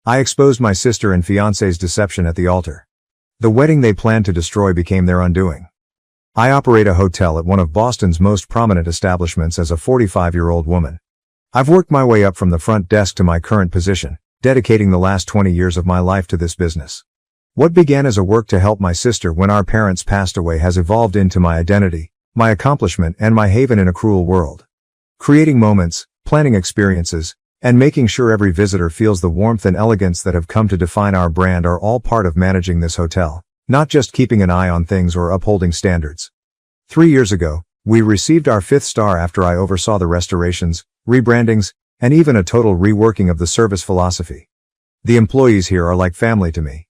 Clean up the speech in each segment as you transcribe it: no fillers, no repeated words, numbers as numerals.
I exposed my sister and fiancé's deception at the altar. The wedding they planned to destroy became their undoing. I operate a hotel at one of Boston's most prominent establishments as a 45-year-old woman. I've worked my way up from the front desk to my current position, dedicating the last 20 years of my life to this business. What began as a work to help my sister when our parents passed away has evolved into my identity, my accomplishment, and my haven in a cruel world. Creating moments, planning experiences, and making sure every visitor feels the warmth and elegance that have come to define our brand are all part of managing this hotel, not just keeping an eye on things or upholding standards. 3 years ago, we received our 5th star after I oversaw the restorations, rebrandings, and even a total reworking of the service philosophy. The employees here are like family to me.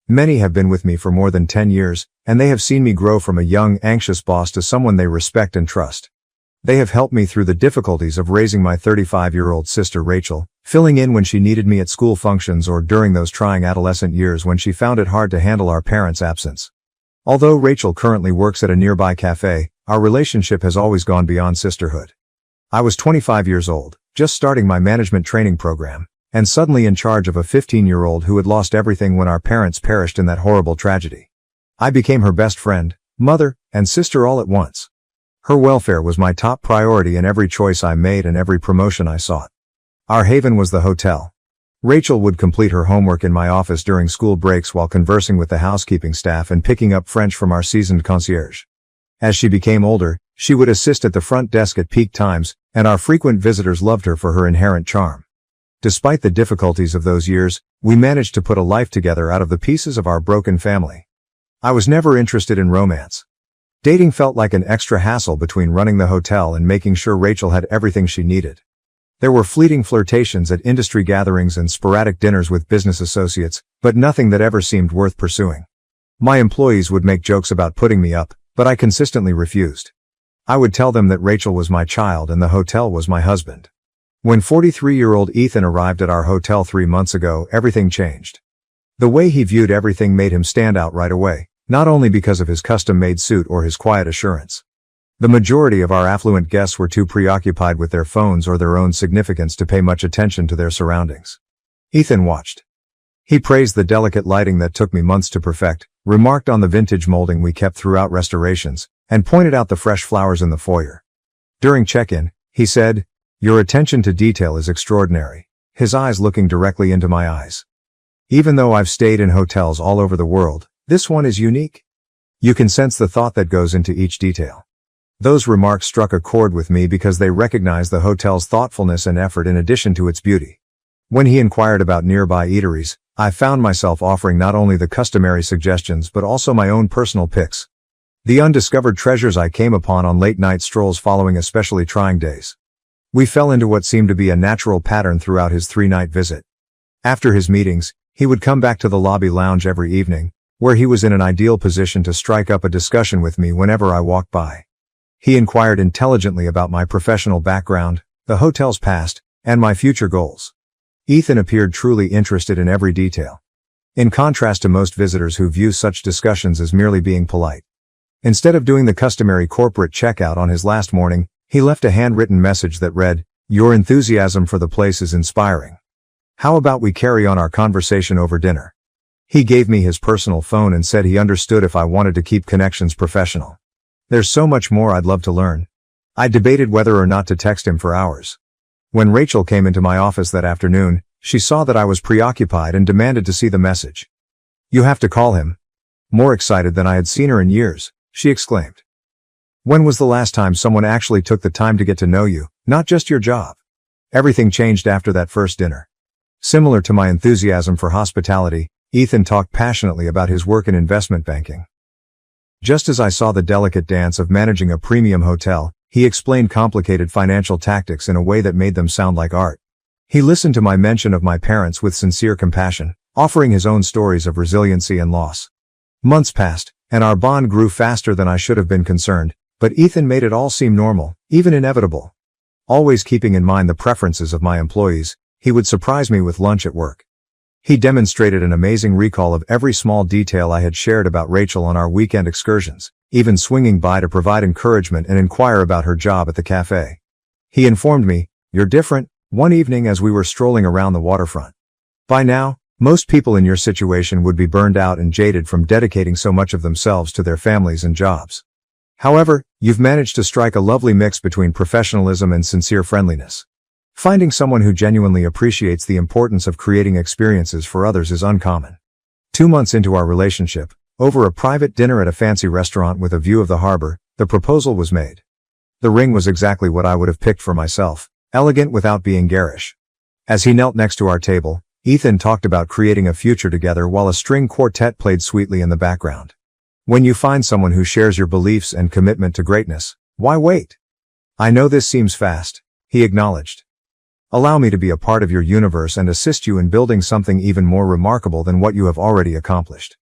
Many have been with me for more than 10 years, and they have seen me grow from a young, anxious boss to someone they respect and trust. They have helped me through the difficulties of raising my 35-year-old sister Rachel, filling in when she needed me at school functions or during those trying adolescent years when she found it hard to handle our parents' absence. Although Rachel currently works at a nearby cafe, our relationship has always gone beyond sisterhood. I was 25 years old, just starting my management training program, and suddenly in charge of a 15-year-old who had lost everything when our parents perished in that horrible tragedy. I became her best friend, mother, and sister all at once. Her welfare was my top priority in every choice I made and every promotion I sought. Our haven was the hotel. Rachel would complete her homework in my office during school breaks while conversing with the housekeeping staff and picking up French from our seasoned concierge. As she became older, she would assist at the front desk at peak times, and our frequent visitors loved her for her inherent charm. Despite the difficulties of those years, we managed to put a life together out of the pieces of our broken family. I was never interested in romance. Dating felt like an extra hassle between running the hotel and making sure Rachel had everything she needed. There were fleeting flirtations at industry gatherings and sporadic dinners with business associates, but nothing that ever seemed worth pursuing. My employees would make jokes about putting me up, but I consistently refused. I would tell them that Rachel was my child and the hotel was my husband. When 43-year-old Ethan arrived at our hotel 3 months ago, everything changed. The way he viewed everything made him stand out right away, not only because of his custom-made suit or his quiet assurance. The majority of our affluent guests were too preoccupied with their phones or their own significance to pay much attention to their surroundings. Ethan watched. He praised the delicate lighting that took me months to perfect, remarked on the vintage molding we kept throughout restorations, and pointed out the fresh flowers in the foyer. During check-in, he said, "Your attention to detail is extraordinary," his eyes looking directly into my eyes. Even though I've stayed in hotels all over the world, this one is unique. You can sense the thought that goes into each detail. Those remarks struck a chord with me because they recognized the hotel's thoughtfulness and effort in addition to its beauty. When he inquired about nearby eateries, I found myself offering not only the customary suggestions but also my own personal picks. The undiscovered treasures I came upon on late-night strolls following especially trying days. We fell into what seemed to be a natural pattern throughout his 3-night visit. After his meetings, he would come back to the lobby lounge every evening, where he was in an ideal position to strike up a discussion with me whenever I walked by. He inquired intelligently about my professional background, the hotel's past, and my future goals. Ethan appeared truly interested in every detail. In contrast to most visitors who view such discussions as merely being polite. Instead of doing the customary corporate checkout on his last morning, he left a handwritten message that read, "Your enthusiasm for the place is inspiring. How about we carry on our conversation over dinner?" He gave me his personal phone and said he understood if I wanted to keep connections professional. There's so much more I'd love to learn. I debated whether or not to text him for hours. When Rachel came into my office that afternoon, she saw that I was preoccupied and demanded to see the message. "You have to call him." More excited than I had seen her in years, she exclaimed. "When was the last time someone actually took the time to get to know you, not just your job?" Everything changed after that first dinner. Similar to my enthusiasm for hospitality, Ethan talked passionately about his work in investment banking. Just as I saw the delicate dance of managing a premium hotel, he explained complicated financial tactics in a way that made them sound like art. He listened to my mention of my parents with sincere compassion, offering his own stories of resiliency and loss. Months passed, and our bond grew faster than I should have been concerned, but Ethan made it all seem normal, even inevitable. Always keeping in mind the preferences of my employees, he would surprise me with lunch at work. He demonstrated an amazing recall of every small detail I had shared about Rachel on our weekend excursions, even swinging by to provide encouragement and inquire about her job at the cafe. He informed me, "You're different," one evening as we were strolling around the waterfront. By now, Most people in your situation would be burned out and jaded from dedicating so much of themselves to their families and jobs. However, you've managed to strike a lovely mix between professionalism and sincere friendliness. Finding someone who genuinely appreciates the importance of creating experiences for others is uncommon. 2 months into our relationship, over a private dinner at a fancy restaurant with a view of the harbor, the proposal was made. The ring was exactly what I would have picked for myself, elegant without being garish. As he knelt next to our table, Ethan talked about creating a future together while a string quartet played sweetly in the background. When you find someone who shares your beliefs and commitment to greatness, why wait? I know this seems fast, he acknowledged. Allow me to be a part of your universe and assist you in building something even more remarkable than what you have already accomplished.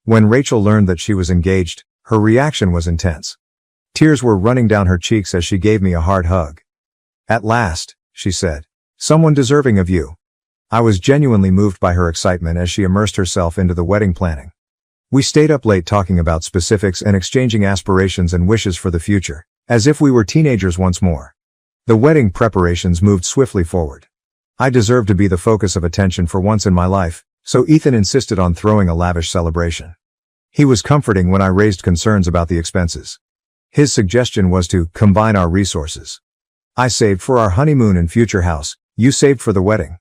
When Rachel learned that she was engaged, her reaction was intense. Tears were running down her cheeks as she gave me a hard hug. At last, she said. Someone deserving of you. I was genuinely moved by her excitement as she immersed herself into the wedding planning. We stayed up late talking about specifics and exchanging aspirations and wishes for the future, as if we were teenagers once more. The wedding preparations moved swiftly forward. I deserved to be the focus of attention for once in my life, so Ethan insisted on throwing a lavish celebration. He was comforting when I raised concerns about the expenses. His suggestion was to combine our resources. I saved for our honeymoon and future house, you saved for the wedding.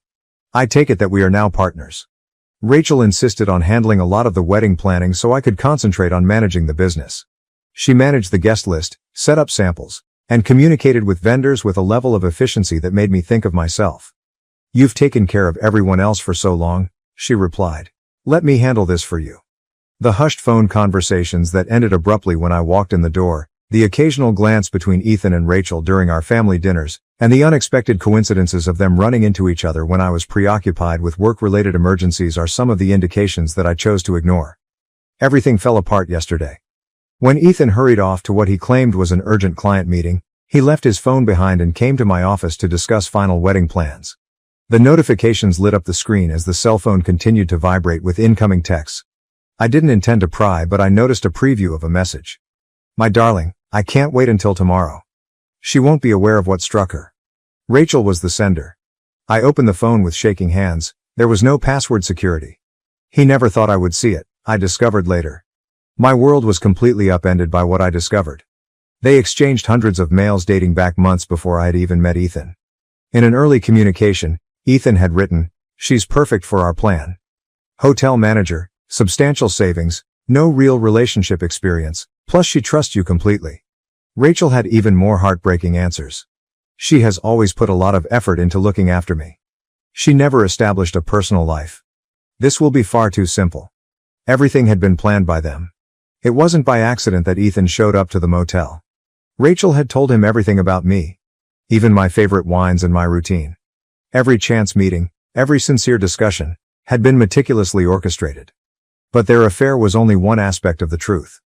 I take it that we are now partners. Rachel insisted on handling a lot of the wedding planning so I could concentrate on managing the business. She managed the guest list, set up samples, and communicated with vendors with a level of efficiency that made me think of myself. You've taken care of everyone else for so long, she replied. Let me handle this for you. The hushed phone conversations that ended abruptly when I walked in the door, the occasional glance between Ethan and Rachel during our family dinners, and the unexpected coincidences of them running into each other when I was preoccupied with work-related emergencies are some of the indications that I chose to ignore. Everything fell apart yesterday. When Ethan hurried off to what he claimed was an urgent client meeting, he left his phone behind and came to my office to discuss final wedding plans. The notifications lit up the screen as the cell phone continued to vibrate with incoming texts. I didn't intend to pry, but I noticed a preview of a message. My darling, I can't wait until tomorrow. She won't be aware of what struck her. Rachel was the sender. I opened the phone with shaking hands. There was no password security. He never thought I would see it, I discovered later. My world was completely upended by what I discovered. They exchanged hundreds of mails dating back months before I had even met Ethan. In an early communication, Ethan had written, "She's perfect for our plan. Hotel manager, substantial savings, no real relationship experience, plus she trusts you completely." Rachel had even more heartbreaking answers. She has always put a lot of effort into looking after me. She never established a personal life. This will be far too simple. Everything had been planned by them. It wasn't by accident that Ethan showed up to the motel. Rachel had told him everything about me. Even my favorite wines and my routine. Every chance meeting, every sincere discussion, had been meticulously orchestrated. But their affair was only one aspect of the truth.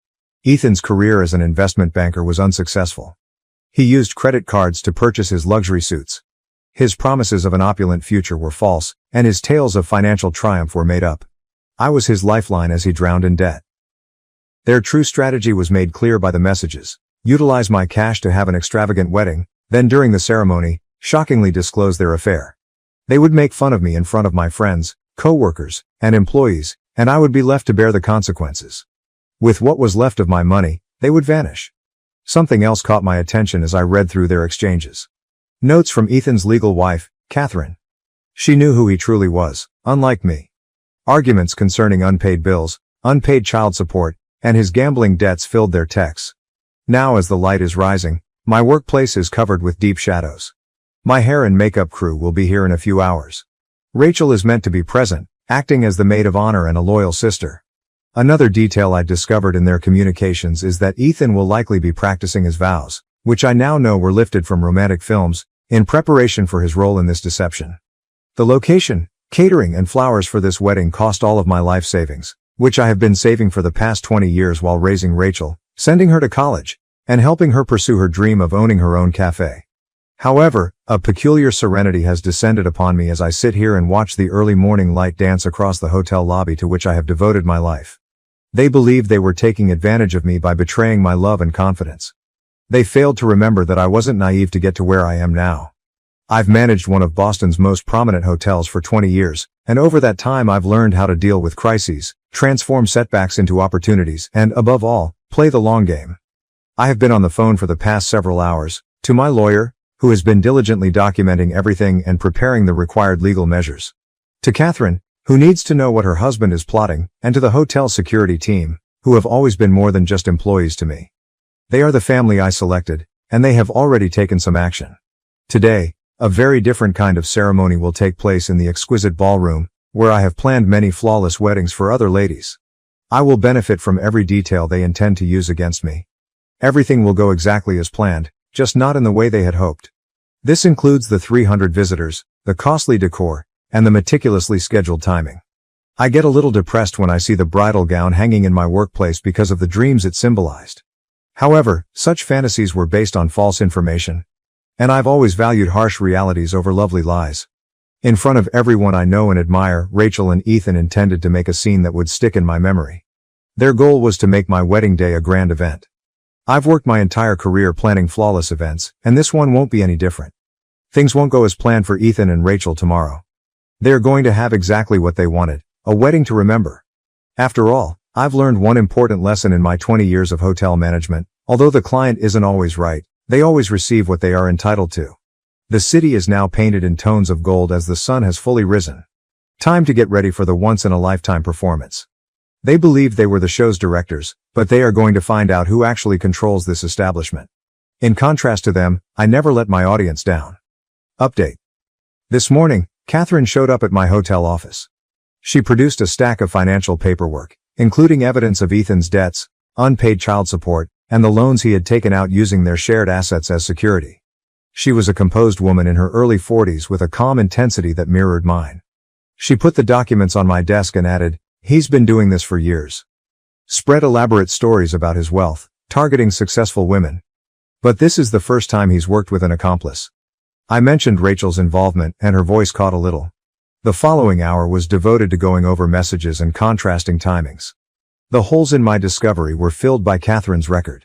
Ethan's career as an investment banker was unsuccessful. He used credit cards to purchase his luxury suits. His promises of an opulent future were false, and his tales of financial triumph were made up. I was his lifeline as he drowned in debt. Their true strategy was made clear by the messages. Utilize my cash to have an extravagant wedding, then during the ceremony, shockingly disclose their affair. They would make fun of me in front of my friends, co-workers, and employees, and I would be left to bear the consequences. With what was left of my money, they would vanish. Something else caught my attention as I read through their exchanges. Notes from Ethan's legal wife, Catherine. She knew who he truly was, unlike me. Arguments concerning unpaid bills, unpaid child support, and his gambling debts filled their texts. Now as the light is rising, my workplace is covered with deep shadows. My hair and makeup crew will be here in a few hours. Rachel is meant to be present, acting as the maid of honor and a loyal sister. Another detail I discovered in their communications is that Ethan will likely be practicing his vows, which I now know were lifted from romantic films, in preparation for his role in this deception. The location, catering, and flowers for this wedding cost all of my life savings, which I have been saving for the past 20 years while raising Rachel, sending her to college, and helping her pursue her dream of owning her own cafe. However, a peculiar serenity has descended upon me as I sit here and watch the early morning light dance across the hotel lobby to which I have devoted my life. They believed they were taking advantage of me by betraying my love and confidence. They failed to remember that I wasn't naive to get to where I am now. I've managed one of Boston's most prominent hotels for 20 years, and over that time I've learned how to deal with crises, transform setbacks into opportunities, and, above all, play the long game. I have been on the phone for the past several hours, to my lawyer, who has been diligently documenting everything and preparing the required legal measures. To Catherine, who needs to know what her husband is plotting, and to the hotel security team, who have always been more than just employees to me. They are the family I selected, and they have already taken some action. Today, a very different kind of ceremony will take place in the exquisite ballroom, where I have planned many flawless weddings for other ladies. I will benefit from every detail they intend to use against me. Everything will go exactly as planned, just not in the way they had hoped. This includes the 300 visitors, the costly decor, and the meticulously scheduled timing. I get a little depressed when I see the bridal gown hanging in my workplace because of the dreams it symbolized. However, such fantasies were based on false information. And I've always valued harsh realities over lovely lies. In front of everyone I know and admire, Rachel and Ethan intended to make a scene that would stick in my memory. Their goal was to make my wedding day a grand event. I've worked my entire career planning flawless events, and this one won't be any different. Things won't go as planned for Ethan and Rachel tomorrow. They're going to have exactly what they wanted, a wedding to remember. After all, I've learned one important lesson in my 20 years of hotel management: although the client isn't always right, they always receive what they are entitled to. The city is now painted in tones of gold as the sun has fully risen. Time to get ready for the once-in-a-lifetime performance. They believed they were the show's directors, but they are going to find out who actually controls this establishment. In contrast to them, I never let my audience down. Update. This morning, Catherine showed up at my hotel office. She produced a stack of financial paperwork, including evidence of Ethan's debts, unpaid child support, and the loans he had taken out using their shared assets as security. She was a composed woman in her early 40s with a calm intensity that mirrored mine. She put the documents on my desk and added, "He's been doing this for years." Spread elaborate stories about his wealth, targeting successful women. But this is the first time he's worked with an accomplice. I mentioned Rachel's involvement, and her voice caught a little. The following hour was devoted to going over messages and contrasting timings. The holes in my discovery were filled by Catherine's record.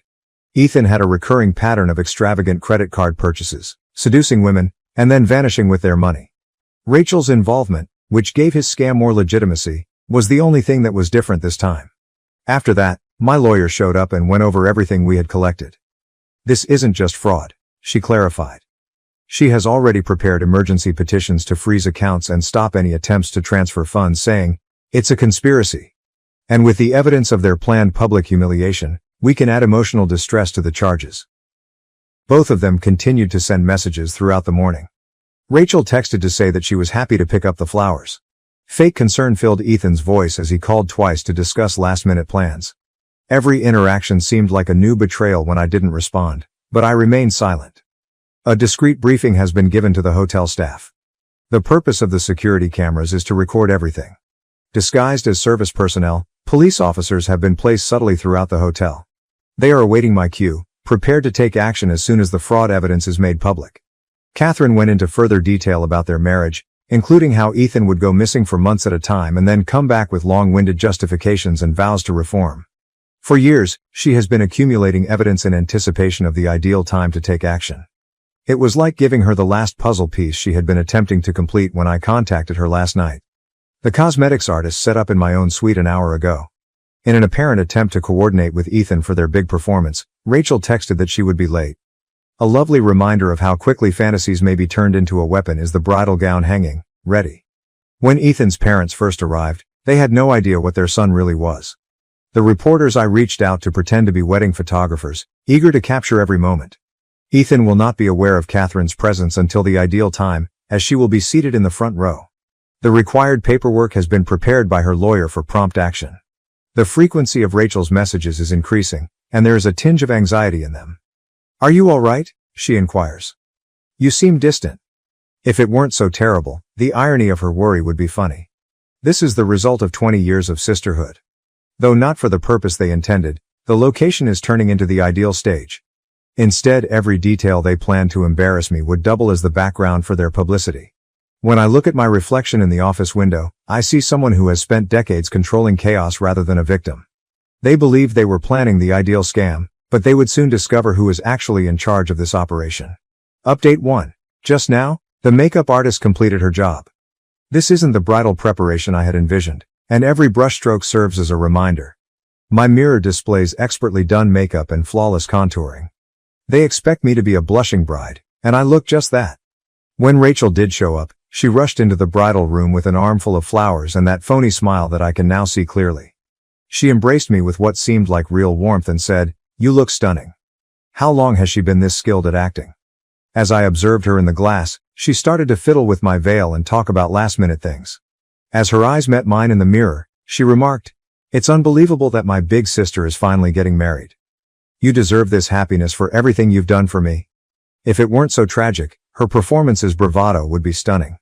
Ethan had a recurring pattern of extravagant credit card purchases, seducing women, and then vanishing with their money. Rachel's involvement, which gave his scam more legitimacy, was the only thing that was different this time. After that, my lawyer showed up and went over everything we had collected. This isn't just fraud, she clarified. She has already prepared emergency petitions to freeze accounts and stop any attempts to transfer funds, saying, "It's a conspiracy." And with the evidence of their planned public humiliation, we can add emotional distress to the charges. Both of them continued to send messages throughout the morning. Rachel texted to say that she was happy to pick up the flowers. Fake concern filled Ethan's voice as he called twice to discuss last-minute plans. Every interaction seemed like a new betrayal when I didn't respond, but I remained silent. A discreet briefing has been given to the hotel staff. The purpose of the security cameras is to record everything. Disguised as service personnel, police officers have been placed subtly throughout the hotel. They are awaiting my cue, prepared to take action as soon as the fraud evidence is made public. Catherine went into further detail about their marriage, including how Ethan would go missing for months at a time and then come back with long-winded justifications and vows to reform. For years, she has been accumulating evidence in anticipation of the ideal time to take action. It was like giving her the last puzzle piece she had been attempting to complete when I contacted her last night. The cosmetics artist set up in my own suite an hour ago. In an apparent attempt to coordinate with Ethan for their big performance, Rachel texted that she would be late. A lovely reminder of how quickly fantasies may be turned into a weapon is the bridal gown hanging, ready. When Ethan's parents first arrived, they had no idea what their son really was. The reporters I reached out to pretend to be wedding photographers, eager to capture every moment. Ethan will not be aware of Catherine's presence until the ideal time, as she will be seated in the front row. The required paperwork has been prepared by her lawyer for prompt action. The frequency of Rachel's messages is increasing, and there is a tinge of anxiety in them. "Are you all right?" she inquires. "You seem distant." If it weren't so terrible, the irony of her worry would be funny. This is the result of 20 years of sisterhood. Though not for the purpose they intended, the location is turning into the ideal stage. Instead, every detail they planned to embarrass me would double as the background for their publicity. When I look at my reflection in the office window, I see someone who has spent decades controlling chaos rather than a victim. They believed they were planning the ideal scam, but they would soon discover who is actually in charge of this operation. Update 1. Just now, the makeup artist completed her job. This isn't the bridal preparation I had envisioned, and every brushstroke serves as a reminder. My mirror displays expertly done makeup and flawless contouring. They expect me to be a blushing bride, and I look just that. When Rachel did show up, she rushed into the bridal room with an armful of flowers and that phony smile that I can now see clearly. She embraced me with what seemed like real warmth and said, "You look stunning." How long has she been this skilled at acting? As I observed her in the glass, she started to fiddle with my veil and talk about last-minute things. As her eyes met mine in the mirror, she remarked, "It's unbelievable that my big sister is finally getting married. You deserve this happiness for everything you've done for me." If it weren't so tragic, her performance's bravado would be stunning.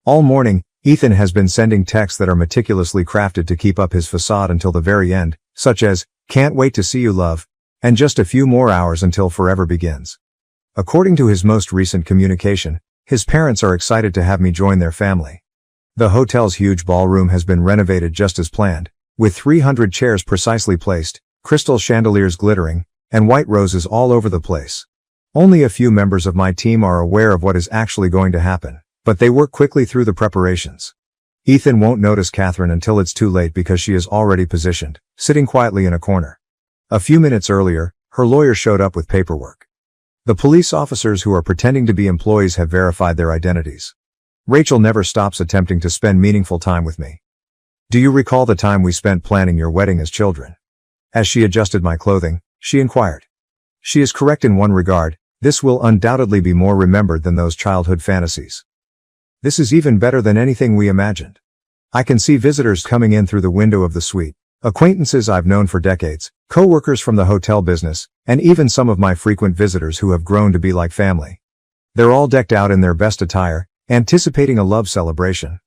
All morning, Ethan has been sending texts that are meticulously crafted to keep up his facade until the very end, such as, "Can't wait to see you, love," and "Just a few more hours until forever begins." According to his most recent communication, his parents are excited to have me join their family. The hotel's huge ballroom has been renovated just as planned, with 300 chairs precisely placed, crystal chandeliers glittering, and white roses all over the place. Only a few members of my team are aware of what is actually going to happen, but they work quickly through the preparations. Ethan won't notice Catherine until it's too late because she is already positioned, sitting quietly in a corner. A few minutes earlier, her lawyer showed up with paperwork. The police officers who are pretending to be employees have verified their identities. Rachel never stops attempting to spend meaningful time with me. "Do you recall the time we spent planning your wedding as children?" As she adjusted my clothing, she inquired. She is correct in one regard, this will undoubtedly be more remembered than those childhood fantasies. This is even better than anything we imagined. I can see visitors coming in through the window of the suite, acquaintances I've known for decades, co-workers from the hotel business, and even some of my frequent visitors who have grown to be like family. They're all decked out in their best attire, anticipating a love celebration.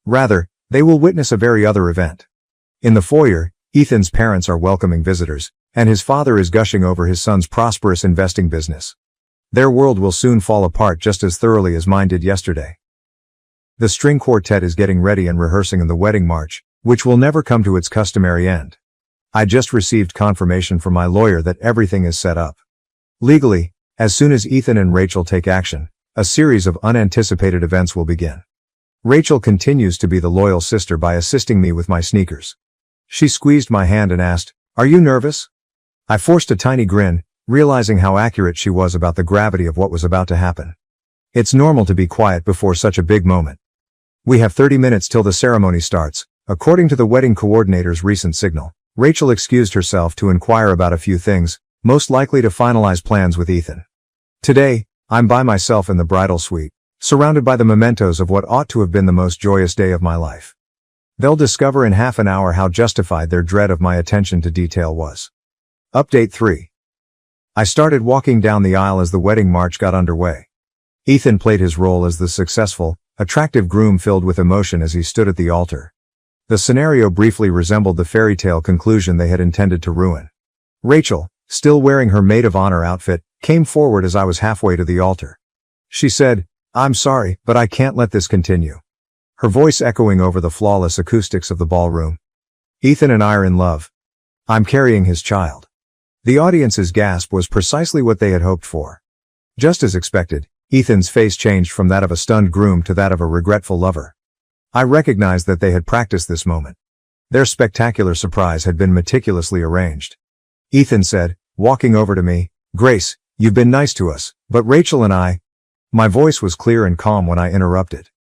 Rather, they will witness a very other event. In the foyer, Ethan's parents are welcoming visitors, and his father is gushing over his son's prosperous investing business. Their world will soon fall apart just as thoroughly as mine did yesterday. The string quartet is getting ready and rehearsing in the wedding march, which will never come to its customary end. I just received confirmation from my lawyer that everything is set up. Legally, as soon as Ethan and Rachel take action, a series of unanticipated events will begin. Rachel continues to be the loyal sister by assisting me with my sneakers. She squeezed my hand and asked, "Are you nervous?" I forced a tiny grin, realizing how accurate she was about the gravity of what was about to happen. It's normal to be quiet before such a big moment. We have 30 minutes till the ceremony starts, according to the wedding coordinator's recent signal. Rachel excused herself to inquire about a few things, most likely to finalize plans with Ethan. Today, I'm by myself in the bridal suite, surrounded by the mementos of what ought to have been the most joyous day of my life. They'll discover in half an hour how justified their dread of my attention to detail was. Update 3. I started walking down the aisle as the wedding march got underway. Ethan played his role as the successful, attractive groom filled with emotion as he stood at the altar. The scenario briefly resembled the fairy tale conclusion they had intended to ruin. Rachel, still wearing her maid of honor outfit, came forward as I was halfway to the altar. She said, "I'm sorry, but I can't let this continue." Her voice echoing over the flawless acoustics of the ballroom. "Ethan and I are in love. I'm carrying his child." The audience's gasp was precisely what they had hoped for. Just as expected, Ethan's face changed from that of a stunned groom to that of a regretful lover. I recognized that they had practiced this moment. Their spectacular surprise had been meticulously arranged. Ethan said, walking over to me, "Grace, you've been nice to us, but Rachel and I—" My voice was clear and calm when I interrupted.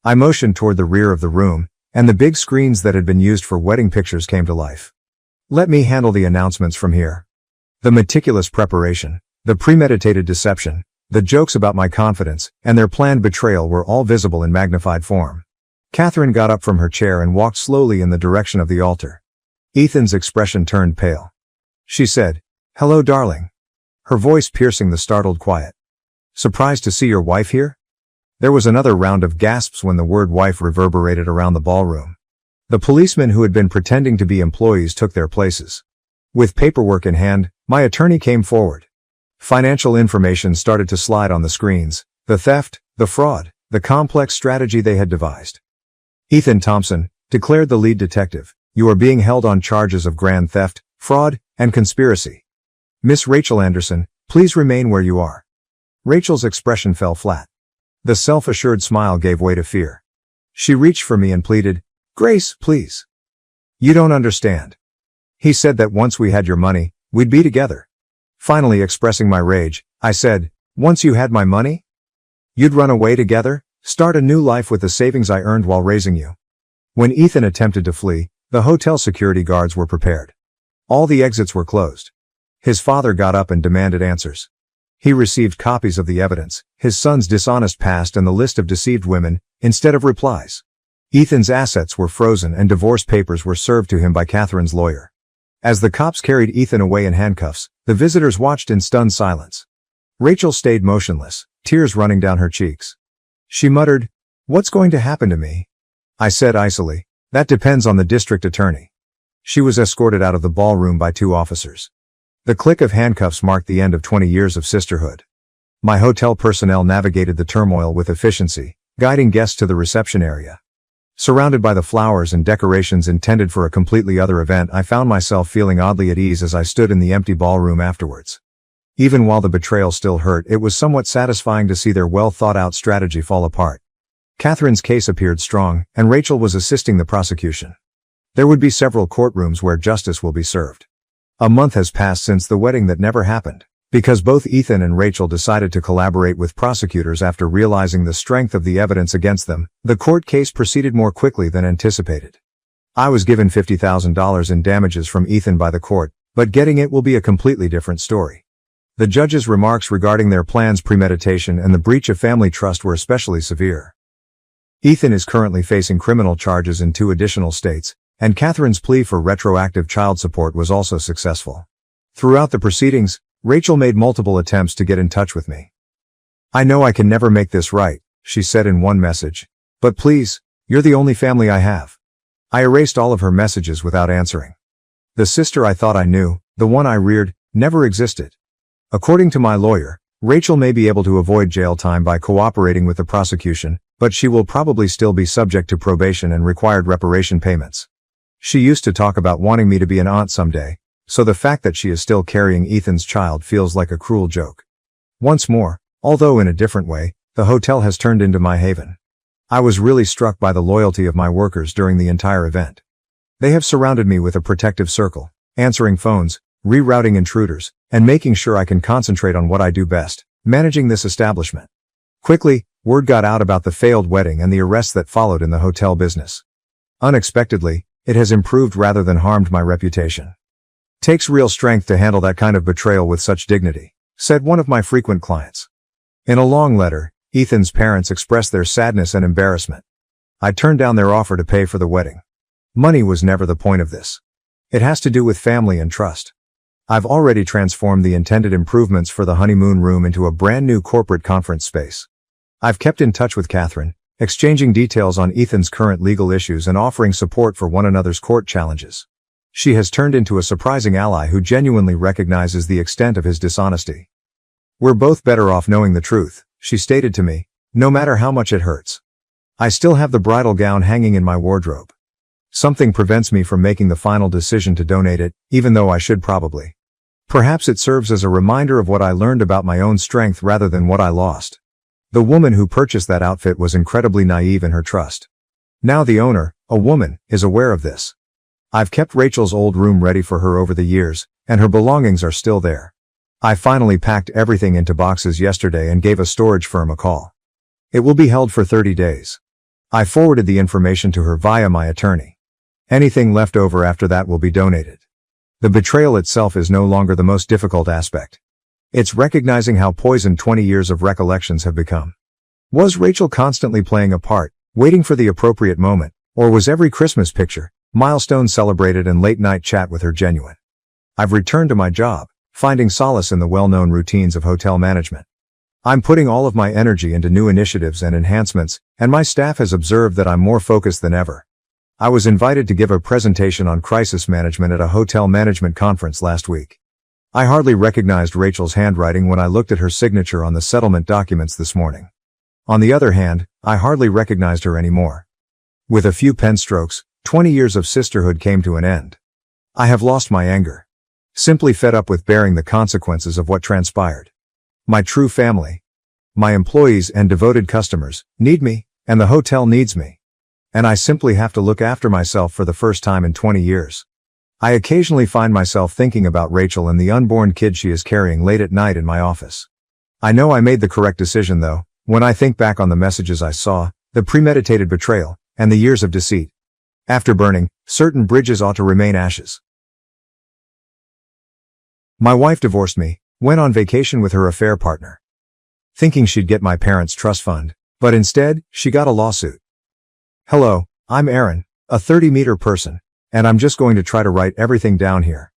I motioned toward the rear of the room, and the big screens that had been used for wedding pictures came to life. "Let me handle the announcements from here." The meticulous preparation, the premeditated deception, the jokes about my confidence, and their planned betrayal were all visible in magnified form. Catherine got up from her chair and walked slowly in the direction of the altar. Ethan's expression turned pale. She said, "Hello, darling." Her voice piercing the startled quiet. "Surprised to see your wife here?" There was another round of gasps when the word wife reverberated around the ballroom. The policemen who had been pretending to be employees took their places. With paperwork in hand, my attorney came forward. Financial information started to slide on the screens, the theft, the fraud, the complex strategy they had devised. "Ethan Thompson," declared the lead detective, "you are being held on charges of grand theft, fraud, and conspiracy. Miss Rachel Anderson, please remain where you are." Rachel's expression fell flat. The self-assured smile gave way to fear. She reached for me and pleaded, "Grace, please. You don't understand. He said that once we had your money, we'd be together." Finally expressing my rage, I said, "Once you had my money? You'd run away together, start a new life with the savings I earned while raising you." When Ethan attempted to flee, the hotel security guards were prepared. All the exits were closed. His father got up and demanded answers. He received copies of the evidence, his son's dishonest past and the list of deceived women, instead of replies. Ethan's assets were frozen and divorce papers were served to him by Catherine's lawyer. As the cops carried Ethan away in handcuffs, the visitors watched in stunned silence. Rachel stayed motionless, tears running down her cheeks. She muttered, "What's going to happen to me?" I said icily, "That depends on the district attorney." She was escorted out of the ballroom by 2 officers. The click of handcuffs marked the end of 20 years of sisterhood. My hotel personnel navigated the turmoil with efficiency, guiding guests to the reception area. Surrounded by the flowers and decorations intended for a completely other event, I found myself feeling oddly at ease as I stood in the empty ballroom afterwards. Even while the betrayal still hurt, it was somewhat satisfying to see their well-thought-out strategy fall apart. Catherine's case appeared strong, and Rachel was assisting the prosecution. There would be several courtrooms where justice will be served. A month has passed since the wedding that never happened, because both Ethan and Rachel decided to collaborate with prosecutors after realizing the strength of the evidence against them. The court case proceeded more quickly than anticipated. I was given $50,000 in damages from Ethan by the court, but getting it will be a completely different story. The judge's remarks regarding their plan's premeditation and the breach of family trust were especially severe. Ethan is currently facing criminal charges in 2 additional states, and Catherine's plea for retroactive child support was also successful. Throughout the proceedings, Rachel made multiple attempts to get in touch with me. "I know I can never make this right," she said in one message, "but please, you're the only family I have." I erased all of her messages without answering. The sister I thought I knew, the one I reared, never existed. According to my lawyer, Rachel may be able to avoid jail time by cooperating with the prosecution, but she will probably still be subject to probation and required reparation payments. She used to talk about wanting me to be an aunt someday, so the fact that she is still carrying Ethan's child feels like a cruel joke. Once more, although in a different way, the hotel has turned into my haven. I was really struck by the loyalty of my workers during the entire event. They have surrounded me with a protective circle, answering phones, rerouting intruders, and making sure I can concentrate on what I do best, managing this establishment. Quickly, word got out about the failed wedding and the arrests that followed in the hotel business. Unexpectedly, it has improved rather than harmed my reputation. "Takes real strength to handle that kind of betrayal with such dignity," said one of my frequent clients. In a long letter, Ethan's parents expressed their sadness and embarrassment. I turned down their offer to pay for the wedding. Money was never the point of this. It has to do with family and trust. I've already transformed the intended improvements for the honeymoon room into a brand new corporate conference space. I've kept in touch with Catherine, exchanging details on Ethan's current legal issues and offering support for one another's court challenges. She has turned into a surprising ally who genuinely recognizes the extent of his dishonesty. "We're both better off knowing the truth," she stated to me, "no matter how much it hurts. I still have the bridal gown hanging in my wardrobe. Something prevents me from making the final decision to donate it, even though I should probably. Perhaps it serves as a reminder of what I learned about my own strength rather than what I lost. The woman who purchased that outfit was incredibly naive in her trust. Now the owner, a woman, is aware of this. I've kept Rachel's old room ready for her over the years, and her belongings are still there. I finally packed everything into boxes yesterday and gave a storage firm a call. It will be held for 30 days. I forwarded the information to her via my attorney. Anything left over after that will be donated. The betrayal itself is no longer the most difficult aspect. It's recognizing how poisoned 20 years of recollections have become. Was Rachel constantly playing a part, waiting for the appropriate moment, or was every Christmas picture, milestone celebrated and late-night chat with her genuine? I've returned to my job, finding solace in the well-known routines of hotel management. I'm putting all of my energy into new initiatives and enhancements, and my staff has observed that I'm more focused than ever. I was invited to give a presentation on crisis management at a hotel management conference last week. I hardly recognized Rachel's handwriting when I looked at her signature on the settlement documents this morning. On the other hand, I hardly recognized her anymore. With a few pen strokes, 20 years of sisterhood came to an end. I have lost my anger. Simply fed up with bearing the consequences of what transpired. My true family, my employees and devoted customers, need me, and the hotel needs me. and I simply have to look after myself for the first time in 20 years. I occasionally find myself thinking about Rachel and the unborn kid she is carrying late at night in my office. I know I made the correct decision though, when I think back on the messages I saw, the premeditated betrayal, and the years of deceit. After burning, certain bridges ought to remain ashes. My wife divorced me, went on vacation with her affair partner, thinking she'd get my parents' trust fund, but instead, she got a lawsuit. Hello, I'm Aaron, a 30-meter person, and I'm just going to try to write everything down here.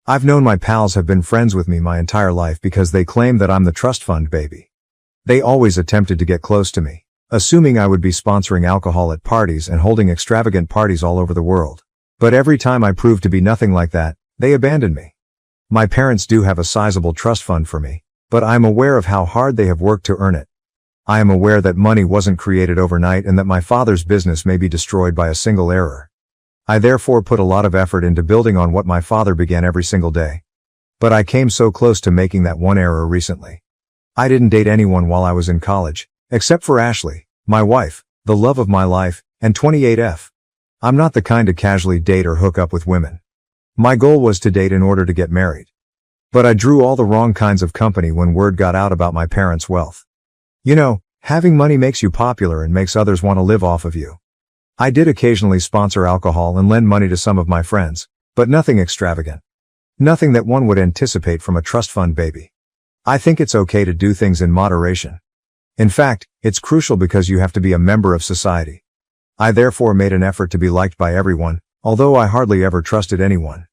I've known my pals have been friends with me my entire life because they claim that I'm the trust fund baby. They always attempted to get close to me, assuming I would be sponsoring alcohol at parties and holding extravagant parties all over the world. But every time I proved to be nothing like that, they abandoned me. My parents do have a sizable trust fund for me, but I'm aware of how hard they have worked to earn it. I am aware that money wasn't created overnight and that my father's business may be destroyed by a single error. I therefore put a lot of effort into building on what my father began every single day. But I came so close to making that one error recently. I didn't date anyone while I was in college, except for Ashley, my wife, the love of my life, and 28F. I'm not the kind to casually date or hook up with women. My goal was to date in order to get married. But I drew all the wrong kinds of company when word got out about my parents' wealth. You know, having money makes you popular and makes others want to live off of you. I did occasionally sponsor alcohol and lend money to some of my friends, but nothing extravagant. Nothing that one would anticipate from a trust fund baby. I think it's okay to do things in moderation. In fact, it's crucial because you have to be a member of society. I therefore made an effort to be liked by everyone, although I hardly ever trusted anyone.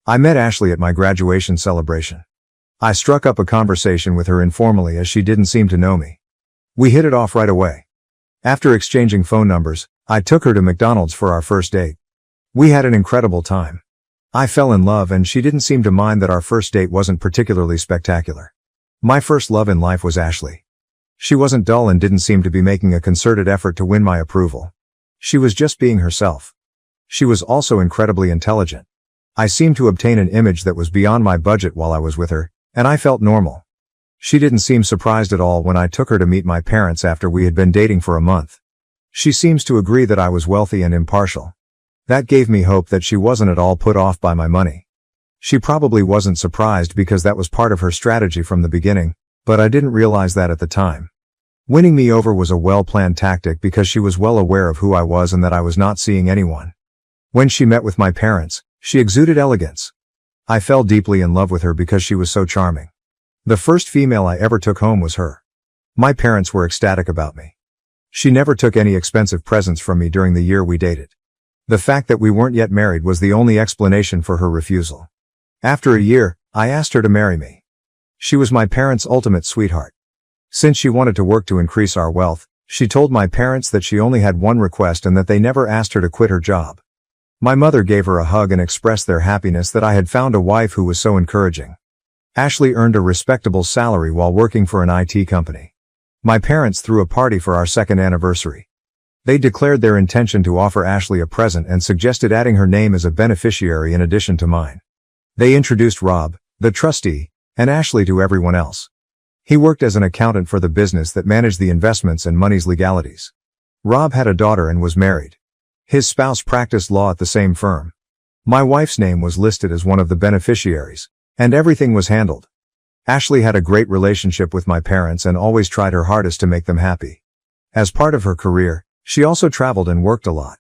I met Ashley at my graduation celebration. I struck up a conversation with her informally as she didn't seem to know me. We hit it off right away. After exchanging phone numbers, I took her to McDonald's for our first date. We had an incredible time. I fell in love and she didn't seem to mind that our first date wasn't particularly spectacular. My first love in life was Ashley. She wasn't dull and didn't seem to be making a concerted effort to win my approval. She was just being herself. She was also incredibly intelligent. I seemed to obtain an image that was beyond my budget while I was with her, and I felt normal. She didn't seem surprised at all when I took her to meet my parents after we had been dating for a month. She seems to agree that I was wealthy and impartial. That gave me hope that she wasn't at all put off by my money. She probably wasn't surprised because that was part of her strategy from the beginning, but I didn't realize that at the time. Winning me over was a well-planned tactic because she was well aware of who I was and that I was not seeing anyone. When she met with my parents, she exuded elegance. I fell deeply in love with her because she was so charming. The first female I ever took home was her. My parents were ecstatic about me. She never took any expensive presents from me during the year we dated. The fact that we weren't yet married was the only explanation for her refusal. After a year, I asked her to marry me. She was my parents' ultimate sweetheart. Since she wanted to work to increase our wealth, she told my parents that she only had one request and that they never asked her to quit her job. My mother gave her a hug and expressed their happiness that I had found a wife who was so encouraging. Ashley earned a respectable salary while working for an IT company. My parents threw a party for our second anniversary. They declared their intention to offer Ashley a present and suggested adding her name as a beneficiary in addition to mine. They introduced Rob, the trustee, and Ashley to everyone else. He worked as an accountant for the business that managed the investments and money's legalities. Rob had a daughter and was married. His spouse practiced law at the same firm. My wife's name was listed as one of the beneficiaries, and everything was handled. Ashley had a great relationship with my parents and always tried her hardest to make them happy. As part of her career, she also traveled and worked a lot.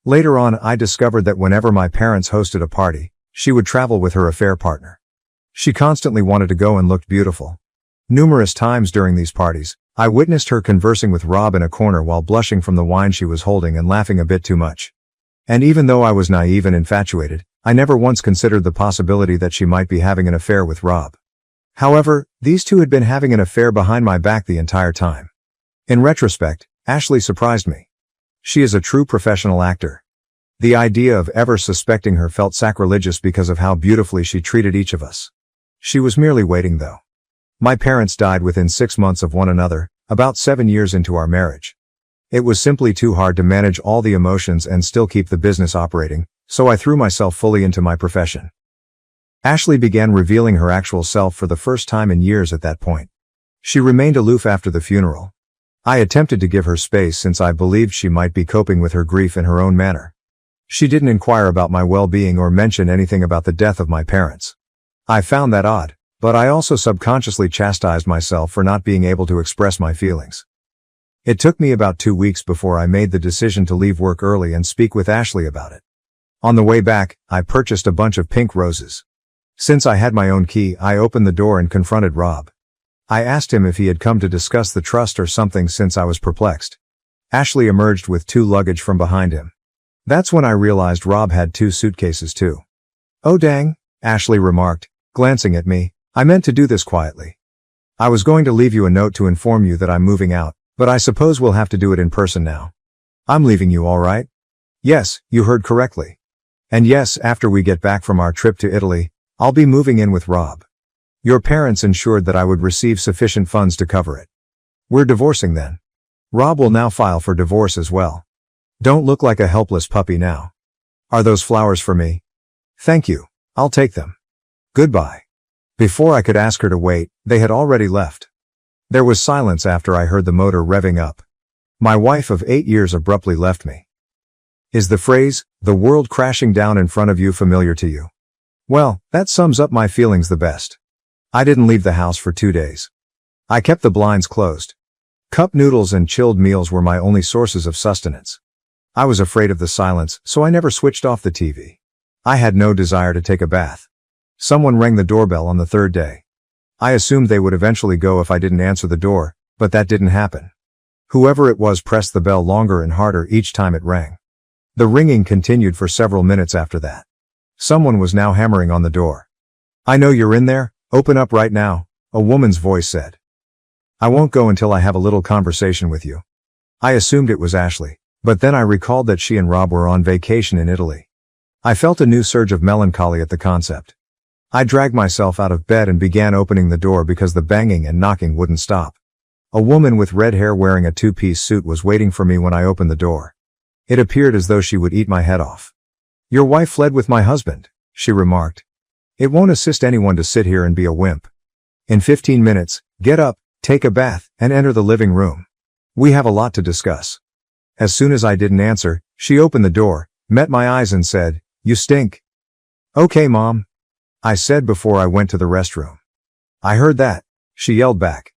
Later on, I discovered that whenever my parents hosted a party, she would travel with her affair partner. She constantly wanted to go and looked beautiful. Numerous times during these parties, I witnessed her conversing with Rob in a corner while blushing from the wine she was holding and laughing a bit too much. And even though I was naive and infatuated, I never once considered the possibility that she might be having an affair with Rob. However, these two had been having an affair behind my back the entire time. In retrospect, Ashley surprised me. She is a true professional actor. The idea of ever suspecting her felt sacrilegious because of how beautifully she treated each of us. She was merely waiting though. My parents died within 6 months of one another, about 7 years into our marriage. It was simply too hard to manage all the emotions and still keep the business operating, so I threw myself fully into my profession. Ashley began revealing her actual self for the first time in years at that point. She remained aloof after the funeral. I attempted to give her space since I believed she might be coping with her grief in her own manner. She didn't inquire about my well-being or mention anything about the death of my parents. I found that odd, but I also subconsciously chastised myself for not being able to express my feelings. It took me about 2 weeks before I made the decision to leave work early and speak with Ashley about it. On the way back, I purchased a bunch of pink roses. Since I had my own key, I opened the door and confronted Rob. I asked him if he had come to discuss the trust or something since I was perplexed. Ashley emerged with 2 luggage from behind him. That's when I realized Rob had 2 suitcases too. "Oh dang," Ashley remarked, glancing at me. "I meant to do this quietly. I was going to leave you a note to inform you that I'm moving out, but I suppose we'll have to do it in person now. I'm leaving you, all right?" "Yes, you heard correctly. And yes, after we get back from our trip to Italy, I'll be moving in with Rob. Your parents ensured that I would receive sufficient funds to cover it. We're divorcing then. Rob will now file for divorce as well. Don't look like a helpless puppy now. Are those flowers for me?" "Thank you. I'll take them. Goodbye." Before I could ask her to wait, they had already left. There was silence after I heard the motor revving up. My wife of 8 years abruptly left me. Is the phrase, "the world crashing down in front of you," familiar to you? Well, that sums up my feelings the best. I didn't leave the house for 2 days. I kept the blinds closed. Cup noodles and chilled meals were my only sources of sustenance. I was afraid of the silence, so I never switched off the TV. I had no desire to take a bath. Someone rang the doorbell on the 3rd day. I assumed they would eventually go if I didn't answer the door, but that didn't happen. Whoever it was pressed the bell longer and harder each time it rang. The ringing continued for several minutes after that. Someone was now hammering on the door. "I know you're in there, open up right now," a woman's voice said. "I won't go until I have a little conversation with you." I assumed it was Ashley, but then I recalled that she and Rob were on vacation in Italy. I felt a new surge of melancholy at the concept. I dragged myself out of bed and began opening the door because the banging and knocking wouldn't stop. A woman with red hair wearing a 2-piece suit was waiting for me when I opened the door. It appeared as though she would eat my head off. "Your wife fled with my husband," she remarked. "It won't assist anyone to sit here and be a wimp. In 15 minutes, get up, take a bath, and enter the living room. We have a lot to discuss." As soon as I didn't answer, she opened the door, met my eyes and said, "You stink." "Okay, Mom," I said before I went to the restroom. "I heard that," she yelled back.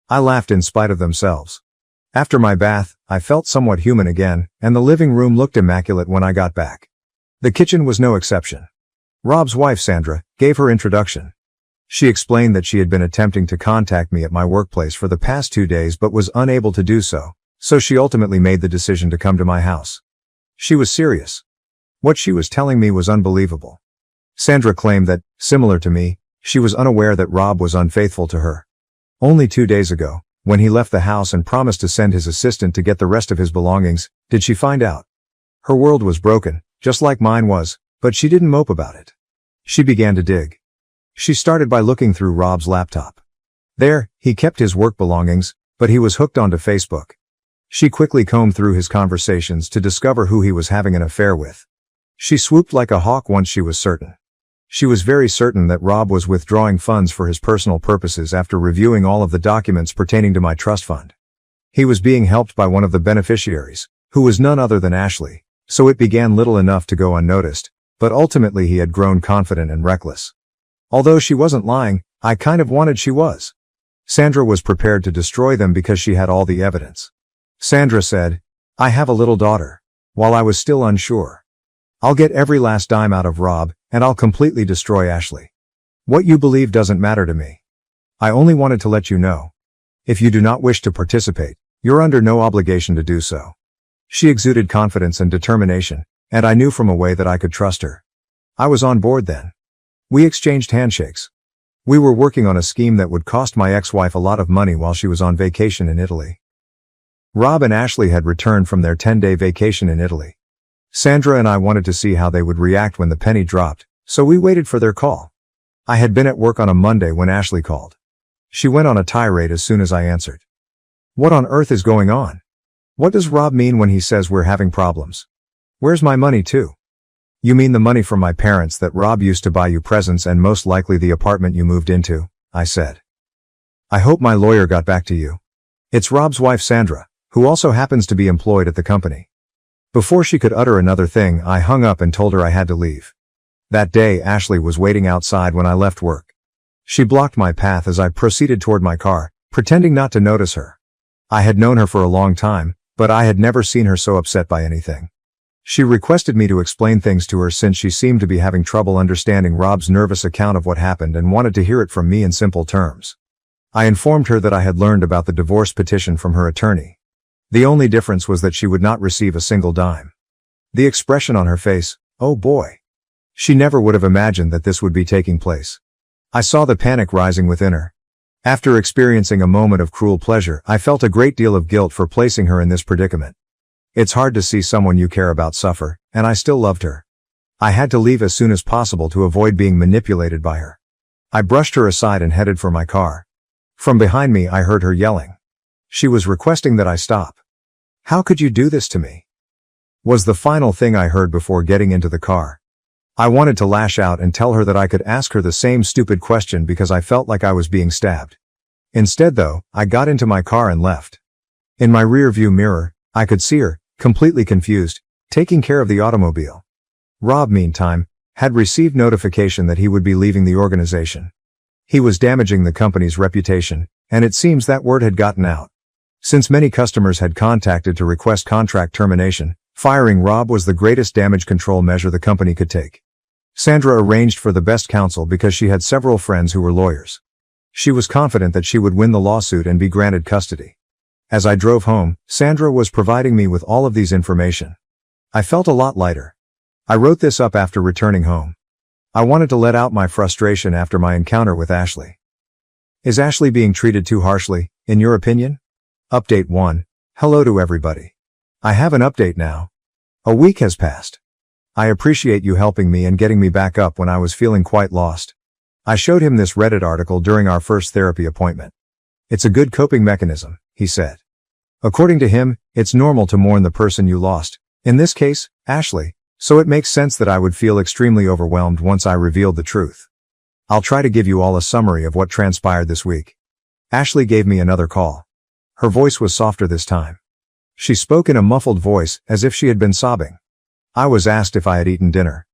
I laughed in spite of themselves. After my bath, I felt somewhat human again, and the living room looked immaculate when I got back. The kitchen was no exception. Rob's wife, Sandra, gave her introduction. She explained that she had been attempting to contact me at my workplace for the past 2 days but was unable to do so, so she ultimately made the decision to come to my house. She was serious. What she was telling me was unbelievable. Sandra claimed that, similar to me, she was unaware that Rob was unfaithful to her. Only 2 days ago, when he left the house and promised to send his assistant to get the rest of his belongings, did she find out. Her world was broken, just like mine was, but she didn't mope about it. She began to dig. She started by looking through Rob's laptop. There, he kept his work belongings, but he was hooked onto Facebook. She quickly combed through his conversations to discover who he was having an affair with. She swooped like a hawk once she was certain. She was very certain that Rob was withdrawing funds for his personal purposes after reviewing all of the documents pertaining to my trust fund. He was being helped by one of the beneficiaries, who was none other than Ashley, so it began little enough to go unnoticed, but ultimately he had grown confident and reckless. Although she wasn't lying, I kind of wanted she was. Sandra was prepared to destroy them because she had all the evidence. Sandra said, "I have a little daughter," while I was still unsure. "I'll get every last dime out of Rob, and I'll completely destroy Ashley. What you believe doesn't matter to me. I only wanted to let you know. If you do not wish to participate, you're under no obligation to do so." She exuded confidence and determination, and I knew from a way that I could trust her. I was on board then. We exchanged handshakes. We were working on a scheme that would cost my ex-wife a lot of money while she was on vacation in Italy. Rob and Ashley had returned from their 10-day vacation in Italy. Sandra and I wanted to see how they would react when the penny dropped, so we waited for their call. I had been at work on a Monday when Ashley called. She went on a tirade as soon as I answered. "What on earth is going on? What does Rob mean when he says we're having problems? Where's my money too?" "You mean the money from my parents that Rob used to buy you presents and most likely the apartment you moved into," I said. "I hope my lawyer got back to you." It's Rob's wife Sandra, who also happens to be employed at the company. Before she could utter another thing, I hung up and told her I had to leave. That day, Ashley was waiting outside when I left work. She blocked my path as I proceeded toward my car, pretending not to notice her. I had known her for a long time, but I had never seen her so upset by anything. She requested me to explain things to her since she seemed to be having trouble understanding Rob's nervous account of what happened and wanted to hear it from me in simple terms. I informed her that I had learned about the divorce petition from her attorney. The only difference was that she would not receive a single dime. The expression on her face, oh boy. She never would have imagined that this would be taking place. I saw the panic rising within her. After experiencing a moment of cruel pleasure, I felt a great deal of guilt for placing her in this predicament. It's hard to see someone you care about suffer, and I still loved her. I had to leave as soon as possible to avoid being manipulated by her. I brushed her aside and headed for my car. From behind me I heard her yelling. She was requesting that I stop. How could you do this to me? Was the final thing I heard before getting into the car. I wanted to lash out and tell her that I could ask her the same stupid question because I felt like I was being stabbed. Instead though, I got into my car and left. In my rear view mirror, I could see her, completely confused, taking care of the automobile. Rob, meantime, had received notification that he would be leaving the organization. He was damaging the company's reputation, and it seems that word had gotten out. Since many customers had contacted to request contract termination, firing Rob was the greatest damage control measure the company could take. Sandra arranged for the best counsel because she had several friends who were lawyers. She was confident that she would win the lawsuit and be granted custody. As I drove home, Sandra was providing me with all of these information. I felt a lot lighter. I wrote this up after returning home. I wanted to let out my frustration after my encounter with Ashley. Is Ashley being treated too harshly, in your opinion? Update 1. Hello to everybody. I have an update now. A week has passed. I appreciate you helping me and getting me back up when I was feeling quite lost. I showed him this Reddit article during our first therapy appointment. It's a good coping mechanism, he said. According to him, it's normal to mourn the person you lost, in this case, Ashley, so it makes sense that I would feel extremely overwhelmed once I revealed the truth. I'll try to give you all a summary of what transpired this week. Ashley gave me another call. Her voice was softer this time. She spoke in a muffled voice, as if she had been sobbing. I was asked if I had eaten dinner.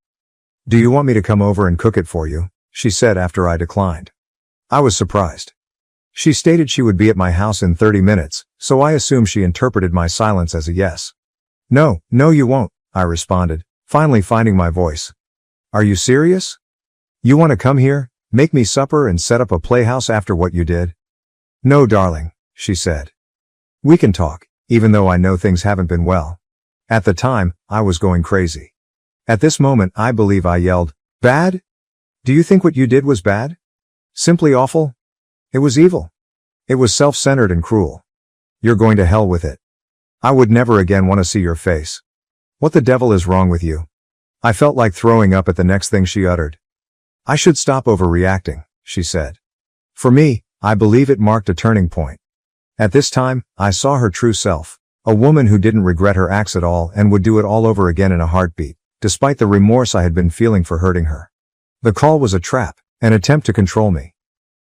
Do you want me to come over and cook it for you? She said after I declined. I was surprised. She stated she would be at my house in 30 minutes, so I assumed she interpreted my silence as a yes. No, you won't, I responded, finally finding my voice. Are you serious? You want to come here, make me supper and set up a playhouse after what you did? No, darling, she said. We can talk, even though I know things haven't been well. At the time, I was going crazy. At this moment, I believe I yelled, bad? Do you think what you did was bad? Simply awful? It was evil. It was self-centered and cruel. You're going to hell with it. I would never again want to see your face. What the devil is wrong with you? I felt like throwing up at the next thing she uttered. I should stop overreacting, she said. For me, I believe it marked a turning point. At this time, I saw her true self, a woman who didn't regret her acts at all and would do it all over again in a heartbeat, despite the remorse I had been feeling for hurting her. The call was a trap, an attempt to control me.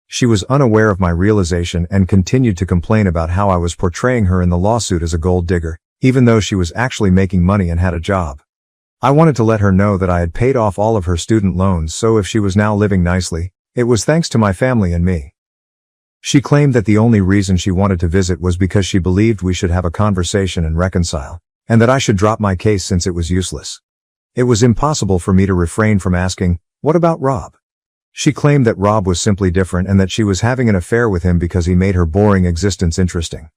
She was unaware of my realization and continued to complain about how I was portraying her in the lawsuit as a gold digger, even though she was actually making money and had a job. I wanted to let her know that I had paid off all of her student loans, so if she was now living nicely, it was thanks to my family and me. She claimed that the only reason she wanted to visit was because she believed we should have a conversation and reconcile, and that I should drop my case since it was useless. It was impossible for me to refrain from asking, what about Rob? She claimed that Rob was simply different and that she was having an affair with him because he made her boring existence interesting.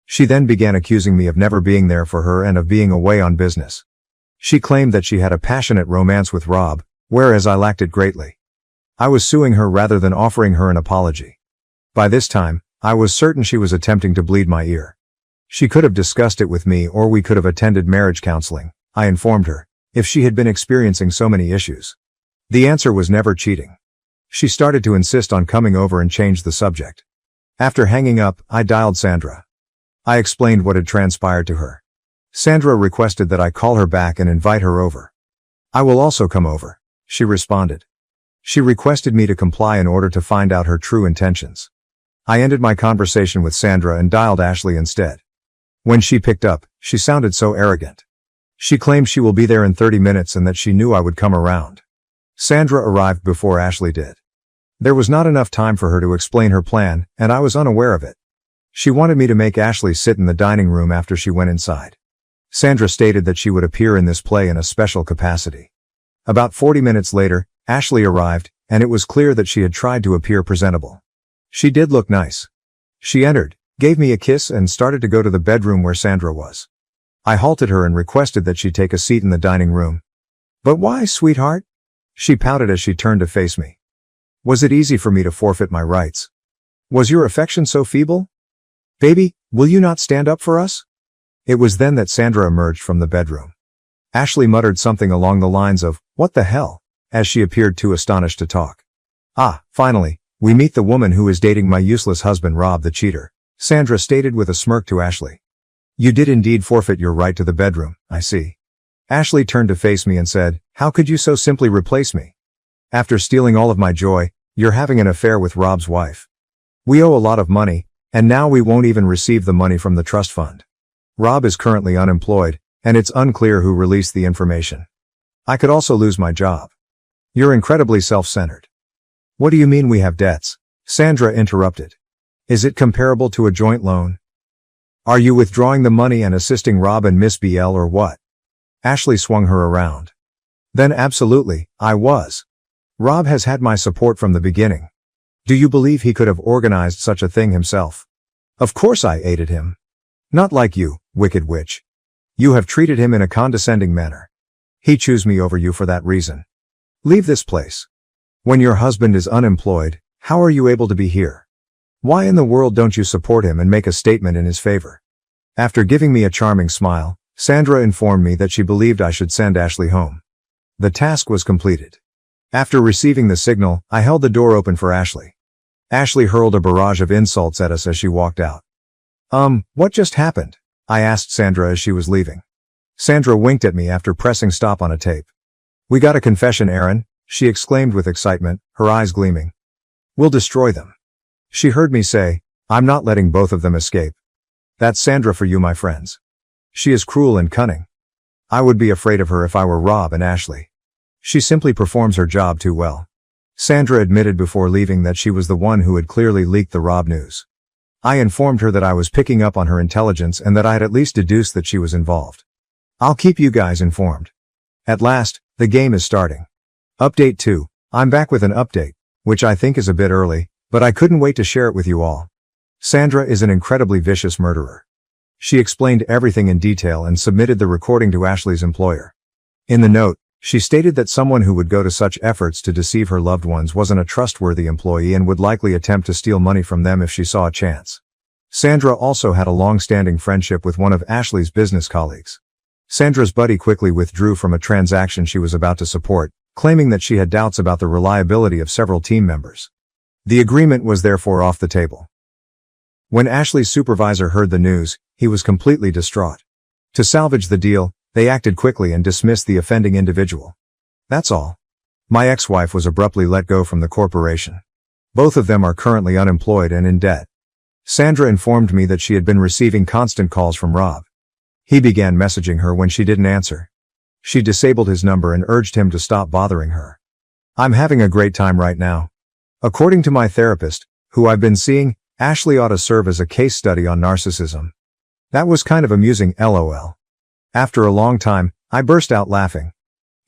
She then began accusing me of never being there for her and of being away on business. She claimed that she had a passionate romance with Rob, whereas I lacked it greatly. I was suing her rather than offering her an apology. By this time, I was certain she was attempting to bleed my ear. She could have discussed it with me or we could have attended marriage counseling, I informed her, if she had been experiencing so many issues. The answer was never cheating. She started to insist on coming over and change the subject. After hanging up, I dialed Sandra. I explained what had transpired to her. Sandra requested that I call her back and invite her over. I will also come over, she responded. She requested me to comply in order to find out her true intentions. I ended my conversation with Sandra and dialed Ashley instead. When she picked up, she sounded so arrogant. She claimed she will be there in 30 minutes and that she knew I would come around. Sandra arrived before Ashley did. There was not enough time for her to explain her plan, and I was unaware of it. She wanted me to make Ashley sit in the dining room after she went inside. Sandra stated that she would appear in this play in a special capacity. About 40 minutes later, Ashley arrived, and it was clear that she had tried to appear presentable. She did look nice. She entered, gave me a kiss and started to go to the bedroom where Sandra was. I halted her and requested that she take a seat in the dining room. "But why, sweetheart?" She pouted as she turned to face me. "Was it easy for me to forfeit my rights? Was your affection so feeble? Baby, will you not stand up for us?" It was then that Sandra emerged from the bedroom. Ashley muttered something along the lines of, "What the hell?" as she appeared too astonished to talk. "Ah, finally, we meet the woman who is dating my useless husband Rob the cheater," Sandra stated with a smirk to Ashley. "You did indeed forfeit your right to the bedroom, I see." Ashley turned to face me and said, "How could you so simply replace me? After stealing all of my joy, you're having an affair with Rob's wife. We owe a lot of money, and now we won't even receive the money from the trust fund. Rob is currently unemployed, and it's unclear who released the information. I could also lose my job. You're incredibly self-centered." "What do you mean we have debts?" Sandra interrupted. "Is it comparable to a joint loan? Are you withdrawing the money and assisting Rob and Miss BL or what?" Ashley swung her around. "Then absolutely, I was. Rob has had my support from the beginning. Do you believe he could have organized such a thing himself? Of course I aided him. Not like you, wicked witch. You have treated him in a condescending manner. He chose me over you for that reason. Leave this place. When your husband is unemployed, how are you able to be here? Why in the world don't you support him and make a statement in his favor?" After giving me a charming smile, Sandra informed me that she believed I should send Ashley home. The task was completed. After receiving the signal, I held the door open for Ashley. Ashley hurled a barrage of insults at us as she walked out. What just happened?" I asked Sandra as she was leaving. Sandra winked at me after pressing stop on a tape. "We got a confession, Aaron," she exclaimed with excitement, her eyes gleaming. "We'll destroy them." She heard me say, "I'm not letting both of them escape. That's Sandra for you, my friends. She is cruel and cunning. I would be afraid of her if I were Rob and Ashley. She simply performs her job too well." Sandra admitted before leaving that she was the one who had clearly leaked the Rob news. I informed her that I was picking up on her intelligence and that I had at least deduced that she was involved. "I'll keep you guys informed." At last, the game is starting. Update 2. I'm back with an update, which I think is a bit early, but I couldn't wait to share it with you all. Sandra is an incredibly vicious murderer. She explained everything in detail and submitted the recording to Ashley's employer. In the note, she stated that someone who would go to such efforts to deceive her loved ones wasn't a trustworthy employee and would likely attempt to steal money from them if she saw a chance. Sandra also had a long-standing friendship with one of Ashley's business colleagues. Sandra's buddy quickly withdrew from a transaction she was about to support, claiming that she had doubts about the reliability of several team members. The agreement was therefore off the table. When Ashley's supervisor heard the news, he was completely distraught. To salvage the deal, they acted quickly and dismissed the offending individual. That's all. My ex-wife was abruptly let go from the corporation. Both of them are currently unemployed and in debt. Sandra informed me that she had been receiving constant calls from Rob. He began messaging her when she didn't answer. She disabled his number and urged him to stop bothering her. "I'm having a great time right now. According to my therapist, who I've been seeing, Ashley ought to serve as a case study on narcissism." That was kind of amusing, lol. After a long time, I burst out laughing.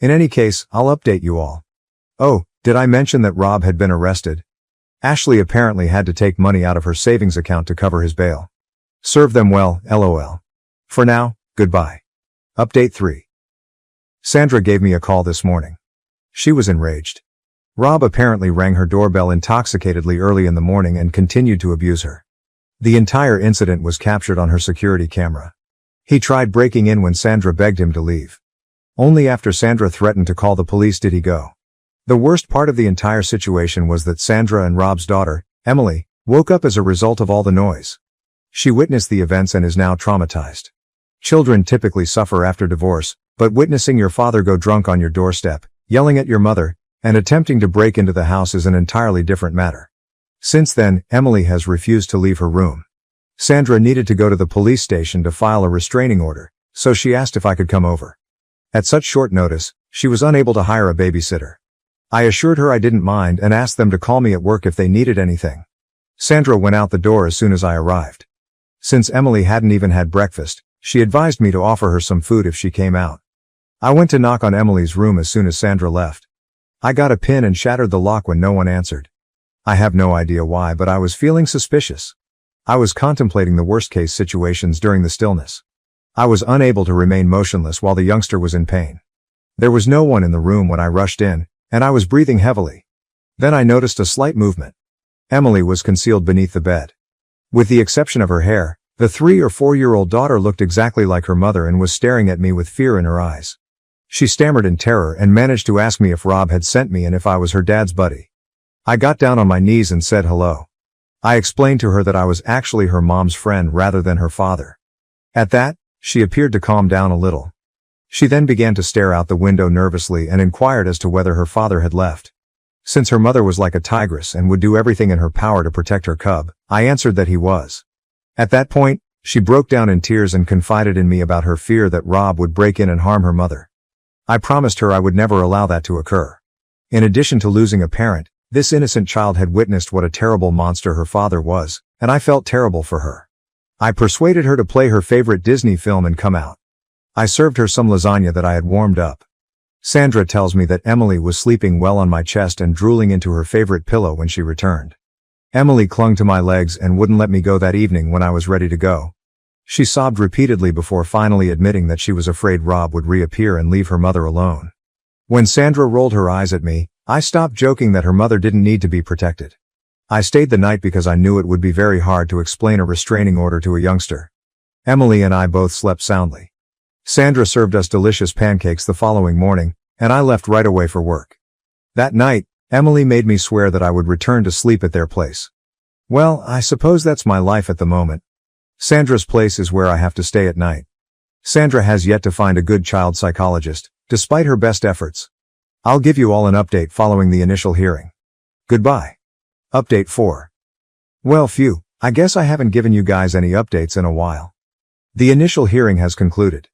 In any case, I'll update you all. Oh, did I mention that Rob had been arrested? Ashley apparently had to take money out of her savings account to cover his bail. Serve them well, lol. For now, goodbye. Update 3. Sandra gave me a call this morning. She was enraged. Rob apparently rang her doorbell intoxicatedly early in the morning and continued to abuse her. The entire incident was captured on her security camera. He tried breaking in when Sandra begged him to leave. Only after Sandra threatened to call the police did he go. The worst part of the entire situation was that Sandra and Rob's daughter, Emily, woke up as a result of all the noise. She witnessed the events and is now traumatized. Children typically suffer after divorce, but witnessing your father go drunk on your doorstep, yelling at your mother, and attempting to break into the house is an entirely different matter. Since then, Emily has refused to leave her room. Sandra needed to go to the police station to file a restraining order, so she asked if I could come over. At such short notice, she was unable to hire a babysitter. I assured her I didn't mind and asked them to call me at work if they needed anything. Sandra went out the door as soon as I arrived. Since Emily hadn't even had breakfast, she advised me to offer her some food if she came out. I went to knock on Emily's room as soon as Sandra left. I got a pin and shattered the lock when no one answered. I have no idea why, but I was feeling suspicious. I was contemplating the worst-case situations during the stillness. I was unable to remain motionless while the youngster was in pain. There was no one in the room when I rushed in, and I was breathing heavily. Then I noticed a slight movement. Emily was concealed beneath the bed. With the exception of her hair, the 3 or 4-year-old daughter looked exactly like her mother and was staring at me with fear in her eyes. She stammered in terror and managed to ask me if Rob had sent me and if I was her dad's buddy. I got down on my knees and said hello. I explained to her that I was actually her mom's friend rather than her father. At that, she appeared to calm down a little. She then began to stare out the window nervously and inquired as to whether her father had left. Since her mother was like a tigress and would do everything in her power to protect her cub, I answered that he was. At that point, she broke down in tears and confided in me about her fear that Rob would break in and harm her mother. I promised her I would never allow that to occur. In addition to losing a parent, this innocent child had witnessed what a terrible monster her father was, and I felt terrible for her. I persuaded her to play her favorite Disney film and come out. I served her some lasagna that I had warmed up. Sandra tells me that Emily was sleeping well on my chest and drooling into her favorite pillow when she returned. Emily clung to my legs and wouldn't let me go that evening when I was ready to go. She sobbed repeatedly before finally admitting that she was afraid Rob would reappear and leave her mother alone. When Sandra rolled her eyes at me, I stopped joking that her mother didn't need to be protected. I stayed the night because I knew it would be very hard to explain a restraining order to a youngster. Emily and I both slept soundly. Sandra served us delicious pancakes the following morning, and I left right away for work. That night, Emily made me swear that I would return to sleep at their place. Well, I suppose that's my life at the moment. Sandra's place is where I have to stay at night. Sandra has yet to find a good child psychologist, despite her best efforts. I'll give you all an update following the initial hearing. Goodbye. Update 4. Well, phew, I guess I haven't given you guys any updates in a while. The initial hearing has concluded.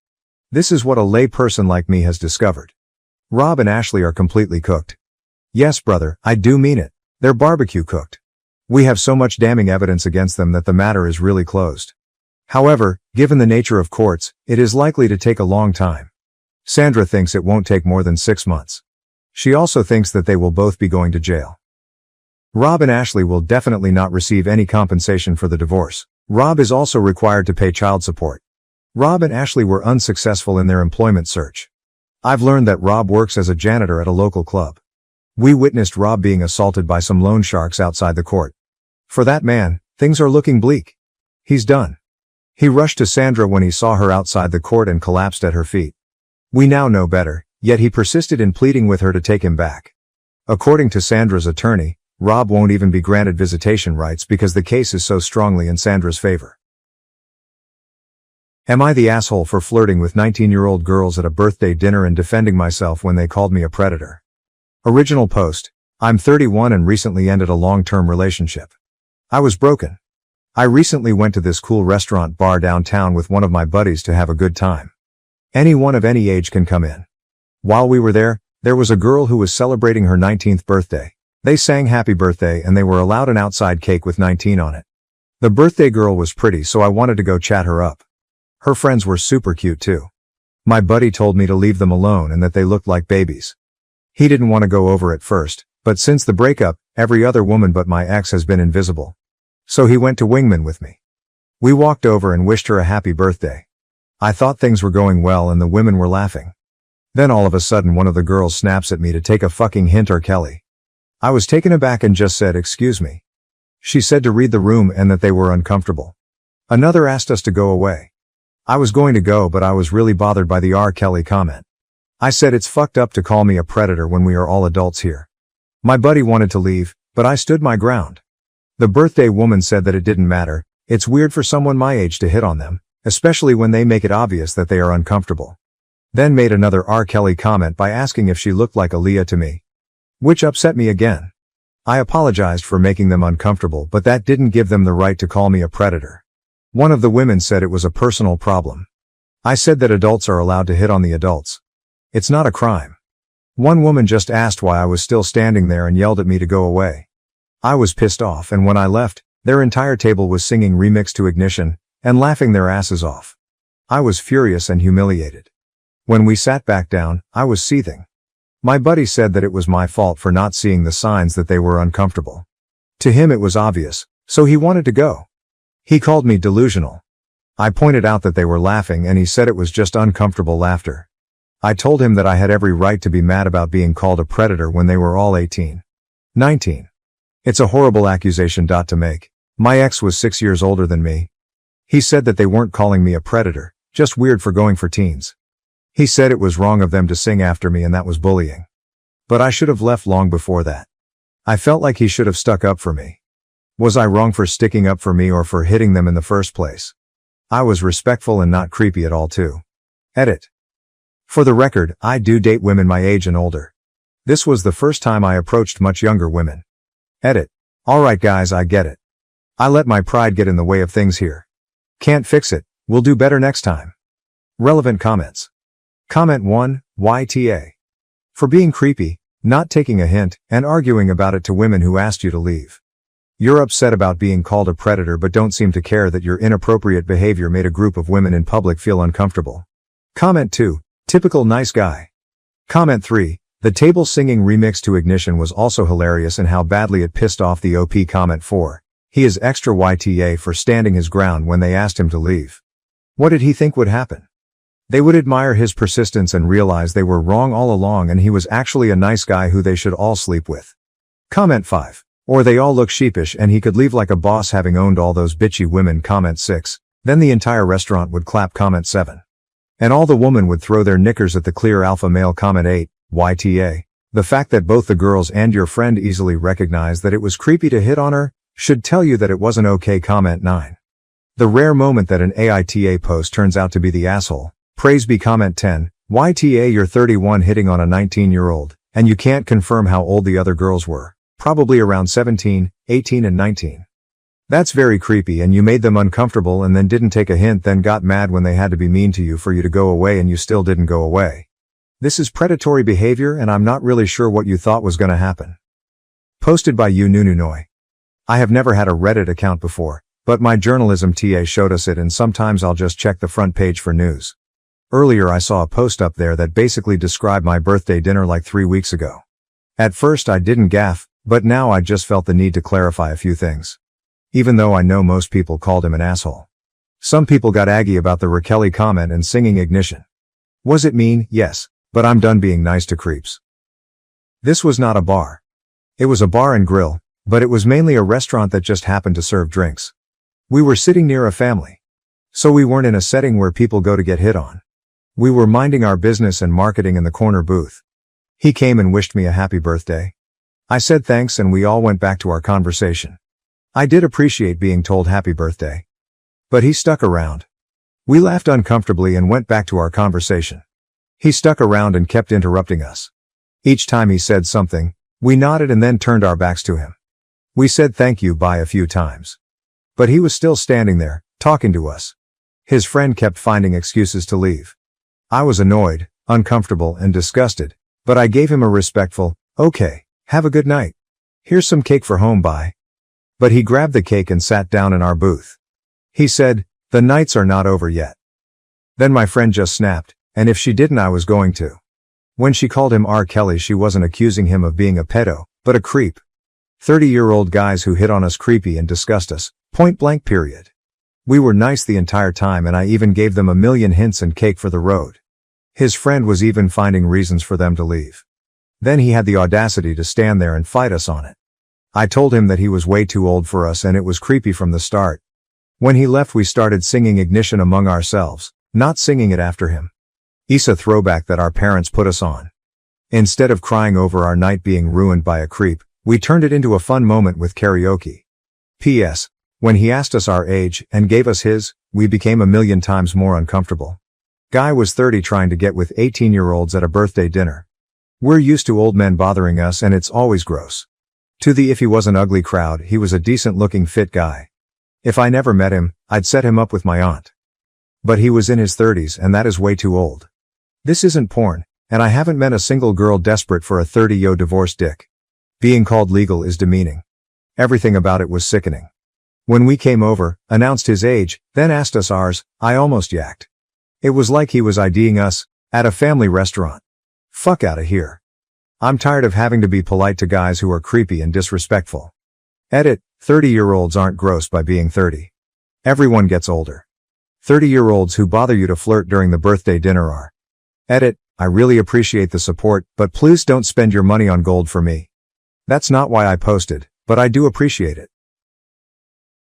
This is what a lay person like me has discovered. Rob and Ashley are completely cooked. Yes, brother, I do mean it. They're barbecue cooked. We have so much damning evidence against them that the matter is really closed. However, given the nature of courts, it is likely to take a long time. Sandra thinks it won't take more than 6 months. She also thinks that they will both be going to jail. Rob and Ashley will definitely not receive any compensation for the divorce. Rob is also required to pay child support. Rob and Ashley were unsuccessful in their employment search. I've learned that Rob works as a janitor at a local club. We witnessed Rob being assaulted by some loan sharks outside the court. For that man, things are looking bleak. He's done. He rushed to Sandra when he saw her outside the court and collapsed at her feet. We now know better, yet he persisted in pleading with her to take him back. According to Sandra's attorney, Rob won't even be granted visitation rights because the case is so strongly in Sandra's favor. Am I the asshole for flirting with 19-year-old girls at a birthday dinner and defending myself when they called me a predator? Original post. I'm 31 and recently ended a long-term relationship. I was broken. I recently went to this cool restaurant bar downtown with one of my buddies to have a good time. Anyone of any age can come in. While we were there, there was a girl who was celebrating her 19th birthday. They sang happy birthday and they were allowed an outside cake with 19 on it. The birthday girl was pretty, so I wanted to go chat her up. Her friends were super cute too. My buddy told me to leave them alone and that they looked like babies. He didn't want to go over at first, but since the breakup, every other woman but my ex has been invisible. So he went to Wingman with me. We walked over and wished her a happy birthday. I thought things were going well and the women were laughing. Then all of a sudden one of the girls snaps at me to take a fucking hint or Kelly. I was taken aback and just said excuse me. She said to read the room and that they were uncomfortable. Another asked us to go away. I was going to go, but I was really bothered by the R. Kelly comment. I said it's fucked up to call me a predator when we are all adults here. My buddy wanted to leave, but I stood my ground. The birthday woman said that it didn't matter. It's weird for someone my age to hit on them, especially when they make it obvious that they are uncomfortable. Then made another R. Kelly comment by asking if she looked like Aaliyah to me. Which upset me again. I apologized for making them uncomfortable, but that didn't give them the right to call me a predator. One of the women said it was a personal problem. I said that adults are allowed to hit on the adults. It's not a crime. One woman just asked why I was still standing there and yelled at me to go away. I was pissed off, and when I left, their entire table was singing Remix to Ignition and laughing their asses off. I was furious and humiliated. When we sat back down, I was seething. My buddy said that it was my fault for not seeing the signs that they were uncomfortable. To him it was obvious, so he wanted to go. He called me delusional. I pointed out that they were laughing and he said it was just uncomfortable laughter. I told him that I had every right to be mad about being called a predator when they were all 18. 19. It's a horrible accusation to make. My ex was 6 years older than me. He said that they weren't calling me a predator, just weird for going for teens. He said it was wrong of them to sing after me and that was bullying. But I should have left long before that. I felt like he should have stuck up for me. Was I wrong for sticking up for me or for hitting them in the first place? I was respectful and not creepy at all too. Edit. For the record, I do date women my age and older. This was the first time I approached much younger women. Edit. Alright guys, I get it. I let my pride get in the way of things here. Can't fix it, we'll do better next time. Relevant comments. Comment 1, YTA. For being creepy, not taking a hint, and arguing about it to women who asked you to leave. You're upset about being called a predator but don't seem to care that your inappropriate behavior made a group of women in public feel uncomfortable. Comment 2, typical nice guy. Comment 3, the table singing Remix to Ignition was also hilarious in how badly it pissed off the OP. Comment 4, he is extra YTA for standing his ground when they asked him to leave. What did he think would happen? They would admire his persistence and realize they were wrong all along and he was actually a nice guy who they should all sleep with. Comment 5. Or they all look sheepish and he could leave like a boss having owned all those bitchy women. Comment 6. Then the entire restaurant would clap. Comment 7. And all the women would throw their knickers at the clear alpha male. Comment 8. YTA. The fact that both the girls and your friend easily recognized that it was creepy to hit on her should tell you that it wasn't okay. Comment 9. The rare moment that an AITA post turns out to be the asshole. Praise be. Comment 10. YTA, you're 31 hitting on a 19-year-old, and you can't confirm how old the other girls were. Probably around 17, 18 and 19. That's very creepy and you made them uncomfortable and then didn't take a hint, then got mad when they had to be mean to you for you to go away and you still didn't go away. This is predatory behavior and I'm not really sure what you thought was gonna happen. Posted by you Nununoi. I have never had a Reddit account before, but my journalism TA showed us it and sometimes I'll just check the front page for news. Earlier I saw a post up there that basically described my birthday dinner like 3 weeks ago. At first I didn't gaff, but now I just felt the need to clarify a few things. Even though I know most people called him an asshole. Some people got aggy about the Raquel comment and singing Ignition. Was it mean? Yes, but I'm done being nice to creeps. This was not a bar. It was a bar and grill, but it was mainly a restaurant that just happened to serve drinks. We were sitting near a family. So we weren't in a setting where people go to get hit on. We were minding our business and marketing in the corner booth. He came and wished me a happy birthday. I said thanks and we all went back to our conversation. I did appreciate being told happy birthday. But he stuck around. We laughed uncomfortably and went back to our conversation. He stuck around and kept interrupting us. Each time he said something, we nodded and then turned our backs to him. We said thank you bye a few times. But he was still standing there, talking to us. His friend kept finding excuses to leave. I was annoyed, uncomfortable, and disgusted, but I gave him a respectful, okay, have a good night. Here's some cake for home bye. But he grabbed the cake and sat down in our booth. He said, the nights are not over yet. Then my friend just snapped, and if she didn't I was going to. When she called him R. Kelly she wasn't accusing him of being a pedo, but a creep. 30-year-old guys who hit on us creepy and disgust us, point blank period. We were nice the entire time and I even gave them a million hints and cake for the road. His friend was even finding reasons for them to leave. Then he had the audacity to stand there and fight us on it. I told him that he was way too old for us and it was creepy from the start. When he left we started singing Ignition among ourselves, not singing it after him. AITA throwback that our parents put us on. Instead of crying over our night being ruined by a creep, we turned it into a fun moment with karaoke. P.S. When he asked us our age and gave us his, we became a million times more uncomfortable. Guy was 30 trying to get with 18-year-olds at a birthday dinner. We're used to old men bothering us and it's always gross. To the if he wasn't ugly crowd, he was a decent-looking fit guy. If I never met him, I'd set him up with my aunt. But he was in his 30s and that is way too old. This isn't porn, and I haven't met a single girl desperate for a 30-yo divorce dick. Being called legal is demeaning. Everything about it was sickening. When we came over, announced his age, then asked us ours, I almost yacked. It was like he was IDing us, at a family restaurant. Fuck outta here. I'm tired of having to be polite to guys who are creepy and disrespectful. Edit, 30-year-olds aren't gross by being 30. Everyone gets older. 30-year-olds who bother you to flirt during the birthday dinner are. Edit, I really appreciate the support, but please don't spend your money on gold for me. That's not why I posted, but I do appreciate it.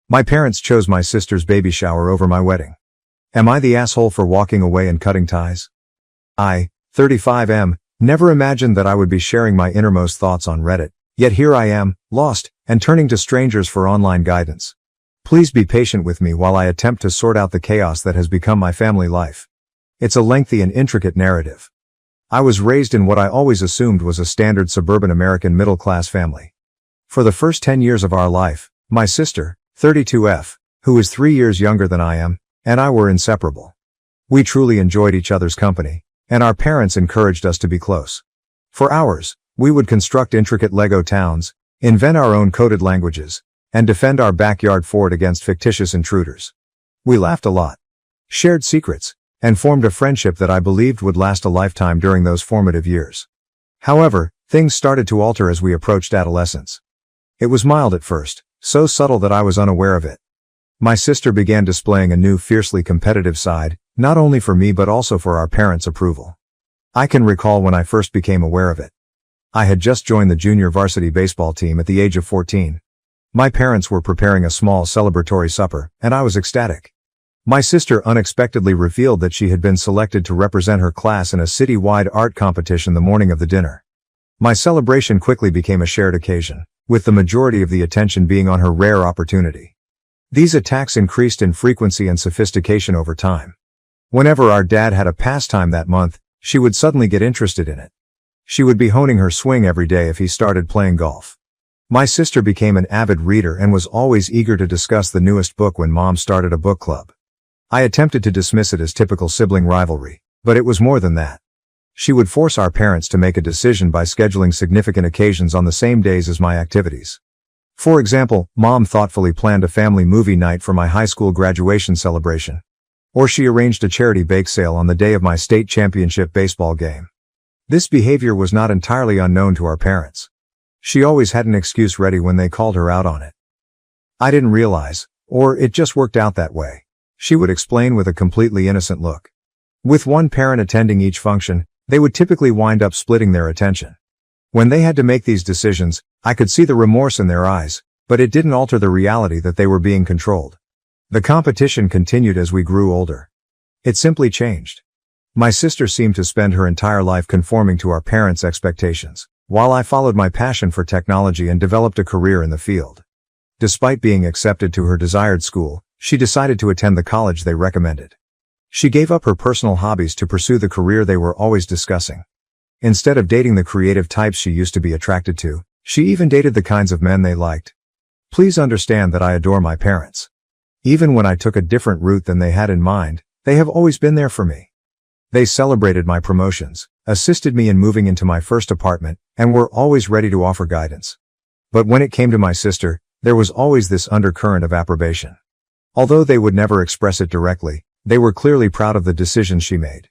My parents chose my sister's baby shower over my wedding. Am I the asshole for walking away and cutting ties? I, 35M, never imagined that I would be sharing my innermost thoughts on Reddit, yet here I am, lost, and turning to strangers for online guidance. Please be patient with me while I attempt to sort out the chaos that has become my family life. It's a lengthy and intricate narrative. I was raised in what I always assumed was a standard suburban American middle-class family. For the first 10 years of our life, my sister, 32F, who is 3 years younger than I am, and I were inseparable. We truly enjoyed each other's company, and our parents encouraged us to be close. For hours, we would construct intricate Lego towns, invent our own coded languages, and defend our backyard fort against fictitious intruders. We laughed a lot, shared secrets, and formed a friendship that I believed would last a lifetime during those formative years. However, things started to alter as we approached adolescence. It was mild at first, so subtle that I was unaware of it. My sister began displaying a new fiercely competitive side, not only for me but also for our parents' approval. I can recall when I first became aware of it. I had just joined the junior varsity baseball team at the age of 14. My parents were preparing a small celebratory supper, and I was ecstatic. My sister unexpectedly revealed that she had been selected to represent her class in a city-wide art competition the morning of the dinner. My celebration quickly became a shared occasion, with the majority of the attention being on her rare opportunity. These attacks increased in frequency and sophistication over time. Whenever our dad had a pastime that month, she would suddenly get interested in it. She would be honing her swing every day if he started playing golf. My sister became an avid reader and was always eager to discuss the newest book when Mom started a book club. I attempted to dismiss it as typical sibling rivalry, but it was more than that. She would force our parents to make a decision by scheduling significant occasions on the same days as my activities. For example, Mom thoughtfully planned a family movie night for my high school graduation celebration. Or she arranged a charity bake sale on the day of my state championship baseball game. This behavior was not entirely unknown to our parents. She always had an excuse ready when they called her out on it. I didn't realize, or it just worked out that way, she would explain with a completely innocent look. With one parent attending each function, they would typically wind up splitting their attention. When they had to make these decisions, I could see the remorse in their eyes, but it didn't alter the reality that they were being controlled. The competition continued as we grew older. It simply changed. My sister seemed to spend her entire life conforming to our parents' expectations, while I followed my passion for technology and developed a career in the field. Despite being accepted to her desired school, she decided to attend the college they recommended. She gave up her personal hobbies to pursue the career they were always discussing. Instead of dating the creative types she used to be attracted to, she even dated the kinds of men they liked. Please understand that I adore my parents. Even when I took a different route than they had in mind, they have always been there for me. They celebrated my promotions, assisted me in moving into my first apartment, and were always ready to offer guidance. But when it came to my sister, there was always this undercurrent of approbation. Although they would never express it directly, they were clearly proud of the decisions she made.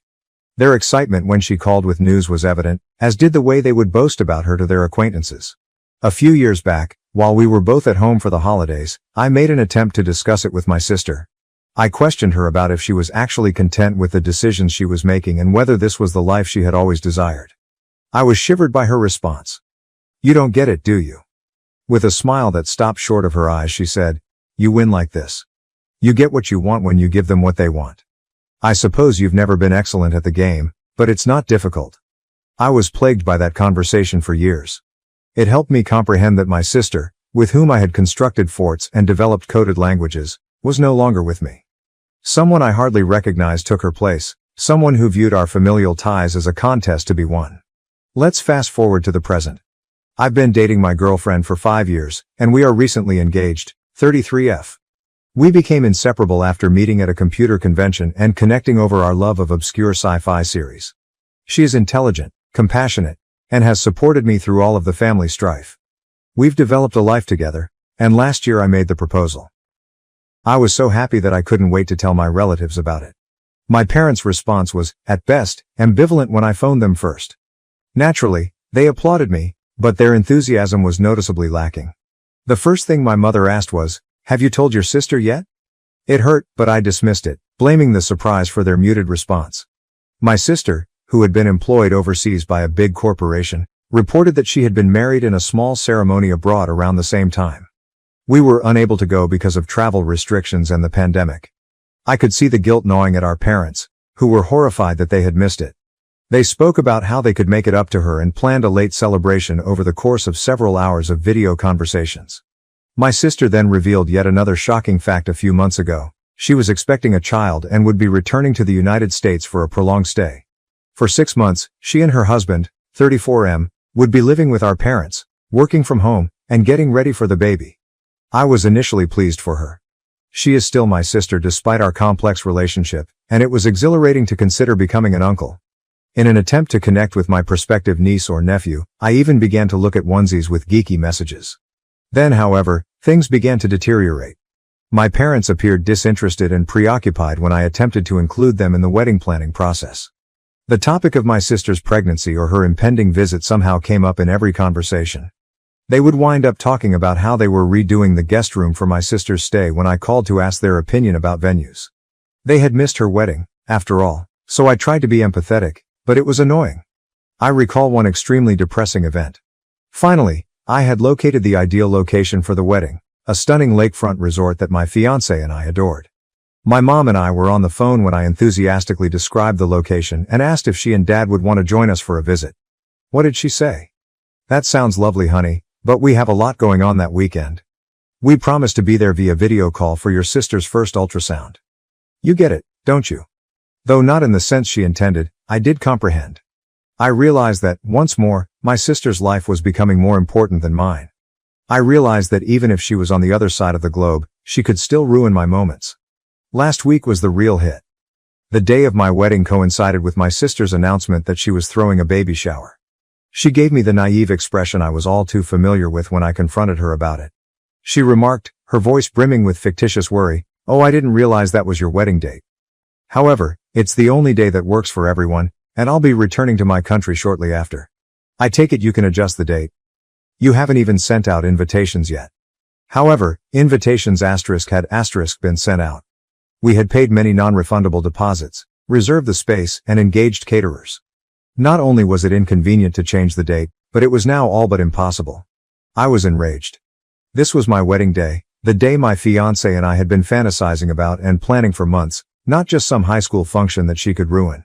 Their excitement when she called with news was evident, as did the way they would boast about her to their acquaintances. A few years back, while we were both at home for the holidays, I made an attempt to discuss it with my sister. I questioned her about if she was actually content with the decisions she was making and whether this was the life she had always desired. I was shivered by her response. "You don't get it, do you?" With a smile that stopped short of her eyes, she said, "You win like this. You get what you want when you give them what they want. I suppose you've never been excellent at the game, but it's not difficult." I was plagued by that conversation for years. It helped me comprehend that my sister, with whom I had constructed forts and developed coded languages, was no longer with me. Someone I hardly recognized took her place, someone who viewed our familial ties as a contest to be won. Let's fast forward to the present. I've been dating my girlfriend for 5 years, and we are recently engaged, 33F. We became inseparable after meeting at a computer convention and connecting over our love of obscure sci-fi series. She is intelligent, compassionate, and has supported me through all of the family strife. We've developed a life together, and last year I made the proposal. I was so happy that I couldn't wait to tell my relatives about it. My parents' response was, at best, ambivalent when I phoned them first. Naturally, they applauded me, but their enthusiasm was noticeably lacking. The first thing my mother asked was, "Have you told your sister yet?" It hurt, but I dismissed it, blaming the surprise for their muted response. My sister, who had been employed overseas by a big corporation, reported that she had been married in a small ceremony abroad around the same time. We were unable to go because of travel restrictions and the pandemic. I could see the guilt gnawing at our parents, who were horrified that they had missed it. They spoke about how they could make it up to her and planned a late celebration over the course of several hours of video conversations. My sister then revealed yet another shocking fact a few months ago. She was expecting a child and would be returning to the United States for a prolonged stay. For 6 months, she and her husband, 34M, would be living with our parents, working from home, and getting ready for the baby. I was initially pleased for her. She is still my sister despite our complex relationship, and it was exhilarating to consider becoming an uncle. In an attempt to connect with my prospective niece or nephew, I even began to look at onesies with geeky messages. Then, however, things began to deteriorate. My parents appeared disinterested and preoccupied when I attempted to include them in the wedding planning process. The topic of my sister's pregnancy or her impending visit somehow came up in every conversation. They would wind up talking about how they were redoing the guest room for my sister's stay when I called to ask their opinion about venues. They had missed her wedding, after all, so I tried to be empathetic, but it was annoying. I recall one extremely depressing event. Finally, I had located the ideal location for the wedding, a stunning lakefront resort that my fiancé and I adored. My mom and I were on the phone when I enthusiastically described the location and asked if she and Dad would want to join us for a visit. What did she say? "That sounds lovely, honey, but we have a lot going on that weekend. We promised to be there via video call for your sister's first ultrasound." You get it, don't you? Though not in the sense she intended, I did comprehend. I realized that, once more, my sister's life was becoming more important than mine. I realized that even if she was on the other side of the globe, she could still ruin my moments. Last week was the real hit. The day of my wedding coincided with my sister's announcement that she was throwing a baby shower. She gave me the naive expression I was all too familiar with when I confronted her about it. She remarked, her voice brimming with fictitious worry, "Oh, I didn't realize that was your wedding date. However, it's the only day that works for everyone, and I'll be returning to my country shortly after. I take it you can adjust the date. You haven't even sent out invitations yet." However, invitations had been sent out. We had paid many non-refundable deposits, reserved the space, and engaged caterers. Not only was it inconvenient to change the date, but it was now all but impossible. I was enraged. This was my wedding day, the day my fiancé and I had been fantasizing about and planning for months, not just some high school function that she could ruin.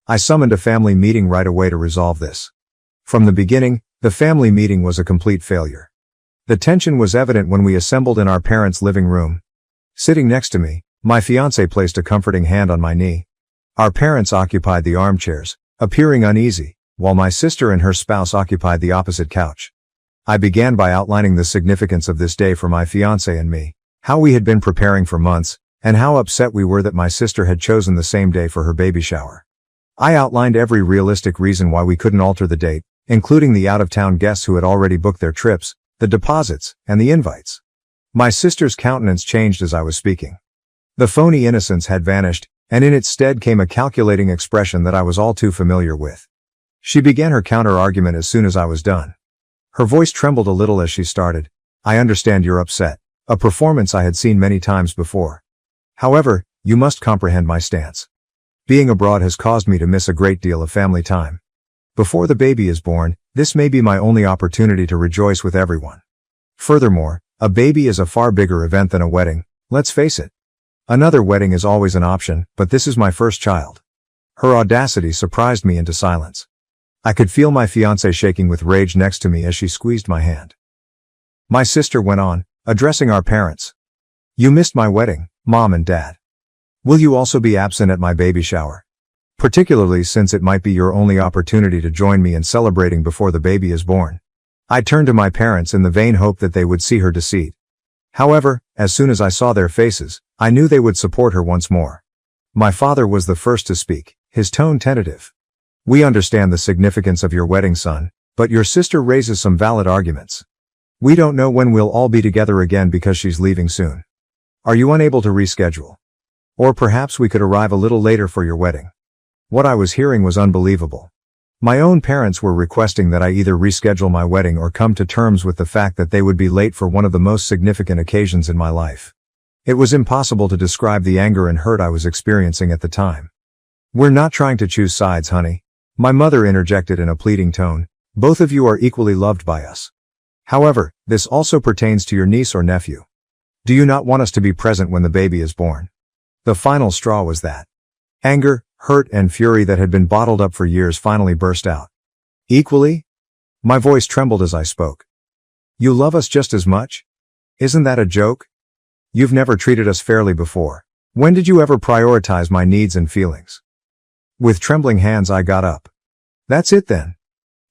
I summoned a family meeting right away to resolve this. From the beginning, the family meeting was a complete failure. The tension was evident when we assembled in our parents' living room. Sitting next to me, my fiancé placed a comforting hand on my knee. Our parents occupied the armchairs, appearing uneasy, while my sister and her spouse occupied the opposite couch. I began by outlining the significance of this day for my fiancé and me, how we had been preparing for months, and how upset we were that my sister had chosen the same day for her baby shower. I outlined every realistic reason why we couldn't alter the date, including the out-of-town guests who had already booked their trips, the deposits, and the invites. My sister's countenance changed as I was speaking. The phony innocence had vanished, and in its stead came a calculating expression that I was all too familiar with. She began her counter-argument as soon as I was done. Her voice trembled a little as she started. "I understand you're upset," a performance I had seen many times before. "However, you must comprehend my stance. Being abroad has caused me to miss a great deal of family time. Before the baby is born, this may be my only opportunity to rejoice with everyone. Furthermore, a baby is a far bigger event than a wedding, let's face it. Another wedding is always an option, but this is my first child." Her audacity surprised me into silence. I could feel my fiancé shaking with rage next to me as she squeezed my hand. My sister went on, addressing our parents. "You missed my wedding, Mom and Dad. Will you also be absent at my baby shower? Particularly since it might be your only opportunity to join me in celebrating before the baby is born. I turned to my parents in the vain hope that they would see her deceit. However, as soon as I saw their faces, I knew they would support her once more. My father was the first to speak, his tone tentative. "We understand the significance of your wedding, son, but your sister raises some valid arguments. We don't know when we'll all be together again because she's leaving soon. Are you unable to reschedule? Or perhaps we could arrive a little later for your wedding." What I was hearing was unbelievable. My own parents were requesting that I either reschedule my wedding or come to terms with the fact that they would be late for one of the most significant occasions in my life. It was impossible to describe the anger and hurt I was experiencing at the time. "We're not trying to choose sides, honey," my mother interjected in a pleading tone. "Both of you are equally loved by us. However, this also pertains to your niece or nephew. Do you not want us to be present when the baby is born?" The final straw was that. Anger, hurt, and fury that had been bottled up for years finally burst out. "Equally?" My voice trembled as I spoke. "You love us just as much? Isn't that a joke? You've never treated us fairly before. When did you ever prioritize my needs and feelings?" With trembling hands I got up. "That's it then.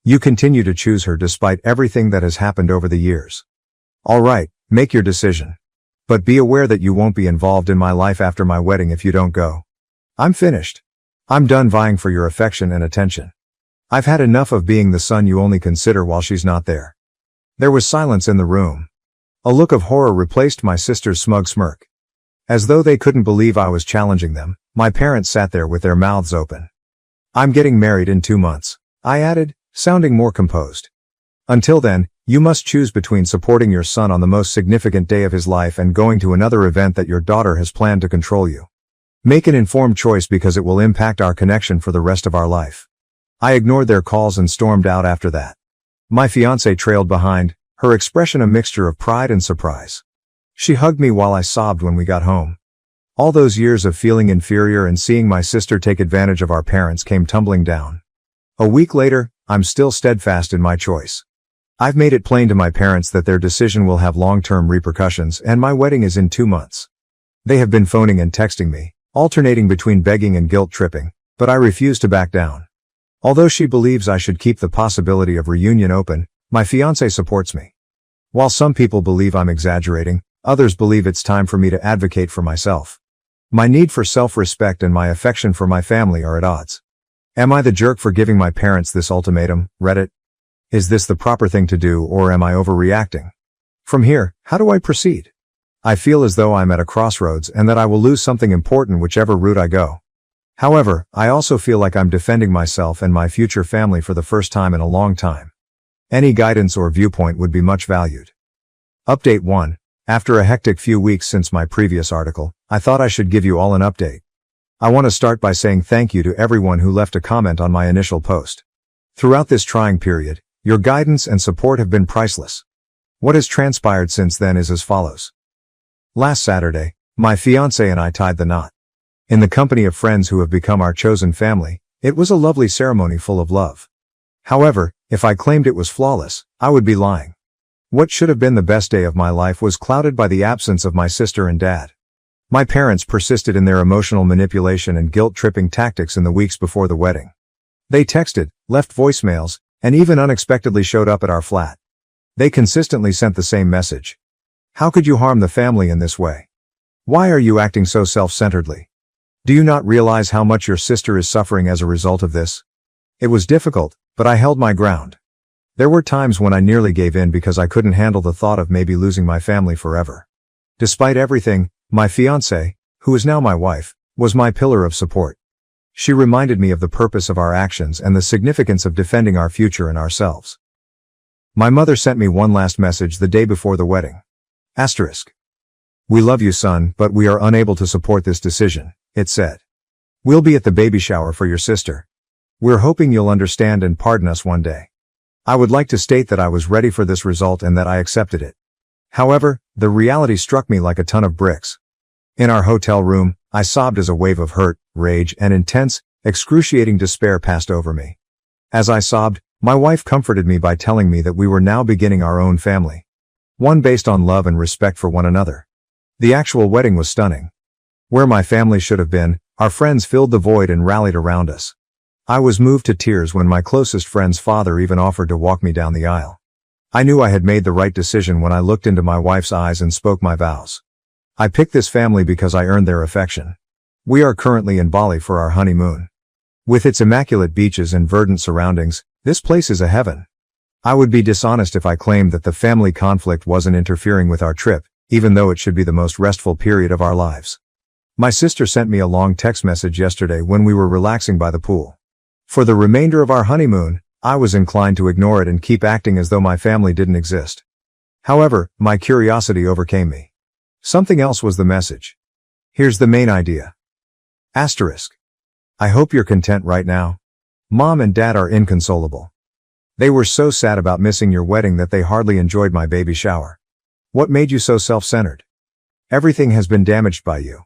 You continue to choose her despite everything that has happened over the years. All right, make your decision. But be aware that you won't be involved in my life after my wedding if you don't go. I'm finished. I'm done vying for your affection and attention. I've had enough of being the son you only consider while she's not there." There was silence in the room. A look of horror replaced my sister's smug smirk. As though they couldn't believe I was challenging them, my parents sat there with their mouths open. "I'm getting married in 2 months," I added, sounding more composed. "Until then, you must choose between supporting your son on the most significant day of his life and going to another event that your daughter has planned to control you. Make an informed choice because it will impact our connection for the rest of our life." I ignored their calls and stormed out after that. My fiancée trailed behind, her expression a mixture of pride and surprise. She hugged me while I sobbed when we got home. All those years of feeling inferior and seeing my sister take advantage of our parents came tumbling down. A week later, I'm still steadfast in my choice. I've made it plain to my parents that their decision will have long-term repercussions and my wedding is in 2 months. They have been phoning and texting me, alternating between begging and guilt-tripping, but I refuse to back down. Although she believes I should keep the possibility of reunion open, my fiancé supports me. While some people believe I'm exaggerating, others believe it's time for me to advocate for myself. My need for self-respect and my affection for my family are at odds. Am I the jerk for giving my parents this ultimatum, Reddit? Is this the proper thing to do or am I overreacting? From here, how do I proceed? I feel as though I'm at a crossroads and that I will lose something important whichever route I go. However, I also feel like I'm defending myself and my future family for the first time in a long time. Any guidance or viewpoint would be much valued. Update 1. After a hectic few weeks since my previous article, I thought I should give you all an update. I want to start by saying thank you to everyone who left a comment on my initial post. Throughout this trying period, your guidance and support have been priceless. What has transpired since then is as follows. Last Saturday, my fiancé and I tied the knot. In the company of friends who have become our chosen family, it was a lovely ceremony full of love. However, if I claimed it was flawless, I would be lying. What should have been the best day of my life was clouded by the absence of my sister and dad. My parents persisted in their emotional manipulation and guilt-tripping tactics in the weeks before the wedding. They texted, left voicemails, and even unexpectedly showed up at our flat. They consistently sent the same message. How could you harm the family in this way? Why are you acting so self-centeredly? Do you not realize how much your sister is suffering as a result of this? It was difficult, but I held my ground. There were times when I nearly gave in because I couldn't handle the thought of maybe losing my family forever. Despite everything, my fiancée, who is now my wife, was my pillar of support. She reminded me of the purpose of our actions and the significance of defending our future and ourselves. My mother sent me one last message the day before the wedding. Asterisk. We love you, son, but we are unable to support this decision, it said. We'll be at the baby shower for your sister. We're hoping you'll understand and pardon us one day. I would like to state that I was ready for this result and that I accepted it. However, the reality struck me like a ton of bricks. In our hotel room, I sobbed as a wave of hurt, rage, and intense, excruciating despair passed over me. As I sobbed, my wife comforted me by telling me that we were now beginning our own family. One based on love and respect for one another. The actual wedding was stunning. Where my family should have been, our friends filled the void and rallied around us. I was moved to tears when my closest friend's father even offered to walk me down the aisle. I knew I had made the right decision when I looked into my wife's eyes and spoke my vows. I picked this family because I earned their affection. We are currently in Bali for our honeymoon. With its immaculate beaches and verdant surroundings, this place is a heaven. I would be dishonest if I claimed that the family conflict wasn't interfering with our trip, even though it should be the most restful period of our lives. My sister sent me a long text message yesterday when we were relaxing by the pool. For the remainder of our honeymoon, I was inclined to ignore it and keep acting as though my family didn't exist. However, my curiosity overcame me. Something else was the message. Here's the main idea. Asterisk. I hope you're content right now. Mom and Dad are inconsolable. They were so sad about missing your wedding that they hardly enjoyed my baby shower. What made you so self-centered? Everything has been damaged by you.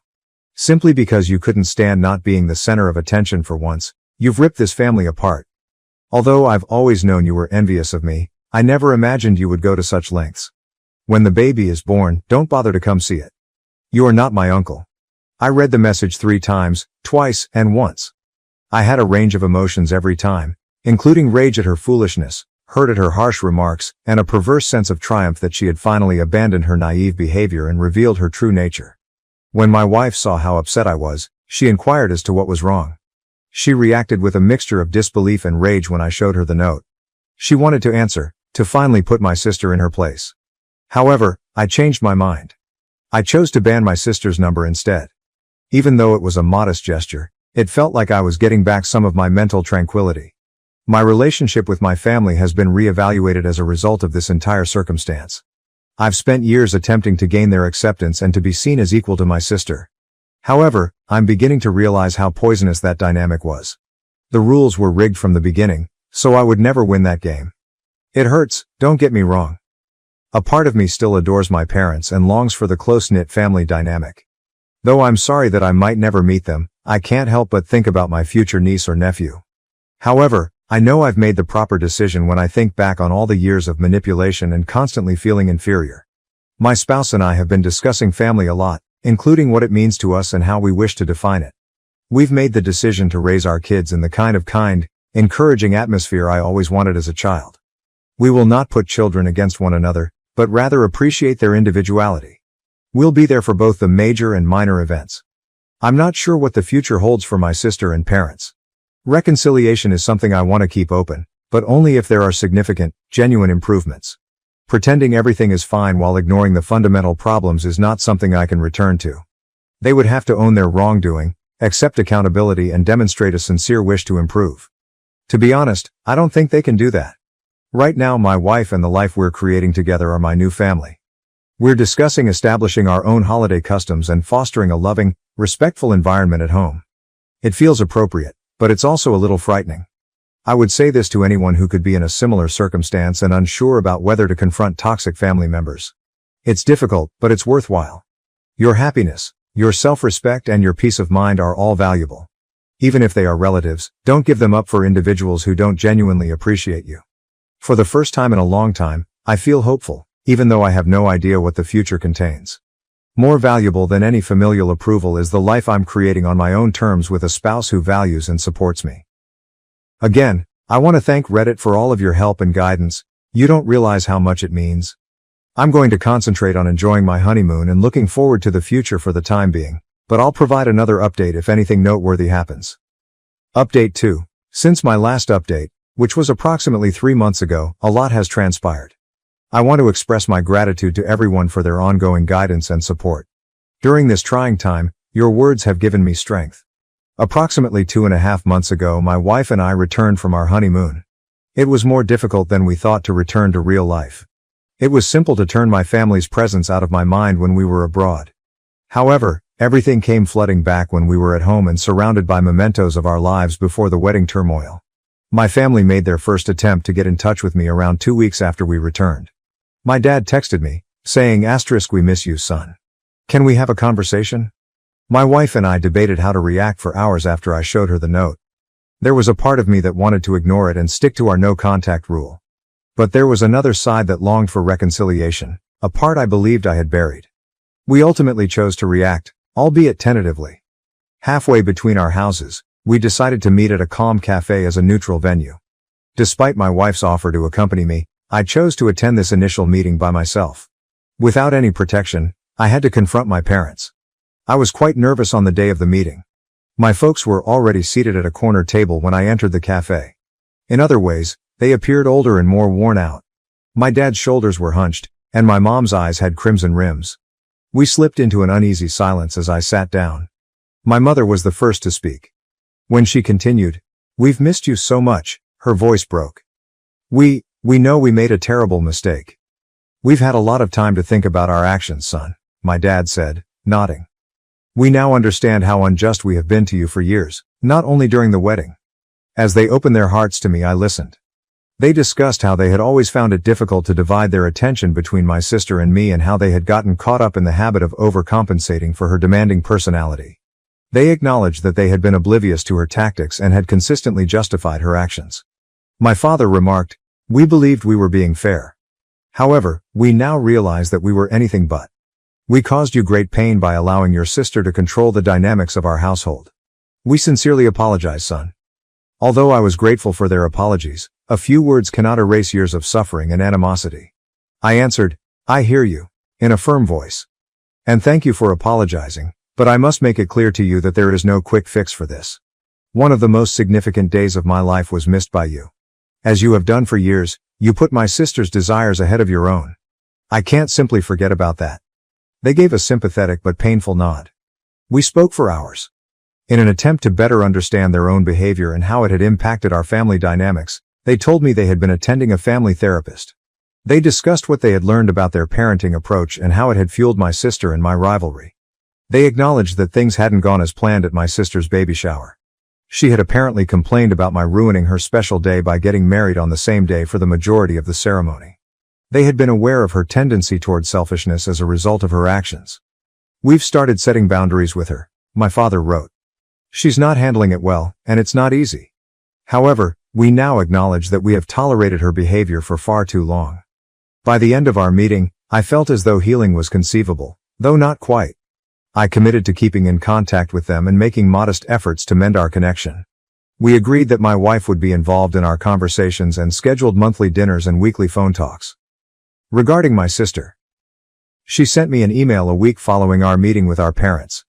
Simply because you couldn't stand not being the center of attention for once, you've ripped this family apart. Although I've always known you were envious of me, I never imagined you would go to such lengths. When the baby is born, don't bother to come see it. You are not my uncle. I read the message 3 times, twice, and once. I had a range of emotions every time, including rage at her foolishness, hurt at her harsh remarks, and a perverse sense of triumph that she had finally abandoned her naive behavior and revealed her true nature. When my wife saw how upset I was, she inquired as to what was wrong. She reacted with a mixture of disbelief and rage when I showed her the note. She wanted to answer, to finally put my sister in her place. However, I changed my mind. I chose to ban my sister's number instead. Even though it was a modest gesture, it felt like I was getting back some of my mental tranquility. My relationship with my family has been reevaluated as a result of this entire circumstance. I've spent years attempting to gain their acceptance and to be seen as equal to my sister. However, I'm beginning to realize how poisonous that dynamic was. The rules were rigged from the beginning, so I would never win that game. It hurts, don't get me wrong. A part of me still adores my parents and longs for the close-knit family dynamic. Though I'm sorry that I might never meet them, I can't help but think about my future niece or nephew. However, I know I've made the proper decision when I think back on all the years of manipulation and constantly feeling inferior. My spouse and I have been discussing family a lot, including what it means to us and how we wish to define it. We've made the decision to raise our kids in the kind, encouraging atmosphere I always wanted as a child. We will not put children against one another, but rather appreciate their individuality. We'll be there for both the major and minor events. I'm not sure what the future holds for my sister and parents. Reconciliation is something I want to keep open, but only if there are significant, genuine improvements. Pretending everything is fine while ignoring the fundamental problems is not something I can return to. They would have to own their wrongdoing, accept accountability, and demonstrate a sincere wish to improve. To be honest, I don't think they can do that. Right now, my wife and the life we're creating together are my new family. We're discussing establishing our own holiday customs and fostering a loving, respectful environment at home. It feels appropriate, but it's also a little frightening. I would say this to anyone who could be in a similar circumstance and unsure about whether to confront toxic family members. It's difficult, but it's worthwhile. Your happiness, your self-respect, and your peace of mind are all valuable. Even if they are relatives, don't give them up for individuals who don't genuinely appreciate you. For the first time in a long time, I feel hopeful, even though I have no idea what the future contains. More valuable than any familial approval is the life I'm creating on my own terms with a spouse who values and supports me. Again, I want to thank Reddit for all of your help and guidance. You don't realize how much it means. I'm going to concentrate on enjoying my honeymoon and looking forward to the future for the time being, but I'll provide another update if anything noteworthy happens. Update 2. Since my last update, which was approximately 3 months ago, a lot has transpired. I want to express my gratitude to everyone for their ongoing guidance and support. During this trying time, your words have given me strength. Approximately 2.5 months ago, my wife and I returned from our honeymoon. It was more difficult than we thought to return to real life. It was simple to turn my family's presence out of my mind when we were abroad. However, everything came flooding back when we were at home and surrounded by mementos of our lives before the wedding turmoil. My family made their first attempt to get in touch with me around 2 weeks after we returned. My dad texted me, saying, "We miss you, son. Can we have a conversation?" My wife and I debated how to react for hours after I showed her the note. There was a part of me that wanted to ignore it and stick to our no-contact rule. But there was another side that longed for reconciliation, a part I believed I had buried. We ultimately chose to react, albeit tentatively. Halfway between our houses, we decided to meet at a calm cafe as a neutral venue. Despite my wife's offer to accompany me, I chose to attend this initial meeting by myself. Without any protection, I had to confront my parents. I was quite nervous on the day of the meeting. My folks were already seated at a corner table when I entered the cafe. In other ways, they appeared older and more worn out. My dad's shoulders were hunched, and my mom's eyes had crimson rims. We slipped into an uneasy silence as I sat down. My mother was the first to speak. When she continued, "We've missed you so much," her voice broke. We know we made a terrible mistake. "We've had a lot of time to think about our actions, son," my dad said, nodding. "We now understand how unjust we have been to you for years, not only during the wedding." As they opened their hearts to me, I listened. They discussed how they had always found it difficult to divide their attention between my sister and me and how they had gotten caught up in the habit of overcompensating for her demanding personality. They acknowledged that they had been oblivious to her tactics and had consistently justified her actions. My father remarked, "We believed we were being fair. However, we now realize that we were anything but. We caused you great pain by allowing your sister to control the dynamics of our household. We sincerely apologize, son." Although I was grateful for their apologies, a few words cannot erase years of suffering and animosity. I answered, "I hear you," in a firm voice. "And thank you for apologizing, but I must make it clear to you that there is no quick fix for this. One of the most significant days of my life was missed by you. As you have done for years, you put my sister's desires ahead of your own. I can't simply forget about that." They gave a sympathetic but painful nod. We spoke for hours. In an attempt to better understand their own behavior and how it had impacted our family dynamics, they told me they had been attending a family therapist. They discussed what they had learned about their parenting approach and how it had fueled my sister and my rivalry. They acknowledged that things hadn't gone as planned at my sister's baby shower. She had apparently complained about my ruining her special day by getting married on the same day for the majority of the ceremony. They had been aware of her tendency toward selfishness as a result of her actions. "We've started setting boundaries with her," my father wrote. "She's not handling it well, and it's not easy. However, we now acknowledge that we have tolerated her behavior for far too long." By the end of our meeting, I felt as though healing was conceivable, though not quite. I committed to keeping in contact with them and making modest efforts to mend our connection. We agreed that my wife would be involved in our conversations and scheduled monthly dinners and weekly phone talks. Regarding my sister, she sent me an email a week following our meeting with our parents.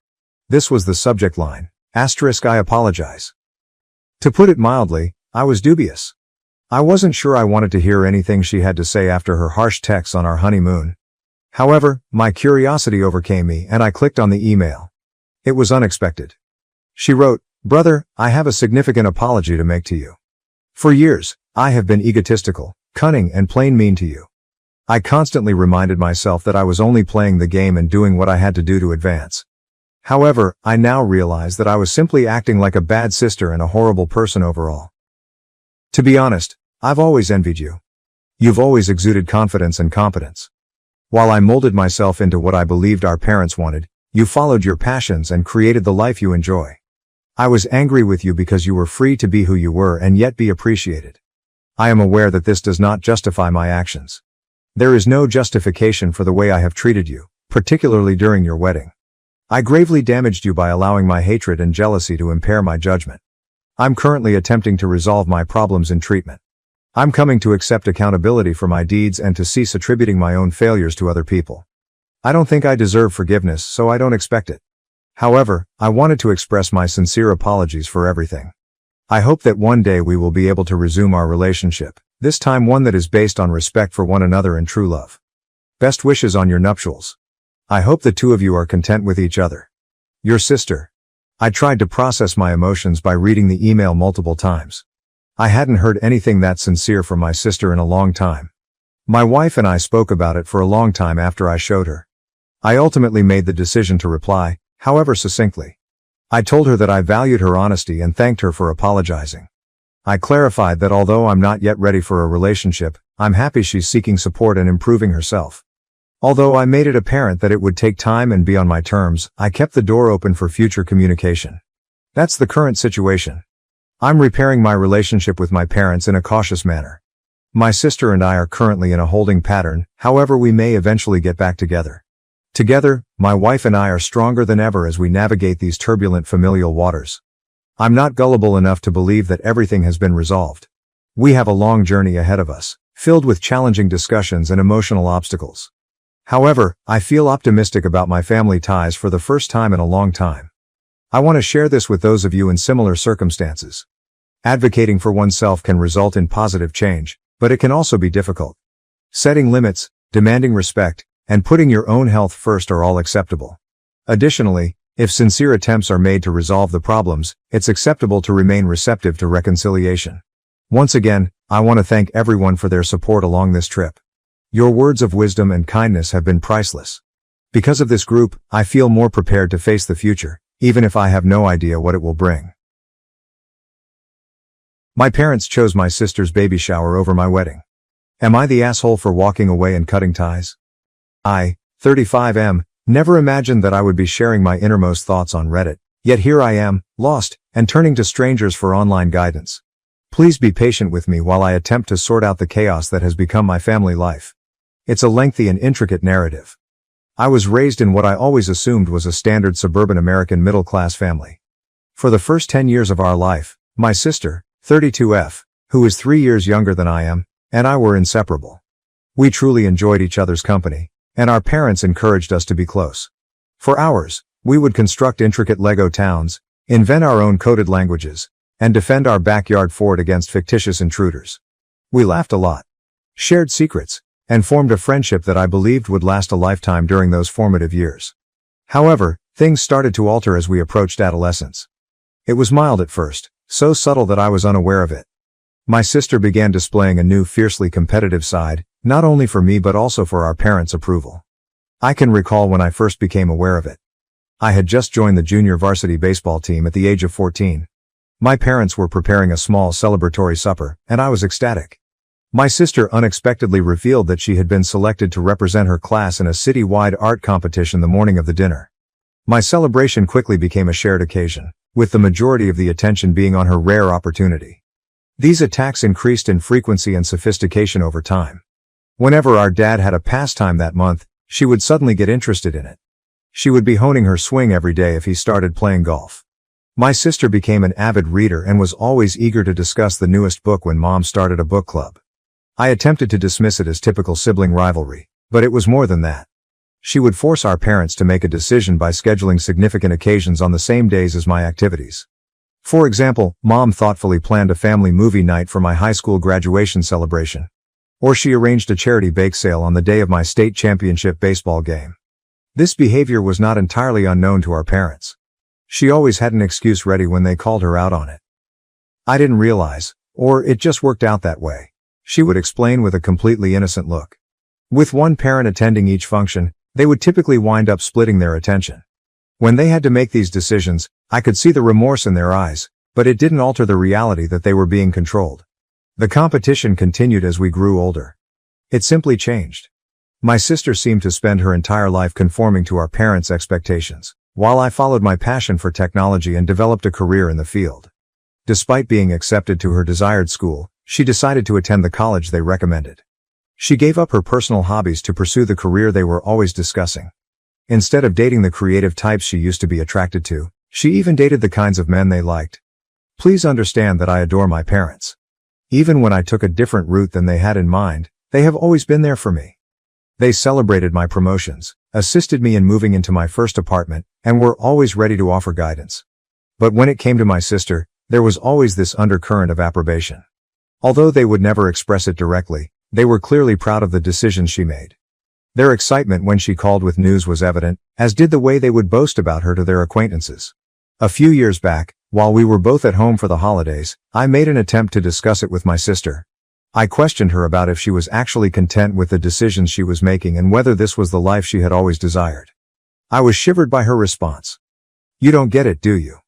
This was the subject line, "I apologize." To put it mildly, I was dubious. I wasn't sure I wanted to hear anything she had to say after her harsh texts on our honeymoon. However, my curiosity overcame me and I clicked on the email. It was unexpected. She wrote, "Brother, I have a significant apology to make to you. For years, I have been egotistical, cunning, and plain mean to you. I constantly reminded myself that I was only playing the game and doing what I had to do to advance. However, I now realize that I was simply acting like a bad sister and a horrible person overall. To be honest, I've always envied you. You've always exuded confidence and competence. While I molded myself into what I believed our parents wanted, you followed your passions and created the life you enjoy. I was angry with you because you were free to be who you were and yet be appreciated. I am aware that this does not justify my actions. There is no justification for the way I have treated you, particularly during your wedding. I gravely damaged you by allowing my hatred and jealousy to impair my judgment. I'm currently attempting to resolve my problems in treatment. I'm coming to accept accountability for my deeds and to cease attributing my own failures to other people. I don't think I deserve forgiveness, so I don't expect it. However, I wanted to express my sincere apologies for everything. I hope that one day we will be able to resume our relationship, this time one that is based on respect for one another and true love. Best wishes on your nuptials. I hope the two of you are content with each other. Your sister." I tried to process my emotions by reading the email multiple times. I hadn't heard anything that sincere from my sister in a long time. My wife and I spoke about it for a long time after I showed her. I ultimately made the decision to reply, however succinctly. I told her that I valued her honesty and thanked her for apologizing. I clarified that although I'm not yet ready for a relationship, I'm happy she's seeking support and improving herself. Although I made it apparent that it would take time and be on my terms, I kept the door open for future communication. That's the current situation. I'm repairing my relationship with my parents in a cautious manner. My sister and I are currently in a holding pattern, however we may eventually get back together. Together, my wife and I are stronger than ever as we navigate these turbulent familial waters. I'm not gullible enough to believe that everything has been resolved. We have a long journey ahead of us, filled with challenging discussions and emotional obstacles. However, I feel optimistic about my family ties for the first time in a long time. I want to share this with those of you in similar circumstances. Advocating for oneself can result in positive change, but it can also be difficult. Setting limits, demanding respect, and putting your own health first are all acceptable. Additionally, if sincere attempts are made to resolve the problems, it's acceptable to remain receptive to reconciliation. Once again, I want to thank everyone for their support along this trip. Your words of wisdom and kindness have been priceless. Because of this group, I feel more prepared to face the future, even if I have no idea what it will bring. My parents chose my sister's baby shower over my wedding. Am I the asshole for walking away and cutting ties? I, 35M, never imagined that I would be sharing my innermost thoughts on Reddit, yet here I am, lost, and turning to strangers for online guidance. Please be patient with me while I attempt to sort out the chaos that has become my family life. It's a lengthy and intricate narrative. I was raised in what I always assumed was a standard suburban American middle-class family. For the first 10 years of our life, my sister, 32F, who is 3 years younger than I am, and I were inseparable. We truly enjoyed each other's company, and our parents encouraged us to be close. For hours, we would construct intricate Lego towns, invent our own coded languages, and defend our backyard fort against fictitious intruders. We laughed a lot, shared secrets, and formed a friendship that I believed would last a lifetime during those formative years. However, things started to alter as we approached adolescence. It was mild at first, so subtle that I was unaware of it. My sister began displaying a new fiercely competitive side, not only for me but also for our parents' approval. I can recall when I first became aware of it. I had just joined the junior varsity baseball team at the age of 14. My parents were preparing a small celebratory supper, and I was ecstatic. My sister unexpectedly revealed that she had been selected to represent her class in a city-wide art competition the morning of the dinner. My celebration quickly became a shared occasion, with the majority of the attention being on her rare opportunity. These attacks increased in frequency and sophistication over time. Whenever our dad had a pastime that month, she would suddenly get interested in it. She would be honing her swing every day if he started playing golf. My sister became an avid reader and was always eager to discuss the newest book when Mom started a book club. I attempted to dismiss it as typical sibling rivalry, but it was more than that. She would force our parents to make a decision by scheduling significant occasions on the same days as my activities. For example, Mom thoughtfully planned a family movie night for my high school graduation celebration. Or she arranged a charity bake sale on the day of my state championship baseball game. This behavior was not entirely unknown to our parents. She always had an excuse ready when they called her out on it. I didn't realize, or it just worked out that way, she would explain with a completely innocent look. With one parent attending each function, they would typically wind up splitting their attention. When they had to make these decisions, I could see the remorse in their eyes, but it didn't alter the reality that they were being controlled. The competition continued as we grew older. It simply changed. My sister seemed to spend her entire life conforming to our parents' expectations, while I followed my passion for technology and developed a career in the field. Despite being accepted to her desired school, she decided to attend the college they recommended. She gave up her personal hobbies to pursue the career they were always discussing. Instead of dating the creative types she used to be attracted to, she even dated the kinds of men they liked. Please understand that I adore my parents. Even when I took a different route than they had in mind, they have always been there for me. They celebrated my promotions, assisted me in moving into my first apartment, and were always ready to offer guidance. But when it came to my sister, there was always this undercurrent of approbation. Although they would never express it directly, they were clearly proud of the decisions she made. Their excitement when she called with news was evident, as did the way they would boast about her to their acquaintances. A few years back, while we were both at home for the holidays, I made an attempt to discuss it with my sister. I questioned her about if she was actually content with the decisions she was making and whether this was the life she had always desired. I was shivered by her response. "You don't get it, do you?"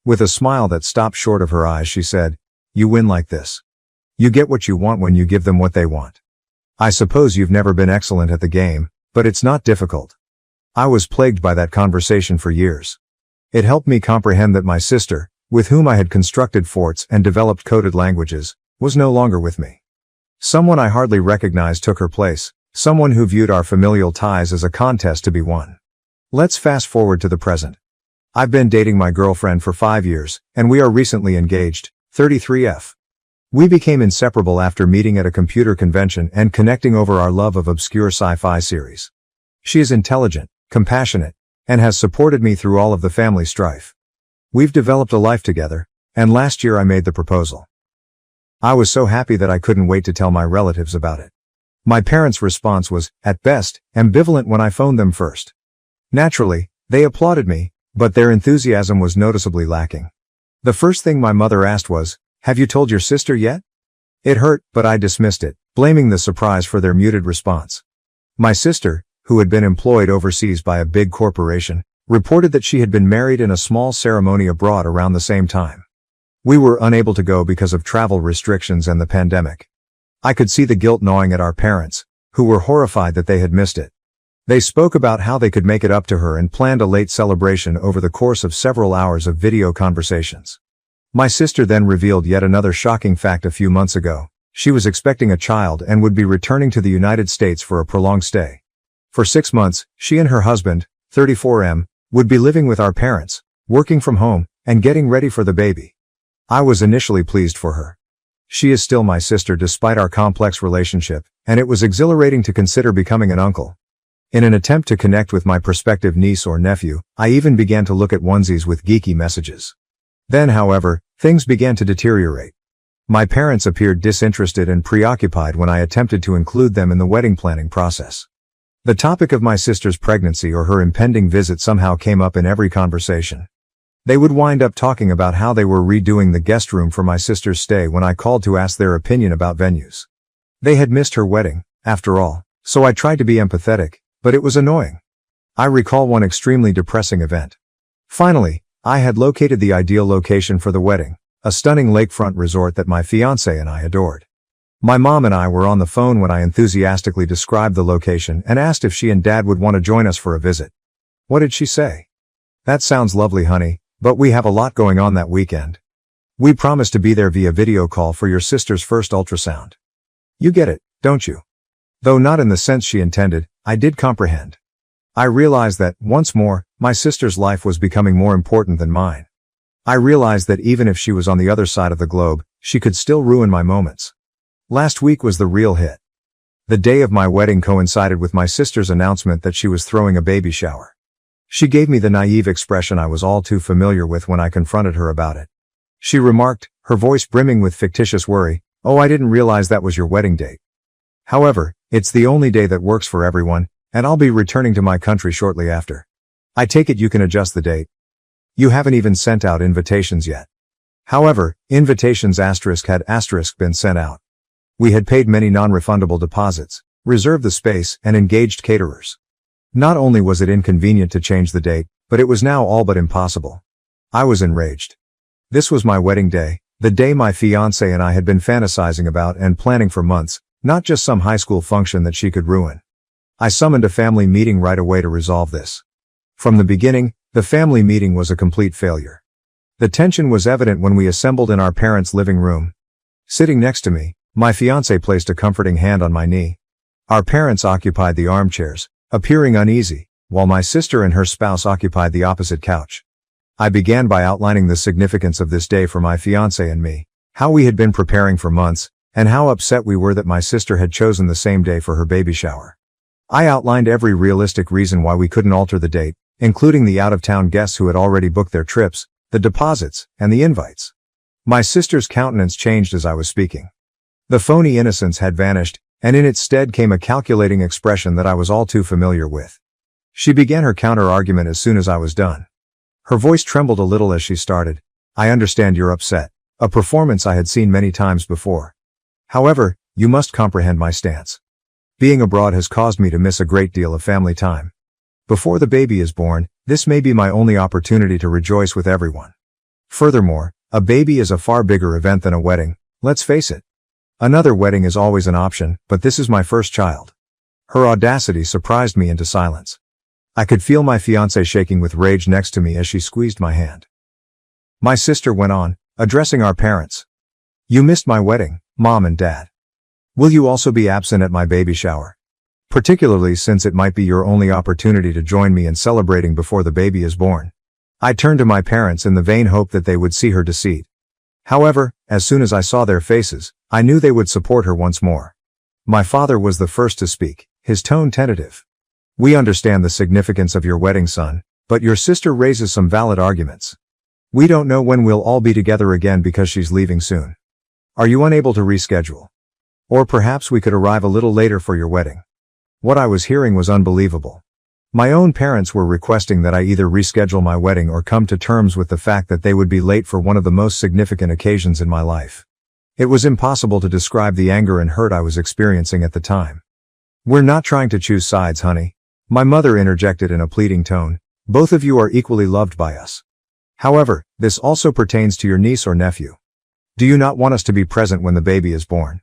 With a smile that stopped short of her eyes, she said, "You win like this. You get what you want when you give them what they want. I suppose you've never been excellent at the game, but it's not difficult." I was plagued by that conversation for years. It helped me comprehend that my sister, with whom I had constructed forts and developed coded languages, was no longer with me. Someone I hardly recognized took her place, someone who viewed our familial ties as a contest to be won. Let's fast forward to the present. I've been dating my girlfriend for 5 years, and we are recently engaged, 33F. We became inseparable after meeting at a computer convention and connecting over our love of obscure sci-fi series. She is intelligent, compassionate, and has supported me through all of the family strife. We've developed a life together, and last year I made the proposal. I was so happy that I couldn't wait to tell my relatives about it. My parents' response was, at best, ambivalent when I phoned them first. Naturally, they applauded me, but their enthusiasm was noticeably lacking. The first thing my mother asked was, "Have you told your sister yet?" It hurt, but I dismissed it, blaming the surprise for their muted response. My sister, who had been employed overseas by a big corporation, reported that she had been married in a small ceremony abroad around the same time. We were unable to go because of travel restrictions and the pandemic. I could see the guilt gnawing at our parents, who were horrified that they had missed it. They spoke about how they could make it up to her and planned a late celebration over the course of several hours of video conversations. My sister then revealed yet another shocking fact a few months ago. She was expecting a child and would be returning to the United States for a prolonged stay. For 6 months, she and her husband, 34M, would be living with our parents, working from home, and getting ready for the baby. I was initially pleased for her. She is still my sister despite our complex relationship, and it was exhilarating to consider becoming an uncle. In an attempt to connect with my prospective niece or nephew, I even began to look at onesies with geeky messages. Then, however, things began to deteriorate. My parents appeared disinterested and preoccupied when I attempted to include them in the wedding planning process. The topic of my sister's pregnancy or her impending visit somehow came up in every conversation. They would wind up talking about how they were redoing the guest room for my sister's stay when I called to ask their opinion about venues. They had missed her wedding, after all, so I tried to be empathetic, but it was annoying. I recall one extremely depressing event. Finally, I had located the ideal location for the wedding, a stunning lakefront resort that my fiancé and I adored. My mom and I were on the phone when I enthusiastically described the location and asked if she and Dad would want to join us for a visit. What did she say? "That sounds lovely, honey, but we have a lot going on that weekend. We promised to be there via video call for your sister's first ultrasound." You get it, don't you? Though not in the sense she intended, I did comprehend. I realized that, once more, my sister's life was becoming more important than mine. I realized that even if she was on the other side of the globe, she could still ruin my moments. Last week was the real hit. The day of my wedding coincided with my sister's announcement that she was throwing a baby shower. She gave me the naive expression I was all too familiar with when I confronted her about it. She remarked, her voice brimming with fictitious worry, "Oh, I didn't realize that was your wedding date. However, it's the only day that works for everyone, and I'll be returning to my country shortly after. I take it you can adjust the date. You haven't even sent out invitations yet." However, invitations had been sent out. We had paid many non-refundable deposits, reserved the space, and engaged caterers. Not only was it inconvenient to change the date, but it was now all but impossible. I was enraged. This was my wedding day, the day my fiancé and I had been fantasizing about and planning for months, not just some high school function that she could ruin. I summoned a family meeting right away to resolve this. From the beginning, the family meeting was a complete failure. The tension was evident when we assembled in our parents' living room. Sitting next to me, my fiancé placed a comforting hand on my knee. Our parents occupied the armchairs, appearing uneasy, while my sister and her spouse occupied the opposite couch. I began by outlining the significance of this day for my fiancé and me, how we had been preparing for months, and how upset we were that my sister had chosen the same day for her baby shower. I outlined every realistic reason why we couldn't alter the date, including the out-of-town guests who had already booked their trips, the deposits, and the invites. My sister's countenance changed as I was speaking. The phony innocence had vanished, and in its stead came a calculating expression that I was all too familiar with. She began her counter-argument as soon as I was done. Her voice trembled a little as she started. "I understand you're upset, a performance I had seen many times before. However, you must comprehend my stance. Being abroad has caused me to miss a great deal of family time. Before the baby is born, this may be my only opportunity to rejoice with everyone. Furthermore, a baby is a far bigger event than a wedding, let's face it. Another wedding is always an option, but this is my first child." Her audacity surprised me into silence. I could feel my fiancé shaking with rage next to me as she squeezed my hand. My sister went on, addressing our parents. "You missed my wedding, Mom and Dad. Will you also be absent at my baby shower? Particularly since it might be your only opportunity to join me in celebrating before the baby is born." I turned to my parents in the vain hope that they would see her deceit. However, as soon as I saw their faces, I knew they would support her once more. My father was the first to speak, his tone tentative. "We understand the significance of your wedding, son, but your sister raises some valid arguments. We don't know when we'll all be together again because she's leaving soon. Are you unable to reschedule? Or perhaps we could arrive a little later for your wedding." What I was hearing was unbelievable. My own parents were requesting that I either reschedule my wedding or come to terms with the fact that they would be late for one of the most significant occasions in my life. It was impossible to describe the anger and hurt I was experiencing at the time. "We're not trying to choose sides, honey," my mother interjected in a pleading tone. "Both of you are equally loved by us. However, this also pertains to your niece or nephew. Do you not want us to be present when the baby is born?"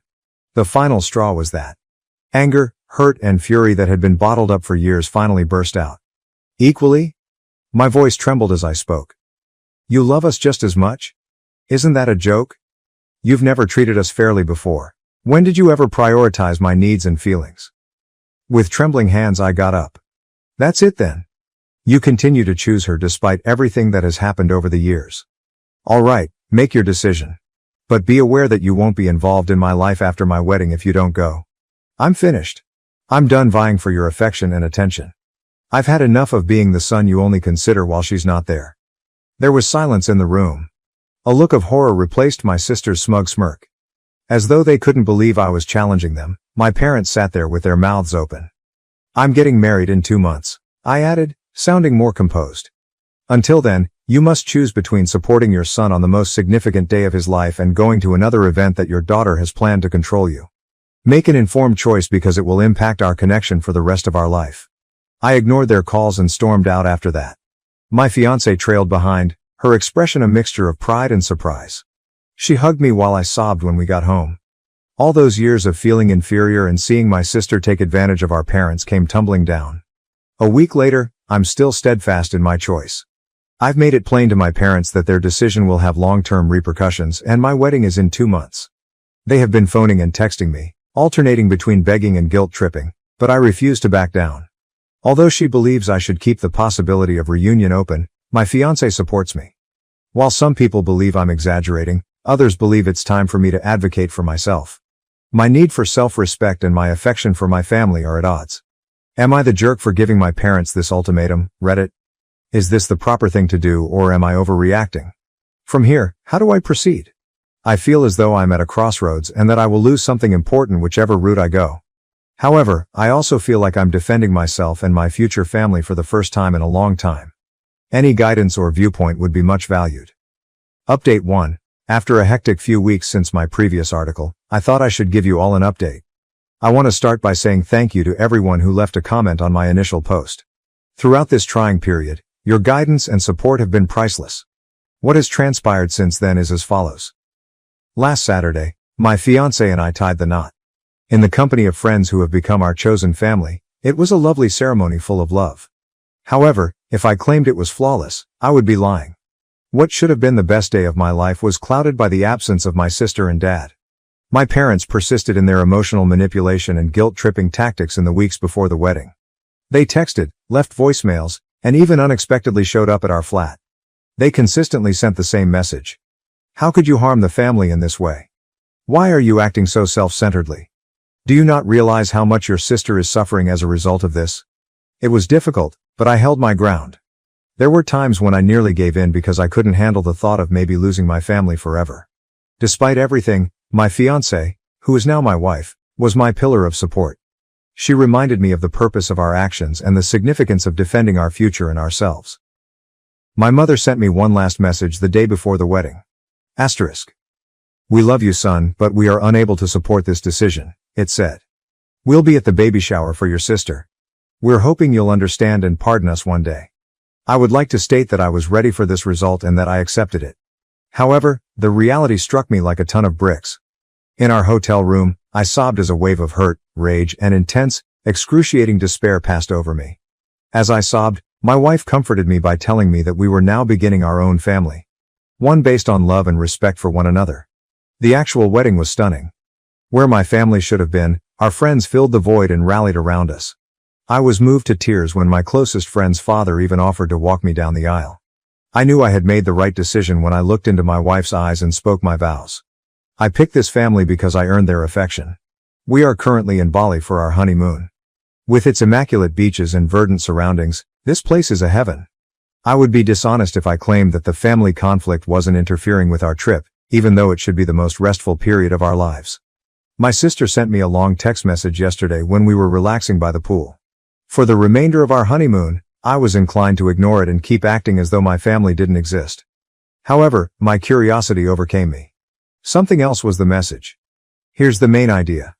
The final straw was that. Anger, hurt, and fury that had been bottled up for years finally burst out. "Equally?" My voice trembled as I spoke. "You love us just as much? Isn't that a joke? You've never treated us fairly before. When did you ever prioritize my needs and feelings?" With trembling hands I got up. "That's it then. You continue to choose her despite everything that has happened over the years. All right, make your decision. But be aware that you won't be involved in my life after my wedding if you don't go. I'm finished. I'm done vying for your affection and attention. I've had enough of being the son you only consider while she's not there." There was silence in the room. A look of horror replaced my sister's smug smirk. As though they couldn't believe I was challenging them, my parents sat there with their mouths open. "I'm getting married in 2 months," I added, sounding more composed. "Until then, you must choose between supporting your son on the most significant day of his life and going to another event that your daughter has planned to control you. Make an informed choice because it will impact our connection for the rest of our life." I ignored their calls and stormed out after that. My fiancée trailed behind, her expression a mixture of pride and surprise. She hugged me while I sobbed when we got home. All those years of feeling inferior and seeing my sister take advantage of our parents came tumbling down. A week later, I'm still steadfast in my choice. I've made it plain to my parents that their decision will have long-term repercussions and my wedding is in 2 months. They have been phoning and texting me, alternating between begging and guilt-tripping, but I refuse to back down. Although she believes I should keep the possibility of reunion open, my fiancé supports me. While some people believe I'm exaggerating, others believe it's time for me to advocate for myself. My need for self-respect and my affection for my family are at odds. Am I the jerk for giving my parents this ultimatum, Reddit? Is this the proper thing to do or am I overreacting? From here, how do I proceed? I feel as though I'm at a crossroads and that I will lose something important whichever route I go. However, I also feel like I'm defending myself and my future family for the first time in a long time. Any guidance or viewpoint would be much valued. Update 1. After a hectic few weeks since my previous article, I thought I should give you all an update. I want to start by saying thank you to everyone who left a comment on my initial post. Throughout this trying period, your guidance and support have been priceless. What has transpired since then is as follows. Last Saturday, my fiancé and I tied the knot. In the company of friends who have become our chosen family, it was a lovely ceremony full of love. However, if I claimed it was flawless, I would be lying. What should have been the best day of my life was clouded by the absence of my sister and dad. My parents persisted in their emotional manipulation and guilt-tripping tactics in the weeks before the wedding. They texted, left voicemails, and even unexpectedly showed up at our flat. They consistently sent the same message. How could you harm the family in this way? Why are you acting so self-centeredly? Do you not realize how much your sister is suffering as a result of this? It was difficult, but I held my ground. There were times when I nearly gave in because I couldn't handle the thought of maybe losing my family forever. Despite everything, my fiancée, who is now my wife, was my pillar of support. She reminded me of the purpose of our actions and the significance of defending our future and ourselves. My mother sent me one last message the day before the wedding. Asterisk. We love you, son, but we are unable to support this decision, it said. We'll be at the baby shower for your sister. We're hoping you'll understand and pardon us one day. I would like to state that I was ready for this result and that I accepted it. However, the reality struck me like a ton of bricks. In our hotel room, I sobbed as a wave of hurt, rage, and intense, excruciating despair passed over me. As I sobbed, my wife comforted me by telling me that we were now beginning our own family. One based on love and respect for one another. The actual wedding was stunning. Where my family should have been, our friends filled the void and rallied around us. I was moved to tears when my closest friend's father even offered to walk me down the aisle. I knew I had made the right decision when I looked into my wife's eyes and spoke my vows. I picked this family because I earned their affection. We are currently in Bali for our honeymoon. With its immaculate beaches and verdant surroundings, this place is a heaven. I would be dishonest if I claimed that the family conflict wasn't interfering with our trip, even though it should be the most restful period of our lives. My sister sent me a long text message yesterday when we were relaxing by the pool. For the remainder of our honeymoon, I was inclined to ignore it and keep acting as though my family didn't exist. However, my curiosity overcame me. Something else was the message. Here's the main idea.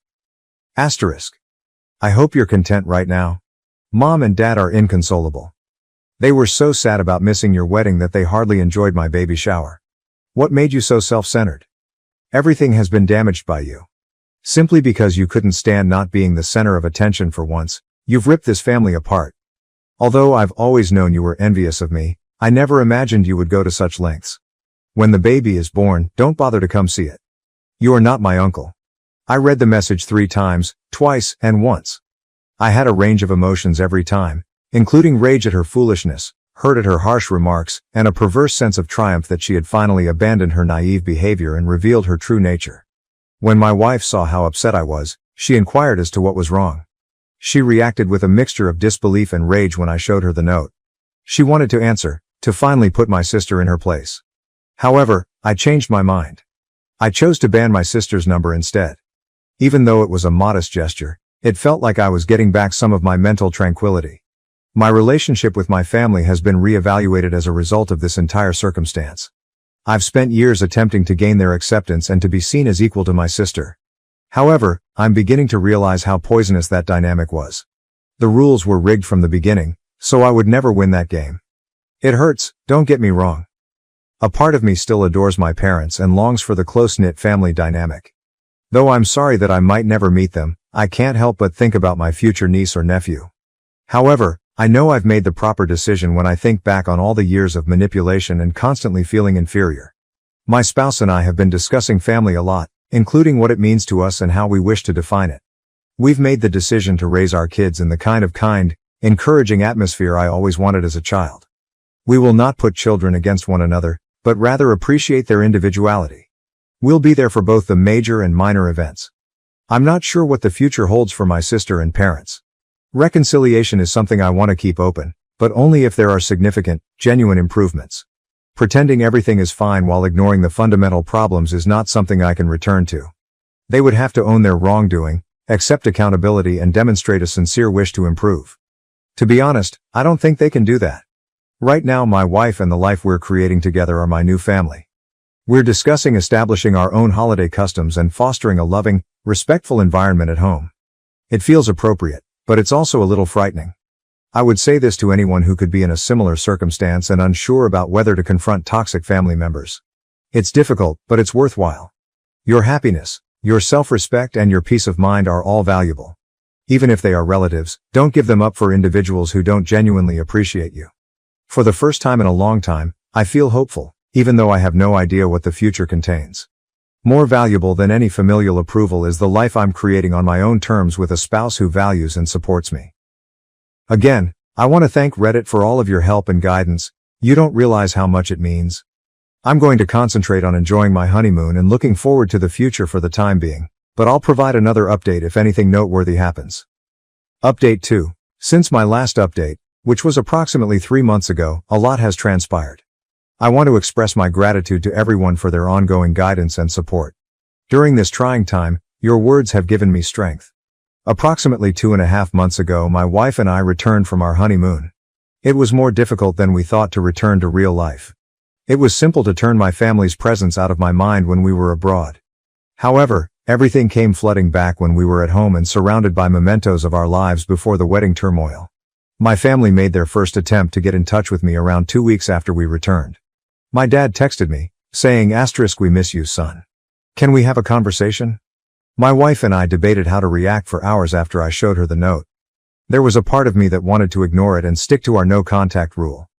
Asterisk. I hope you're content right now. Mom and Dad are inconsolable. They were so sad about missing your wedding that they hardly enjoyed my baby shower. What made you so self-centered? Everything has been damaged by you. Simply because you couldn't stand not being the center of attention for once, you've ripped this family apart. Although I've always known you were envious of me, I never imagined you would go to such lengths. When the baby is born, don't bother to come see it. You are not my uncle. I read the message 3 times, twice, and once. I had a range of emotions every time, including rage at her foolishness, hurt at her harsh remarks, and a perverse sense of triumph that she had finally abandoned her naive behavior and revealed her true nature. When my wife saw how upset I was, she inquired as to what was wrong. She reacted with a mixture of disbelief and rage when I showed her the note. She wanted to answer, to finally put my sister in her place. However, I changed my mind. I chose to ban my sister's number instead. Even though it was a modest gesture, it felt like I was getting back some of my mental tranquility. My relationship with my family has been reevaluated as a result of this entire circumstance. I've spent years attempting to gain their acceptance and to be seen as equal to my sister. However, I'm beginning to realize how poisonous that dynamic was. The rules were rigged from the beginning, so I would never win that game. It hurts, don't get me wrong. A part of me still adores my parents and longs for the close-knit family dynamic. Though I'm sorry that I might never meet them, I can't help but think about my future niece or nephew. However, I know I've made the proper decision when I think back on all the years of manipulation and constantly feeling inferior. My spouse and I have been discussing family a lot, including what it means to us and how we wish to define it. We've made the decision to raise our kids in the kind, encouraging atmosphere I always wanted as a child. We will not put children against one another, but rather appreciate their individuality. We'll be there for both the major and minor events. I'm not sure what the future holds for my sister and parents. Reconciliation is something I want to keep open, but only if there are significant, genuine improvements. Pretending everything is fine while ignoring the fundamental problems is not something I can return to. They would have to own their wrongdoing, accept accountability and demonstrate a sincere wish to improve. To be honest, I don't think they can do that. Right now my wife and the life we're creating together are my new family. We're discussing establishing our own holiday customs and fostering a loving, respectful environment at home. It feels appropriate, but it's also a little frightening. I would say this to anyone who could be in a similar circumstance and unsure about whether to confront toxic family members. It's difficult, but it's worthwhile. Your happiness, your self-respect and your peace of mind are all valuable. Even if they are relatives, don't give them up for individuals who don't genuinely appreciate you. For the first time in a long time, I feel hopeful, even though I have no idea what the future contains. More valuable than any familial approval is the life I'm creating on my own terms with a spouse who values and supports me. Again, I want to thank Reddit for all of your help and guidance. You don't realize how much it means. I'm going to concentrate on enjoying my honeymoon and looking forward to the future for the time being, but I'll provide another update if anything noteworthy happens. Update 2. Since my last update, which was approximately 3 months ago, a lot has transpired. I want to express my gratitude to everyone for their ongoing guidance and support. During this trying time, your words have given me strength. Approximately 2.5 months ago, my wife and I returned from our honeymoon. It was more difficult than we thought to return to real life. It was simple to turn my family's presence out of my mind when we were abroad. However, everything came flooding back when we were at home and surrounded by mementos of our lives before the wedding turmoil. My family made their first attempt to get in touch with me around 2 weeks after we returned. My dad texted me, saying, "We miss you, son. Can we have a conversation?" My wife and I debated how to react for hours after I showed her the note. There was a part of me that wanted to ignore it and stick to our no-contact rule.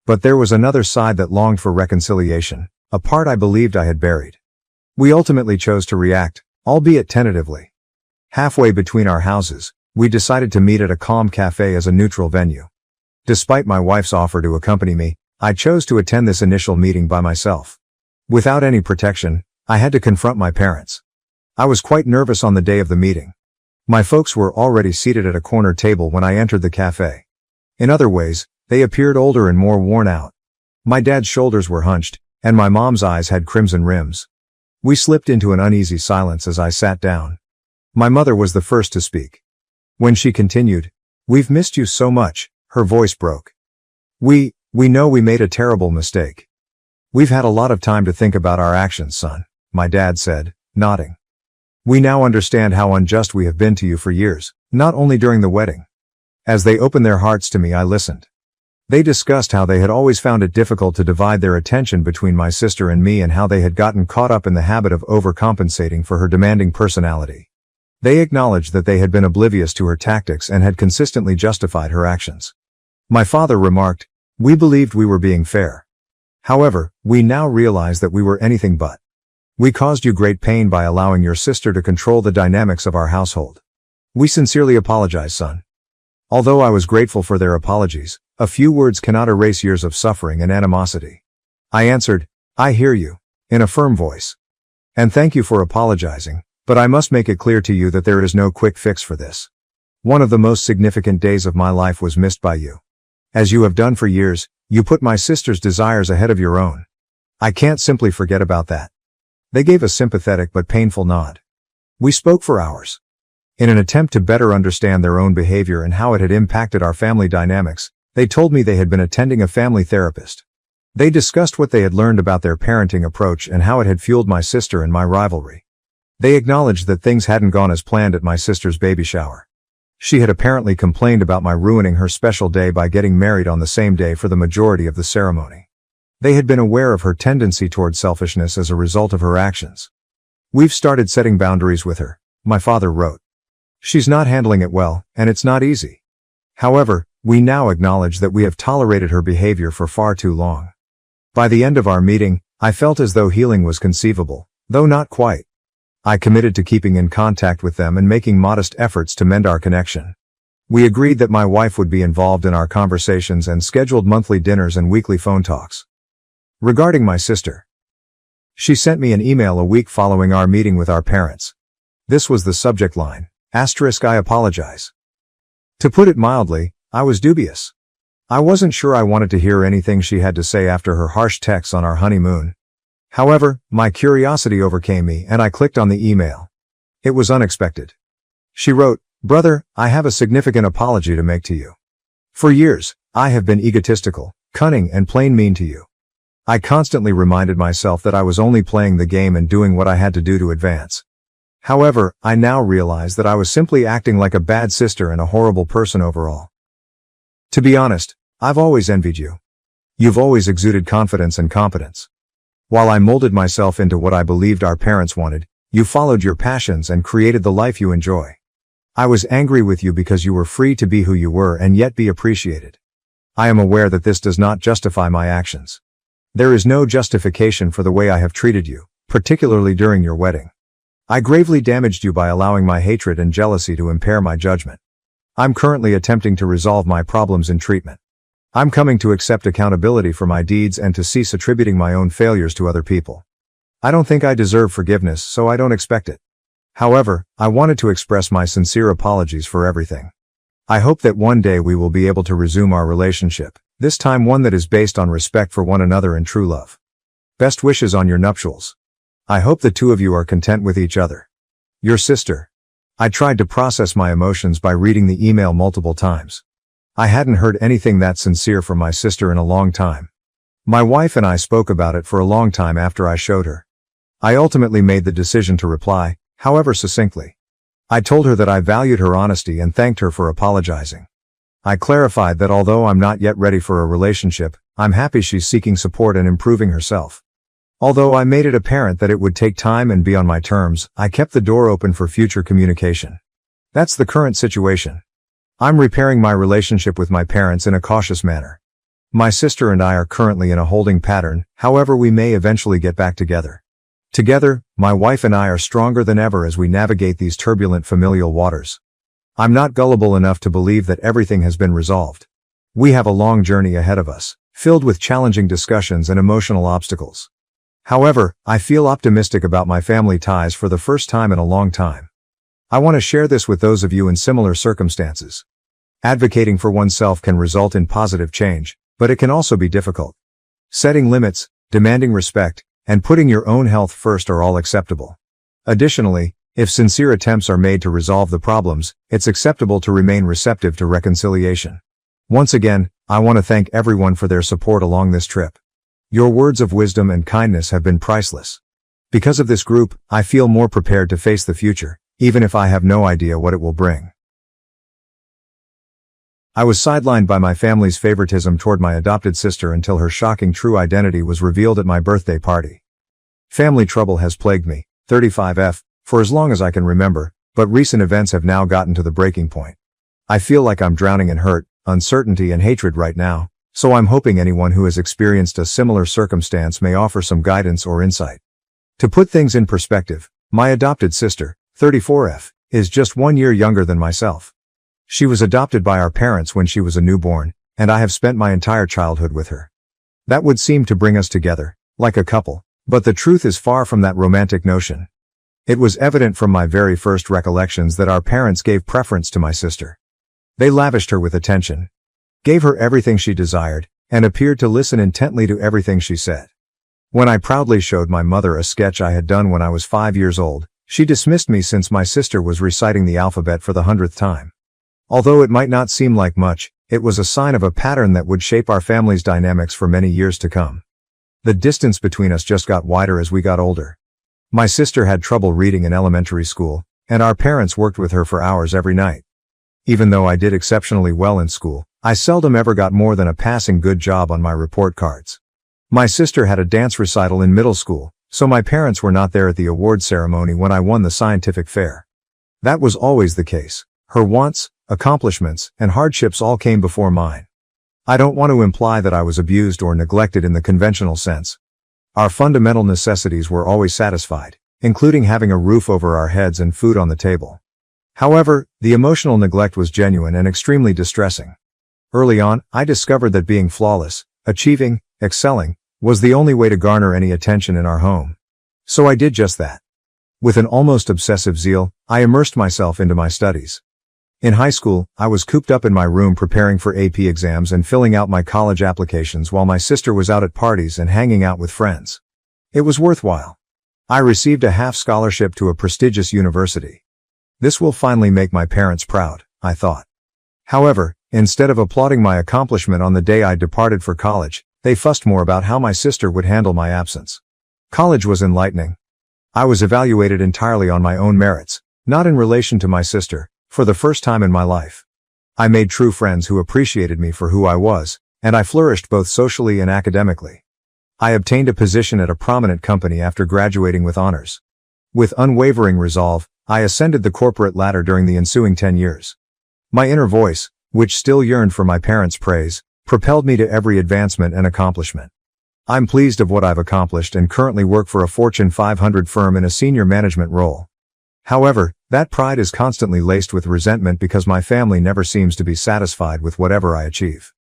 But there was another side that longed for reconciliation, a part I believed I had buried. We ultimately chose to react, albeit tentatively. Halfway between our houses, we decided to meet at a calm cafe as a neutral venue. Despite my wife's offer to accompany me, I chose to attend this initial meeting by myself. Without any protection, I had to confront my parents. I was quite nervous on the day of the meeting. My folks were already seated at a corner table when I entered the cafe. In other ways, they appeared older and more worn out. My dad's shoulders were hunched, and my mom's eyes had crimson rims. We slipped into an uneasy silence as I sat down. My mother was the first to speak. When she continued, "We've missed you so much," her voice broke. We know we made a terrible mistake. We've had a lot of time to think about our actions, son," my dad said, nodding. "We now understand how unjust we have been to you for years, not only during the wedding." As they opened their hearts to me, I listened. They discussed how they had always found it difficult to divide their attention between my sister and me and how they had gotten caught up in the habit of overcompensating for her demanding personality. They acknowledged that they had been oblivious to her tactics and had consistently justified her actions. My father remarked, "We believed we were being fair. However, we now realize that we were anything but. We caused you great pain by allowing your sister to control the dynamics of our household. We sincerely apologize, son." Although I was grateful for their apologies, a few words cannot erase years of suffering and animosity. I answered, "I hear you," in a firm voice. "And thank you for apologizing, but I must make it clear to you that there is no quick fix for this. One of the most significant days of my life was missed by you. As you have done for years, you put my sister's desires ahead of your own. I can't simply forget about that." They gave a sympathetic but painful nod. We spoke for hours. In an attempt to better understand their own behavior and how it had impacted our family dynamics, they told me they had been attending a family therapist. They discussed what they had learned about their parenting approach and how it had fueled my sister and my rivalry. They acknowledged that things hadn't gone as planned at my sister's baby shower. She had apparently complained about my ruining her special day by getting married on the same day for the majority of the ceremony. They had been aware of her tendency toward selfishness as a result of her actions. "We've started setting boundaries with her," my father wrote. "She's not handling it well, and it's not easy. However, we now acknowledge that we have tolerated her behavior for far too long." By the end of our meeting, I felt as though healing was conceivable, though not quite. I committed to keeping in contact with them and making modest efforts to mend our connection. We agreed that my wife would be involved in our conversations and scheduled monthly dinners and weekly phone talks. Regarding my sister, she sent me an email a week following our meeting with our parents. This was the subject line, "I apologize." To put it mildly, I was dubious. I wasn't sure I wanted to hear anything she had to say after her harsh texts on our honeymoon. However, my curiosity overcame me and I clicked on the email. It was unexpected. She wrote, "Brother, I have a significant apology to make to you. For years, I have been egotistical, cunning, and plain mean to you. I constantly reminded myself that I was only playing the game and doing what I had to do to advance. However, I now realize that I was simply acting like a bad sister and a horrible person overall. To be honest, I've always envied you. You've always exuded confidence and competence. While I molded myself into what I believed our parents wanted, you followed your passions and created the life you enjoy. I was angry with you because you were free to be who you were and yet be appreciated. I am aware that this does not justify my actions. There is no justification for the way I have treated you, particularly during your wedding. I gravely damaged you by allowing my hatred and jealousy to impair my judgment. I'm currently attempting to resolve my problems in treatment. I'm coming to accept accountability for my deeds and to cease attributing my own failures to other people. I don't think I deserve forgiveness, so I don't expect it. However, I wanted to express my sincere apologies for everything. I hope that one day we will be able to resume our relationship, this time one that is based on respect for one another and true love. Best wishes on your nuptials. I hope the two of you are content with each other. Your sister." I tried to process my emotions by reading the email multiple times. I hadn't heard anything that sincere from my sister in a long time. My wife and I spoke about it for a long time after I showed her. I ultimately made the decision to reply, however succinctly. I told her that I valued her honesty and thanked her for apologizing. I clarified that although I'm not yet ready for a relationship, I'm happy she's seeking support and improving herself. Although I made it apparent that it would take time and be on my terms, I kept the door open for future communication. That's the current situation. I'm repairing my relationship with my parents in a cautious manner. My sister and I are currently in a holding pattern, however we may eventually get back together. Together, my wife and I are stronger than ever as we navigate these turbulent familial waters. I'm not gullible enough to believe that everything has been resolved. We have a long journey ahead of us, filled with challenging discussions and emotional obstacles. However, I feel optimistic about my family ties for the first time in a long time. I want to share this with those of you in similar circumstances. Advocating for oneself can result in positive change, but it can also be difficult. Setting limits, demanding respect, and putting your own health first are all acceptable. Additionally, if sincere attempts are made to resolve the problems, it's acceptable to remain receptive to reconciliation. Once again, I want to thank everyone for their support along this trip. Your words of wisdom and kindness have been priceless. Because of this group, I feel more prepared to face the future, even if I have no idea what it will bring. I was sidelined by my family's favoritism toward my adopted sister until her shocking true identity was revealed at my birthday party. Family trouble has plagued me, 35F, for as long as I can remember, but recent events have now gotten to the breaking point. I feel like I'm drowning in hurt, uncertainty and hatred right now, so I'm hoping anyone who has experienced a similar circumstance may offer some guidance or insight. To put things in perspective, my adopted sister, 34F, is just 1 year younger than myself. She was adopted by our parents when she was a newborn, and I have spent my entire childhood with her. That would seem to bring us together, like a couple, but the truth is far from that romantic notion. It was evident from my very first recollections that our parents gave preference to my sister. They lavished her with attention, gave her everything she desired, and appeared to listen intently to everything she said. When I proudly showed my mother a sketch I had done when I was 5 years old, she dismissed me since my sister was reciting the alphabet for the 100th time. Although it might not seem like much, it was a sign of a pattern that would shape our family's dynamics for many years to come. The distance between us just got wider as we got older. My sister had trouble reading in elementary school, and our parents worked with her for hours every night. Even though I did exceptionally well in school, I seldom ever got more than a passing good job on my report cards. My sister had a dance recital in middle school, so my parents were not there at the award ceremony when I won the scientific fair. That was always the case. Her wants, accomplishments, and hardships all came before mine. I don't want to imply that I was abused or neglected in the conventional sense. Our fundamental necessities were always satisfied, including having a roof over our heads and food on the table. However, the emotional neglect was genuine and extremely distressing. Early on, I discovered that being flawless, achieving, excelling, was the only way to garner any attention in our home. So I did just that. With an almost obsessive zeal, I immersed myself into my studies. In high school, I was cooped up in my room preparing for AP exams and filling out my college applications while my sister was out at parties and hanging out with friends. It was worthwhile. I received a half scholarship to a prestigious university. This will finally make my parents proud, I thought. However, instead of applauding my accomplishment on the day I departed for college, they fussed more about how my sister would handle my absence. College was enlightening. I was evaluated entirely on my own merits, not in relation to my sister, for the first time in my life. I made true friends who appreciated me for who I was, and I flourished both socially and academically. I obtained a position at a prominent company after graduating with honors. With unwavering resolve, I ascended the corporate ladder during the ensuing 10 years. My inner voice, which still yearned for my parents' praise, propelled me to every advancement and accomplishment. I'm pleased of what I've accomplished and currently work for a Fortune 500 firm in a senior management role. However, that pride is constantly laced with resentment because my family never seems to be satisfied with whatever I achieve.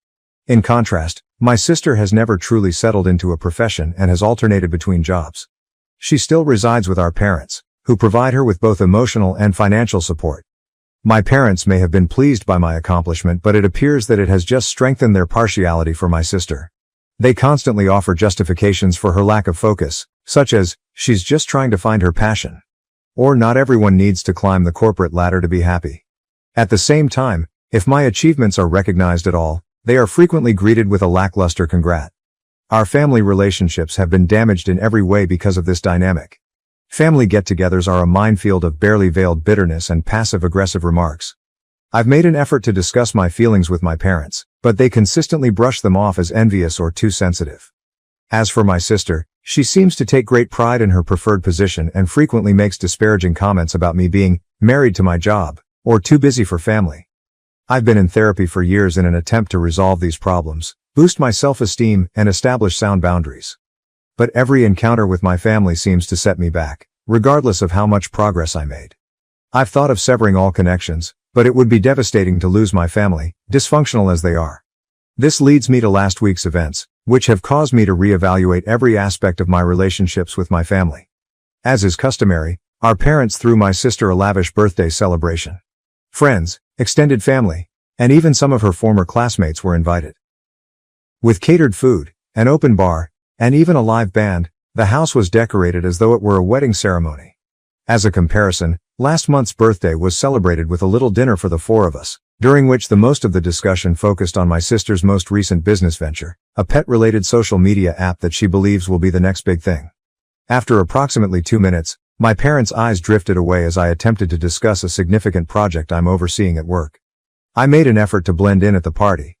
In contrast, my sister has never truly settled into a profession and has alternated between jobs. She still resides with our parents, who provide her with both emotional and financial support. My parents may have been pleased by my accomplishment, but it appears that it has just strengthened their partiality for my sister. They constantly offer justifications for her lack of focus, such as, she's just trying to find her passion. Or not everyone needs to climb the corporate ladder to be happy. At the same time, if my achievements are recognized at all, they are frequently greeted with a lackluster congrat. Our family relationships have been damaged in every way because of this dynamic. Family get-togethers are a minefield of barely veiled bitterness and passive-aggressive remarks. I've made an effort to discuss my feelings with my parents, but they consistently brush them off as envious or too sensitive. As for my sister, she seems to take great pride in her preferred position and frequently makes disparaging comments about me being married to my job or too busy for family. I've been in therapy for years in an attempt to resolve these problems, boost my self-esteem, and establish sound boundaries. But every encounter with my family seems to set me back, regardless of how much progress I made. I've thought of severing all connections, but it would be devastating to lose my family, dysfunctional as they are. This leads me to last week's events, which have caused me to reevaluate every aspect of my relationships with my family. As is customary, our parents threw my sister a lavish birthday celebration. Friends, extended family, and even some of her former classmates were invited. With catered food, an open bar, and even a live band, the house was decorated as though it were a wedding ceremony. As a comparison, last month's birthday was celebrated with a little dinner for the four of us, during which the most of the discussion focused on my sister's most recent business venture, a pet-related social media app that she believes will be the next big thing. After approximately 2 minutes, my parents' eyes drifted away as I attempted to discuss a significant project I'm overseeing at work. I made an effort to blend in at the party.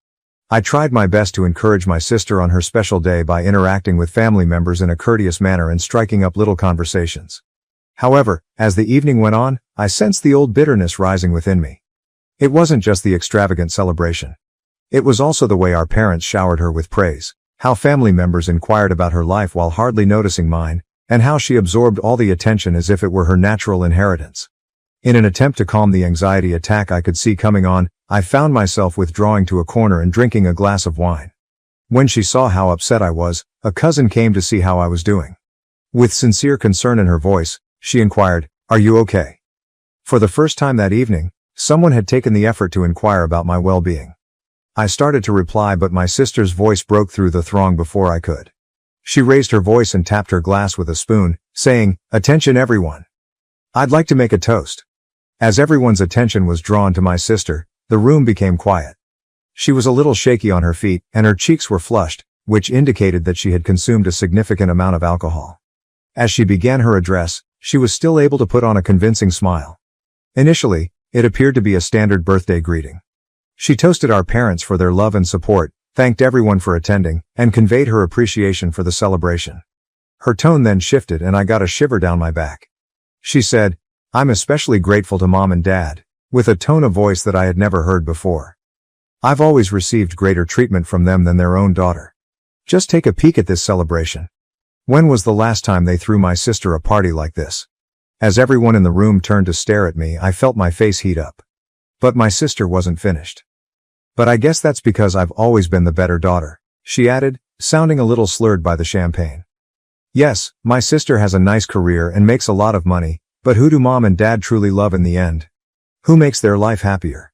I tried my best to encourage my sister on her special day by interacting with family members in a courteous manner and striking up little conversations. However, as the evening went on, I sensed the old bitterness rising within me. It wasn't just the extravagant celebration. It was also the way our parents showered her with praise, how family members inquired about her life while hardly noticing mine, and how she absorbed all the attention as if it were her natural inheritance. In an attempt to calm the anxiety attack I could see coming on, I found myself withdrawing to a corner and drinking a glass of wine. When she saw how upset I was, a cousin came to see how I was doing. With sincere concern in her voice, she inquired, "Are you okay?" For the first time that evening, someone had taken the effort to inquire about my well-being. I started to reply, but my sister's voice broke through the throng before I could. She raised her voice and tapped her glass with a spoon, saying, "Attention everyone. I'd like to make a toast." As everyone's attention was drawn to my sister, the room became quiet. She was a little shaky on her feet, and her cheeks were flushed, which indicated that she had consumed a significant amount of alcohol. As she began her address, she was still able to put on a convincing smile. Initially, it appeared to be a standard birthday greeting. She toasted our parents for their love and support, thanked everyone for attending, and conveyed her appreciation for the celebration. Her tone then shifted and I got a shiver down my back. She said, "I'm especially grateful to Mom and Dad," with a tone of voice that I had never heard before. I've always received greater treatment from them than their own daughter. Just take a peek at this celebration. When was the last time they threw my sister a party like this? As everyone in the room turned to stare at me, I felt my face heat up. But my sister wasn't finished. "But I guess that's because I've always been the better daughter," she added, sounding a little slurred by the champagne. "Yes, my sister has a nice career and makes a lot of money, but who do Mom and Dad truly love in the end? Who makes their life happier?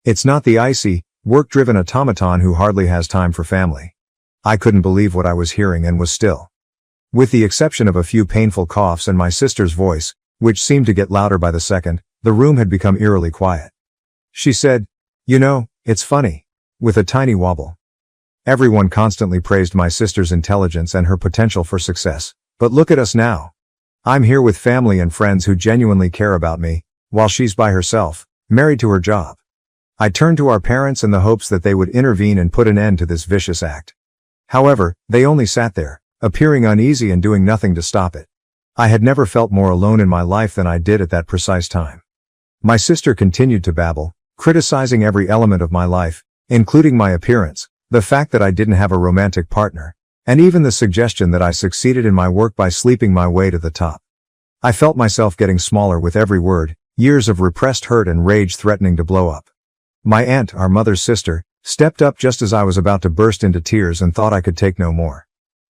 It's not the icy, work-driven automaton who hardly has time for family." I couldn't believe what I was hearing and was still. With the exception of a few painful coughs and my sister's voice, which seemed to get louder by the second, the room had become eerily quiet. She said, "You know, it's funny," with a tiny wobble. Everyone constantly praised my sister's intelligence and her potential for success, but look at us now. I'm here with family and friends who genuinely care about me, while she's by herself, married to her job. I turned to our parents in the hopes that they would intervene and put an end to this vicious act. However, they only sat there, appearing uneasy and doing nothing to stop it. I had never felt more alone in my life than I did at that precise time. My sister continued to babble, criticizing every element of my life, including my appearance, the fact that I didn't have a romantic partner, and even the suggestion that I succeeded in my work by sleeping my way to the top. I felt myself getting smaller with every word, years of repressed hurt and rage threatening to blow up. My aunt, our mother's sister, stepped up just as I was about to burst into tears and thought I could take no more.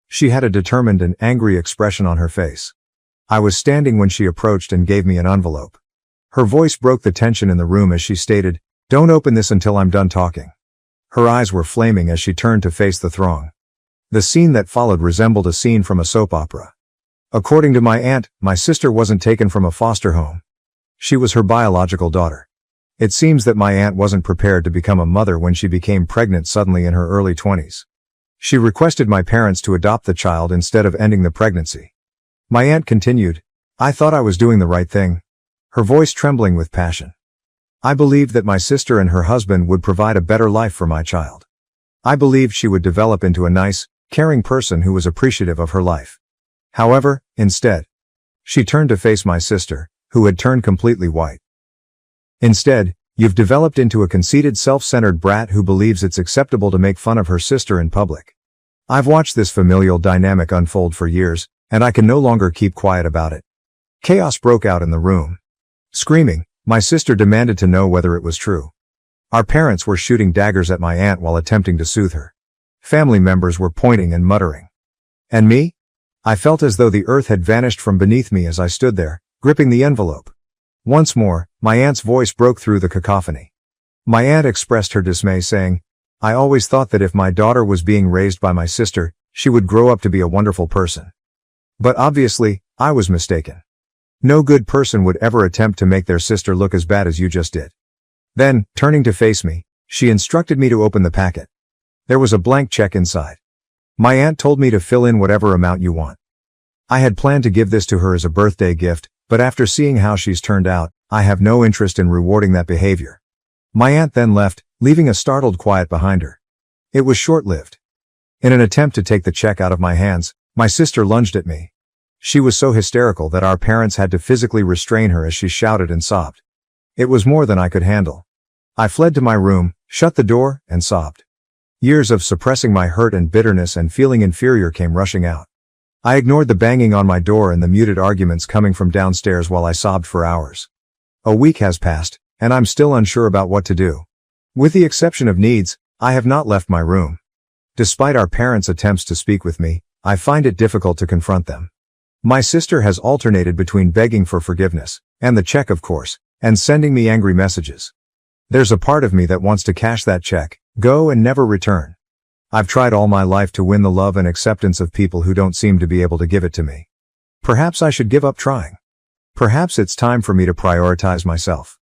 She had a determined and angry expression on her face. I was standing when she approached and gave me an envelope. Her voice broke the tension in the room as she stated, "Don't open this until I'm done talking." Her eyes were flaming as she turned to face the throng. The scene that followed resembled a scene from a soap opera. According to my aunt, my sister wasn't taken from a foster home. She was her biological daughter. It seems that my aunt wasn't prepared to become a mother when she became pregnant suddenly in her early 20s. She requested my parents to adopt the child instead of ending the pregnancy. My aunt continued, "I thought I was doing the right thing," her voice trembling with passion. "I believed that my sister and her husband would provide a better life for my child. I believed she would develop into a nice, caring person who was appreciative of her life. However, instead." She turned to face my sister, who had turned completely white. "Instead, you've developed into a conceited, self-centered brat who believes it's acceptable to make fun of her sister in public. I've watched this familial dynamic unfold for years, and I can no longer keep quiet about it." Chaos broke out in the room. Screaming, my sister demanded to know whether it was true. Our parents were shooting daggers at my aunt while attempting to soothe her. Family members were pointing and muttering. And me? I felt as though the earth had vanished from beneath me as I stood there, gripping the envelope. Once more, my aunt's voice broke through the cacophony. My aunt expressed her dismay, saying, "I always thought that if my daughter was being raised by my sister, she would grow up to be a wonderful person. But obviously, I was mistaken. No good person would ever attempt to make their sister look as bad as you just did." Then, turning to face me, she instructed me to open the packet. There was a blank check inside. My aunt told me to fill in whatever amount you want. I had planned to give this to her as a birthday gift, but after seeing how she's turned out, I have no interest in rewarding that behavior. My aunt then left, leaving a startled quiet behind her. It was short-lived. In an attempt to take the check out of my hands, my sister lunged at me. She was so hysterical that our parents had to physically restrain her as she shouted and sobbed. It was more than I could handle. I fled to my room, shut the door, and sobbed. Years of suppressing my hurt and bitterness and feeling inferior came rushing out. I ignored the banging on my door and the muted arguments coming from downstairs while I sobbed for hours. A week has passed, and I'm still unsure about what to do. With the exception of needs, I have not left my room. Despite our parents' attempts to speak with me, I find it difficult to confront them. My sister has alternated between begging for forgiveness, and the check of course, and sending me angry messages. There's a part of me that wants to cash that check, go and never return. I've tried all my life to win the love and acceptance of people who don't seem to be able to give it to me. Perhaps I should give up trying. Perhaps it's time for me to prioritize myself.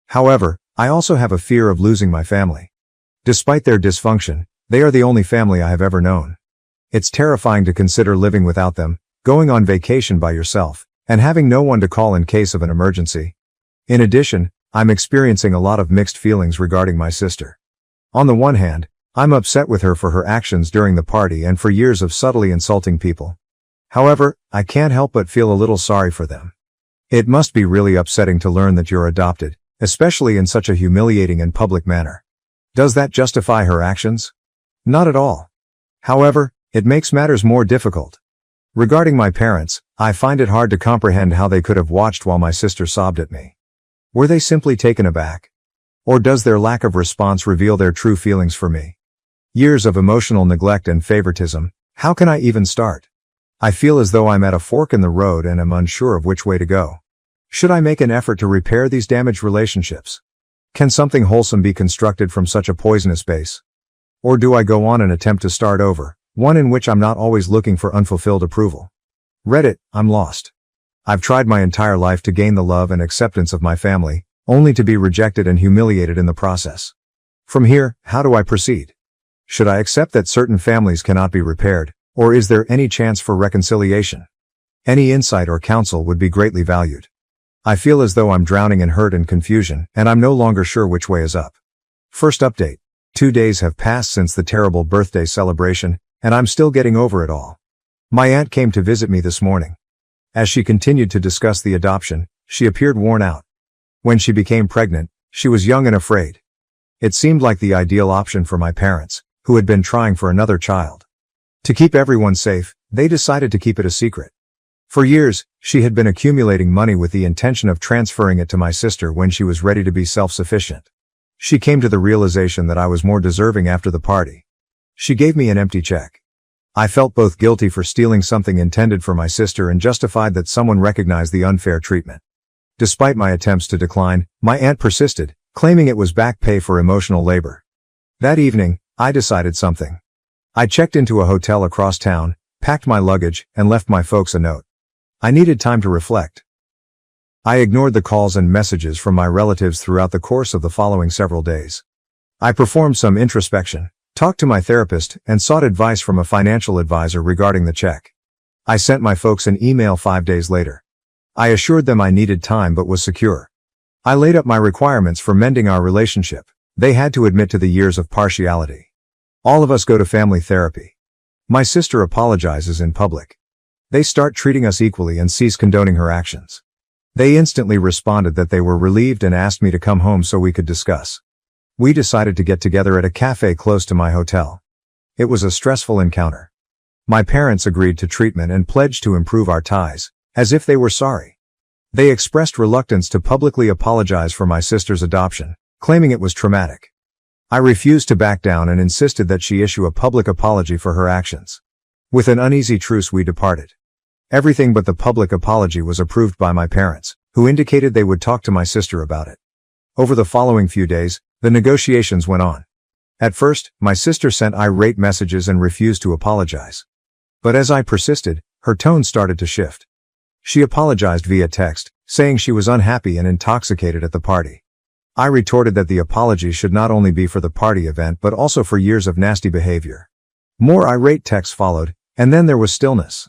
However, I also have a fear of losing my family. Despite their dysfunction, they are the only family I have ever known. It's terrifying to consider living without them, going on vacation by yourself, and having no one to call in case of an emergency. In addition, I'm experiencing a lot of mixed feelings regarding my sister. On the one hand, I'm upset with her for her actions during the party and for years of subtly insulting people. However, I can't help but feel a little sorry for them. It must be really upsetting to learn that you're adopted, especially in such a humiliating and public manner. Does that justify her actions? Not at all. However, it makes matters more difficult. Regarding my parents, I find it hard to comprehend how they could have watched while my sister sobbed at me. Were they simply taken aback? Or does their lack of response reveal their true feelings for me? Years of emotional neglect and favoritism, how can I even start? I feel as though I'm at a fork in the road and am unsure of which way to go. Should I make an effort to repair these damaged relationships? Can something wholesome be constructed from such a poisonous base? Or do I go on and attempt to start over, one in which I'm not always looking for unfulfilled approval? Reddit, I'm lost. I've tried my entire life to gain the love and acceptance of my family, only to be rejected and humiliated in the process. From here, how do I proceed? Should I accept that certain families cannot be repaired, or is there any chance for reconciliation? Any insight or counsel would be greatly valued. I feel as though I'm drowning in hurt and confusion, and I'm no longer sure which way is up. First update. 2 days have passed since the terrible birthday celebration, and I'm still getting over it all. My aunt came to visit me this morning. As she continued to discuss the adoption, she appeared worn out. When she became pregnant, she was young and afraid. It seemed like the ideal option for my parents, who had been trying for another child. To keep everyone safe, they decided to keep it a secret. For years, she had been accumulating money with the intention of transferring it to my sister when she was ready to be self-sufficient. She came to the realization that I was more deserving after the party. She gave me an empty check. I felt both guilty for stealing something intended for my sister and justified that someone recognized the unfair treatment. Despite my attempts to decline, my aunt persisted, claiming it was back pay for emotional labor. That evening, I decided something. I checked into a hotel across town, packed my luggage, and left my folks a note. I needed time to reflect. I ignored the calls and messages from my relatives throughout the course of the following several days. I performed some introspection, talked to my therapist, and sought advice from a financial advisor regarding the check. I sent my folks an email 5 days later. I assured them I needed time but was secure. I laid up my requirements for mending our relationship. They had to admit to the years of partiality. All of us go to family therapy. My sister apologizes in public. They start treating us equally and cease condoning her actions. They instantly responded that they were relieved and asked me to come home so we could discuss. We decided to get together at a cafe close to my hotel. It was a stressful encounter. My parents agreed to treatment and pledged to improve our ties, as if they were sorry. They expressed reluctance to publicly apologize for my sister's adoption, claiming it was traumatic. I refused to back down and insisted that she issue a public apology for her actions. With an uneasy truce we departed. Everything but the public apology was approved by my parents, who indicated they would talk to my sister about it. Over the following few days, the negotiations went on. At first, my sister sent irate messages and refused to apologize. But as I persisted, her tone started to shift. She apologized via text, saying she was unhappy and intoxicated at the party. I retorted that the apology should not only be for the party event but also for years of nasty behavior. More irate texts followed, and then there was stillness.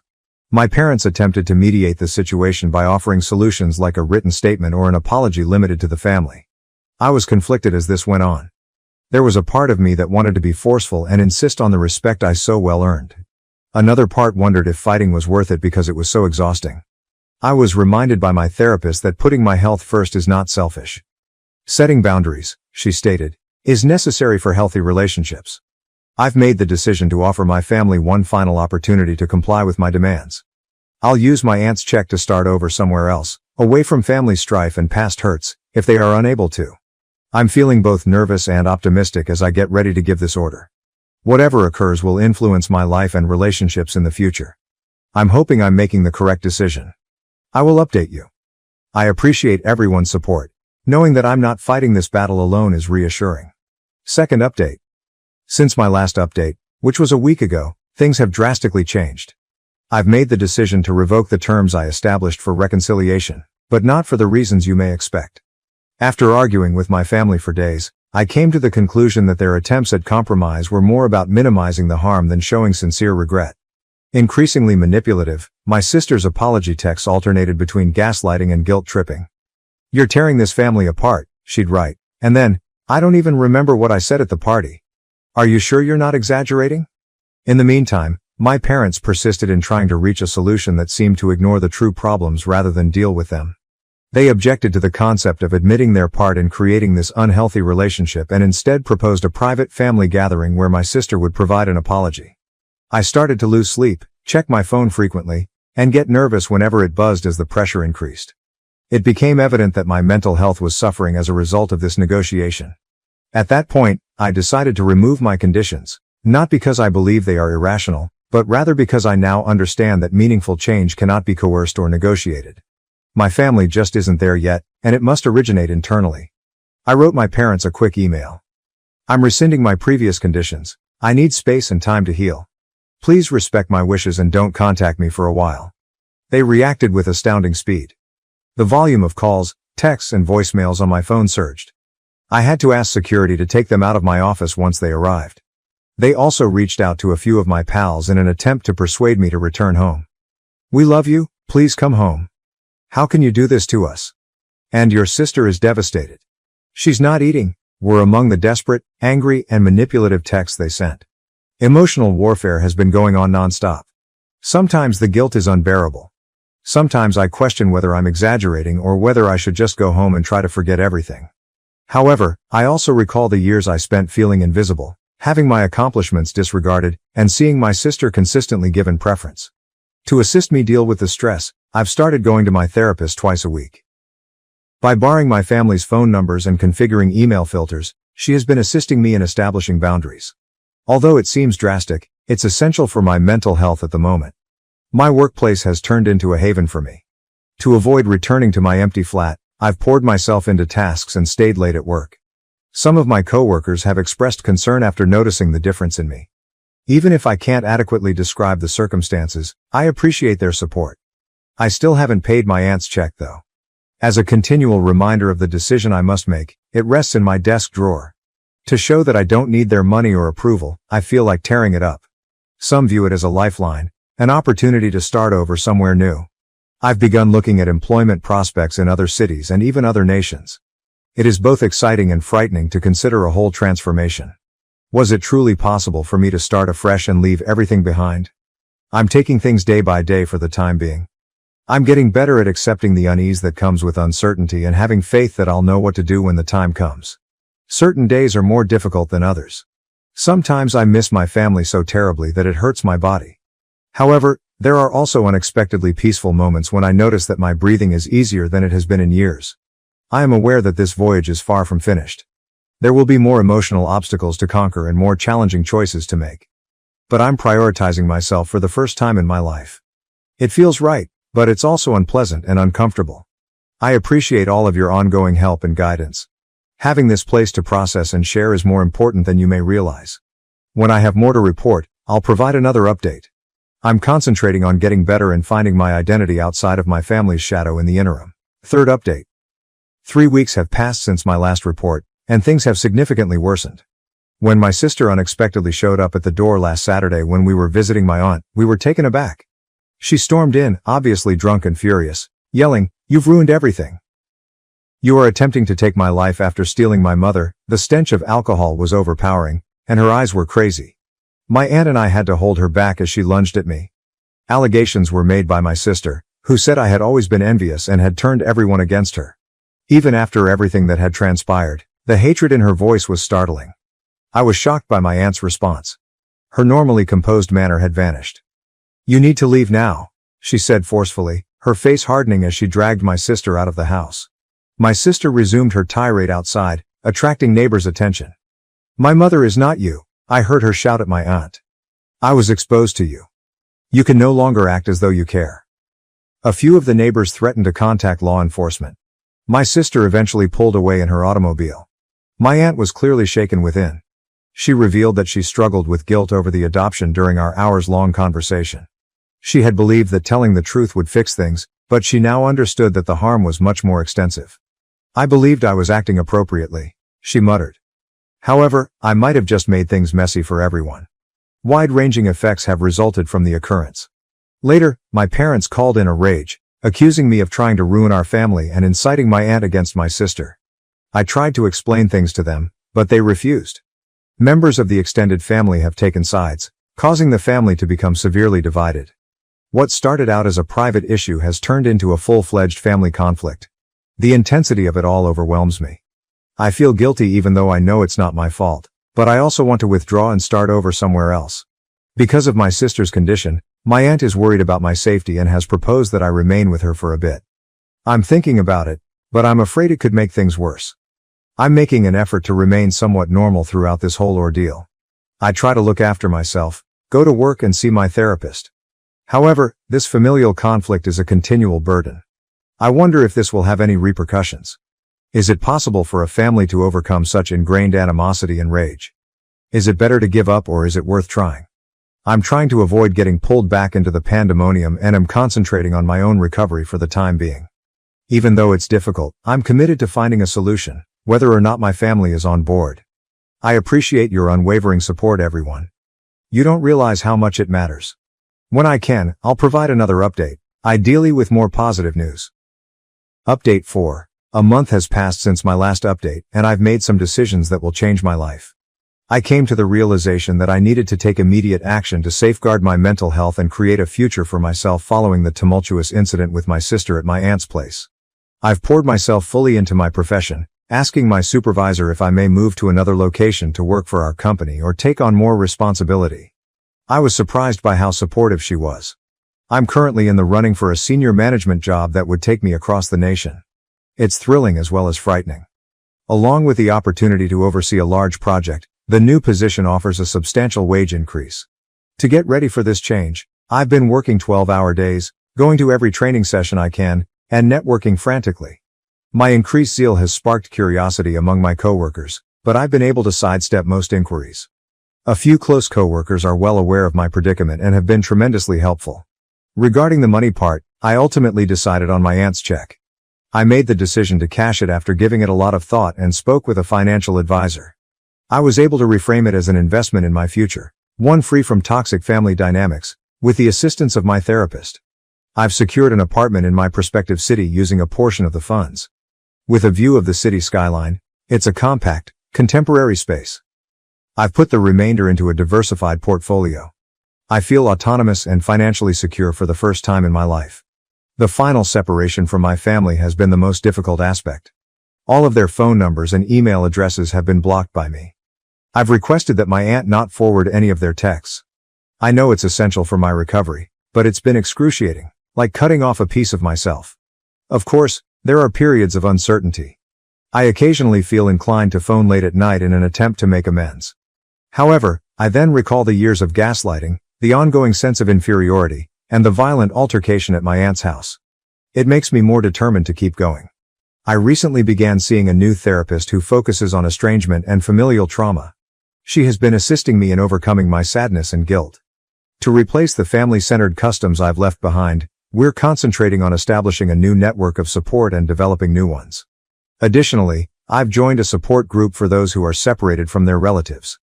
My parents attempted to mediate the situation by offering solutions like a written statement or an apology limited to the family. I was conflicted as this went on. There was a part of me that wanted to be forceful and insist on the respect I so well earned. Another part wondered if fighting was worth it because it was so exhausting. I was reminded by my therapist that putting my health first is not selfish. Setting boundaries, she stated, is necessary for healthy relationships. I've made the decision to offer my family one final opportunity to comply with my demands. I'll use my aunt's check to start over somewhere else, away from family strife and past hurts, if they are unable to. I'm feeling both nervous and optimistic as I get ready to give this order. Whatever occurs will influence my life and relationships in the future. I'm hoping I'm making the correct decision. I will update you. I appreciate everyone's support. Knowing that I'm not fighting this battle alone is reassuring. Second update. Since my last update, which was a week ago, things have drastically changed. I've made the decision to revoke the terms I established for reconciliation, but not for the reasons you may expect. After arguing with my family for days, I came to the conclusion that their attempts at compromise were more about minimizing the harm than showing sincere regret. Increasingly manipulative, my sister's apology texts alternated between gaslighting and guilt-tripping. "You're tearing this family apart," she'd write, and then, "I don't even remember what I said at the party. Are you sure you're not exaggerating?" In the meantime, my parents persisted in trying to reach a solution that seemed to ignore the true problems rather than deal with them. They objected to the concept of admitting their part in creating this unhealthy relationship and instead proposed a private family gathering where my sister would provide an apology. I started to lose sleep, check my phone frequently, and get nervous whenever it buzzed as the pressure increased. It became evident that my mental health was suffering as a result of this negotiation. At that point, I decided to remove my conditions, not because I believe they are irrational, but rather because I now understand that meaningful change cannot be coerced or negotiated. My family just isn't there yet, and it must originate internally. I wrote my parents a quick email. "I'm rescinding my previous conditions. I need space and time to heal. Please respect my wishes and don't contact me for a while." They reacted with astounding speed. The volume of calls, texts, and voicemails on my phone surged. I had to ask security to take them out of my office once they arrived. They also reached out to a few of my pals in an attempt to persuade me to return home. "We love you, please come home. How can you do this to us? And your sister is devastated. She's not eating," were among the desperate, angry, and manipulative texts they sent. Emotional warfare has been going on nonstop. Sometimes the guilt is unbearable. Sometimes I question whether I'm exaggerating or whether I should just go home and try to forget everything. However, I also recall the years I spent feeling invisible, having my accomplishments disregarded, and seeing my sister consistently given preference. To assist me deal with the stress, I've started going to my therapist twice a week. By borrowing my family's phone numbers and configuring email filters, she has been assisting me in establishing boundaries. Although it seems drastic, it's essential for my mental health at the moment. My workplace has turned into a haven for me. To avoid returning to my empty flat, I've poured myself into tasks and stayed late at work. Some of my coworkers have expressed concern after noticing the difference in me. Even if I can't adequately describe the circumstances, I appreciate their support. I still haven't paid my aunt's check though. As a continual reminder of the decision I must make, it rests in my desk drawer. To show that I don't need their money or approval, I feel like tearing it up. Some view it as a lifeline, an opportunity to start over somewhere new. I've begun looking at employment prospects in other cities and even other nations. It is both exciting and frightening to consider a whole transformation. Was it truly possible for me to start afresh and leave everything behind? I'm taking things day by day for the time being. I'm getting better at accepting the unease that comes with uncertainty and having faith that I'll know what to do when the time comes. Certain days are more difficult than others. Sometimes I miss my family so terribly that it hurts my body. However, there are also unexpectedly peaceful moments when I notice that my breathing is easier than it has been in years. I am aware that this voyage is far from finished. There will be more emotional obstacles to conquer and more challenging choices to make. But I'm prioritizing myself for the first time in my life. It feels right, but it's also unpleasant and uncomfortable. I appreciate all of your ongoing help and guidance. Having this place to process and share is more important than you may realize. When I have more to report, I'll provide another update. I'm concentrating on getting better and finding my identity outside of my family's shadow in the interim. Third update. 3 weeks have passed since my last report, and things have significantly worsened. When my sister unexpectedly showed up at the door last Saturday when we were visiting my aunt, we were taken aback. She stormed in, obviously drunk and furious, yelling, "You've ruined everything. You are attempting to take my life after stealing my mother." The stench of alcohol was overpowering, and her eyes were crazy. My aunt and I had to hold her back as she lunged at me. Allegations were made by my sister, who said I had always been envious and had turned everyone against her. Even after everything that had transpired, the hatred in her voice was startling. I was shocked by my aunt's response. Her normally composed manner had vanished. "You need to leave now," she said forcefully, her face hardening as she dragged my sister out of the house. My sister resumed her tirade outside, attracting neighbors' attention. "My mother is not you," I heard her shout at my aunt. "I was exposed to you. You can no longer act as though you care." A few of the neighbors threatened to contact law enforcement. My sister eventually pulled away in her automobile. My aunt was clearly shaken within. She revealed that she struggled with guilt over the adoption during our hours-long conversation. She had believed that telling the truth would fix things, but she now understood that the harm was much more extensive. "I believed I was acting appropriately," she muttered. "However, I might have just made things messy for everyone. Wide-ranging effects have resulted from the occurrence." Later, my parents called in a rage, accusing me of trying to ruin our family and inciting my aunt against my sister. I tried to explain things to them, but they refused. Members of the extended family have taken sides, causing the family to become severely divided. What started out as a private issue has turned into a full-fledged family conflict. The intensity of it all overwhelms me. I feel guilty even though I know it's not my fault, but I also want to withdraw and start over somewhere else. Because of my sister's condition, my aunt is worried about my safety and has proposed that I remain with her for a bit. I'm thinking about it, but I'm afraid it could make things worse. I'm making an effort to remain somewhat normal throughout this whole ordeal. I try to look after myself, go to work and see my therapist. However, this familial conflict is a continual burden. I wonder if this will have any repercussions. Is it possible for a family to overcome such ingrained animosity and rage? Is it better to give up or is it worth trying? I'm trying to avoid getting pulled back into the pandemonium and am concentrating on my own recovery for the time being. Even though it's difficult, I'm committed to finding a solution, whether or not my family is on board. I appreciate your unwavering support, everyone. You don't realize how much it matters. When I can, I'll provide another update, ideally with more positive news. Update 4. A month has passed since my last update, and I've made some decisions that will change my life. I came to the realization that I needed to take immediate action to safeguard my mental health and create a future for myself following the tumultuous incident with my sister at my aunt's place. I've poured myself fully into my profession, asking my supervisor if I may move to another location to work for our company or take on more responsibility. I was surprised by how supportive she was. I'm currently in the running for a senior management job that would take me across the nation. It's thrilling as well as frightening. Along with the opportunity to oversee a large project, the new position offers a substantial wage increase. To get ready for this change, I've been working 12-hour days, going to every training session I can, and networking frantically. My increased zeal has sparked curiosity among my coworkers, but I've been able to sidestep most inquiries. A few close coworkers are well aware of my predicament and have been tremendously helpful. Regarding the money part, I ultimately decided on my aunt's check. I made the decision to cash it after giving it a lot of thought and spoke with a financial advisor. I was able to reframe it as an investment in my future, one free from toxic family dynamics, with the assistance of my therapist. I've secured an apartment in my prospective city using a portion of the funds. With a view of the city skyline, it's a compact, contemporary space. I've put the remainder into a diversified portfolio. I feel autonomous and financially secure for the first time in my life. The final separation from my family has been the most difficult aspect. All of their phone numbers and email addresses have been blocked by me. I've requested that my aunt not forward any of their texts. I know it's essential for my recovery, but it's been excruciating, like cutting off a piece of myself. Of course, there are periods of uncertainty. I occasionally feel inclined to phone late at night in an attempt to make amends. However, I then recall the years of gaslighting, the ongoing sense of inferiority, and the violent altercation at my aunt's house. It makes me more determined to keep going. I recently began seeing a new therapist who focuses on estrangement and familial trauma. She has been assisting me in overcoming my sadness and guilt. To replace the family-centered customs I've left behind, we're concentrating on establishing a new network of support and developing new ones. Additionally, I've joined a support group for those who are separated from their relatives.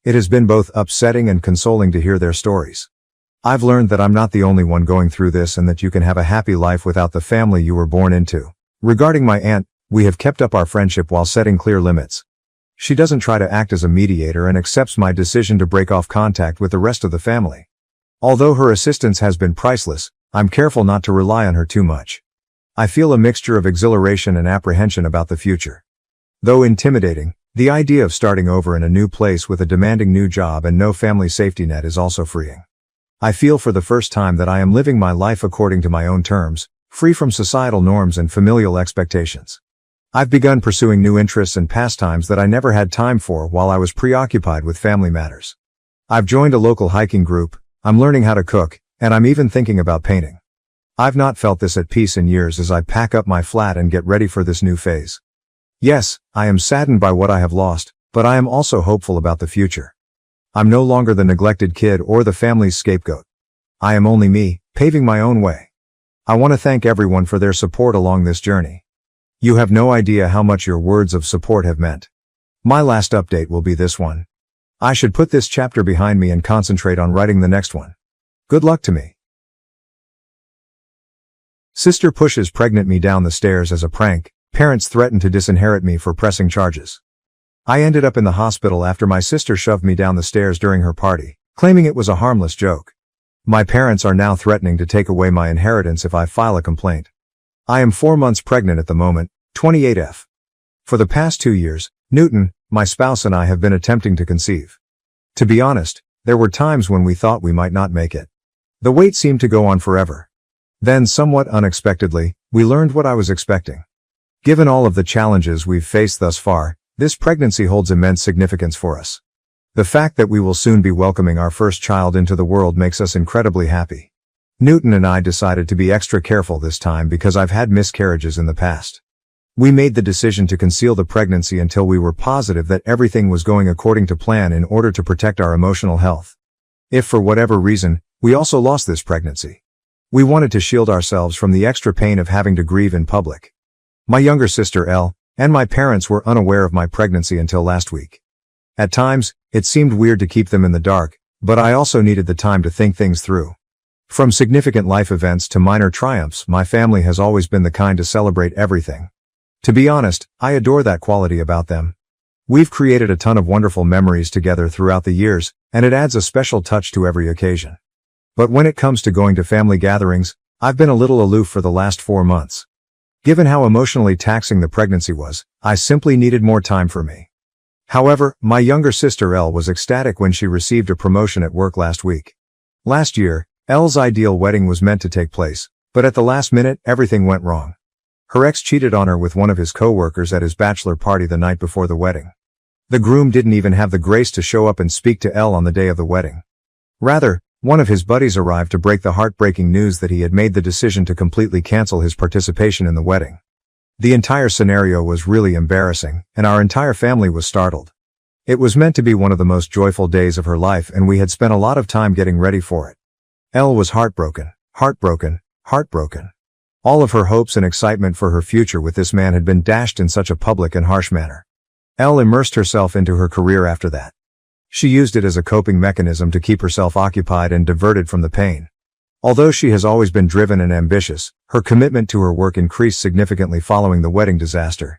It has been both upsetting and consoling to hear their stories. I've learned that I'm not the only one going through this and that you can have a happy life without the family you were born into. Regarding my aunt, we have kept up our friendship while setting clear limits. She doesn't try to act as a mediator and accepts my decision to break off contact with the rest of the family. Although her assistance has been priceless, I'm careful not to rely on her too much. I feel a mixture of exhilaration and apprehension about the future. Though intimidating, the idea of starting over in a new place with a demanding new job and no family safety net is also freeing. I feel for the first time that I am living my life according to my own terms, free from societal norms and familial expectations. I've begun pursuing new interests and pastimes that I never had time for while I was preoccupied with family matters. I've joined a local hiking group, I'm learning how to cook, and I'm even thinking about painting. I've not felt this at peace in years as I pack up my flat and get ready for this new phase. Yes, I am saddened by what I have lost, but I am also hopeful about the future. I'm no longer the neglected kid or the family's scapegoat. I am only me, paving my own way. I want to thank everyone for their support along this journey. You have no idea how much your words of support have meant. My last update will be this one. I should put this chapter behind me and concentrate on writing the next one. Good luck to me. Sister pushes pregnant me down the stairs as a prank. Parents threaten to disinherit me for pressing charges. I ended up in the hospital after my sister shoved me down the stairs during her party, claiming it was a harmless joke. My parents are now threatening to take away my inheritance if I file a complaint. I am 4 months pregnant at the moment, 28F. For the past 2 years, Newton, my spouse and I have been attempting to conceive. To be honest, there were times when we thought we might not make it. The wait seemed to go on forever. Then, somewhat unexpectedly, we learned what I was expecting. Given all of the challenges we've faced thus far, this pregnancy holds immense significance for us. The fact that we will soon be welcoming our first child into the world makes us incredibly happy. Newton and I decided to be extra careful this time because I've had miscarriages in the past. We made the decision to conceal the pregnancy until we were positive that everything was going according to plan in order to protect our emotional health. If for whatever reason, we also lost this pregnancy, we wanted to shield ourselves from the extra pain of having to grieve in public. My younger sister Elle, and my parents were unaware of my pregnancy until last week. At times, it seemed weird to keep them in the dark, but I also needed the time to think things through. From significant life events to minor triumphs, my family has always been the kind to celebrate everything. To be honest, I adore that quality about them. We've created a ton of wonderful memories together throughout the years, and it adds a special touch to every occasion. But when it comes to going to family gatherings, I've been a little aloof for the last 4 months. Given how emotionally taxing the pregnancy was, I simply needed more time for me. However, my younger sister Elle was ecstatic when she received a promotion at work last week. Last year, Elle's ideal wedding was meant to take place, but at the last minute, everything went wrong. Her ex cheated on her with one of his co-workers at his bachelor party the night before the wedding. The groom didn't even have the grace to show up and speak to Elle on the day of the wedding. Rather, one of his buddies arrived to break the heartbreaking news that he had made the decision to completely cancel his participation in the wedding. The entire scenario was really embarrassing, and our entire family was startled. It was meant to be one of the most joyful days of her life, and we had spent a lot of time getting ready for it. Elle was heartbroken. All of her hopes and excitement for her future with this man had been dashed in such a public and harsh manner. Elle immersed herself into her career after that. She used it as a coping mechanism to keep herself occupied and diverted from the pain. Although she has always been driven and ambitious, her commitment to her work increased significantly following the wedding disaster.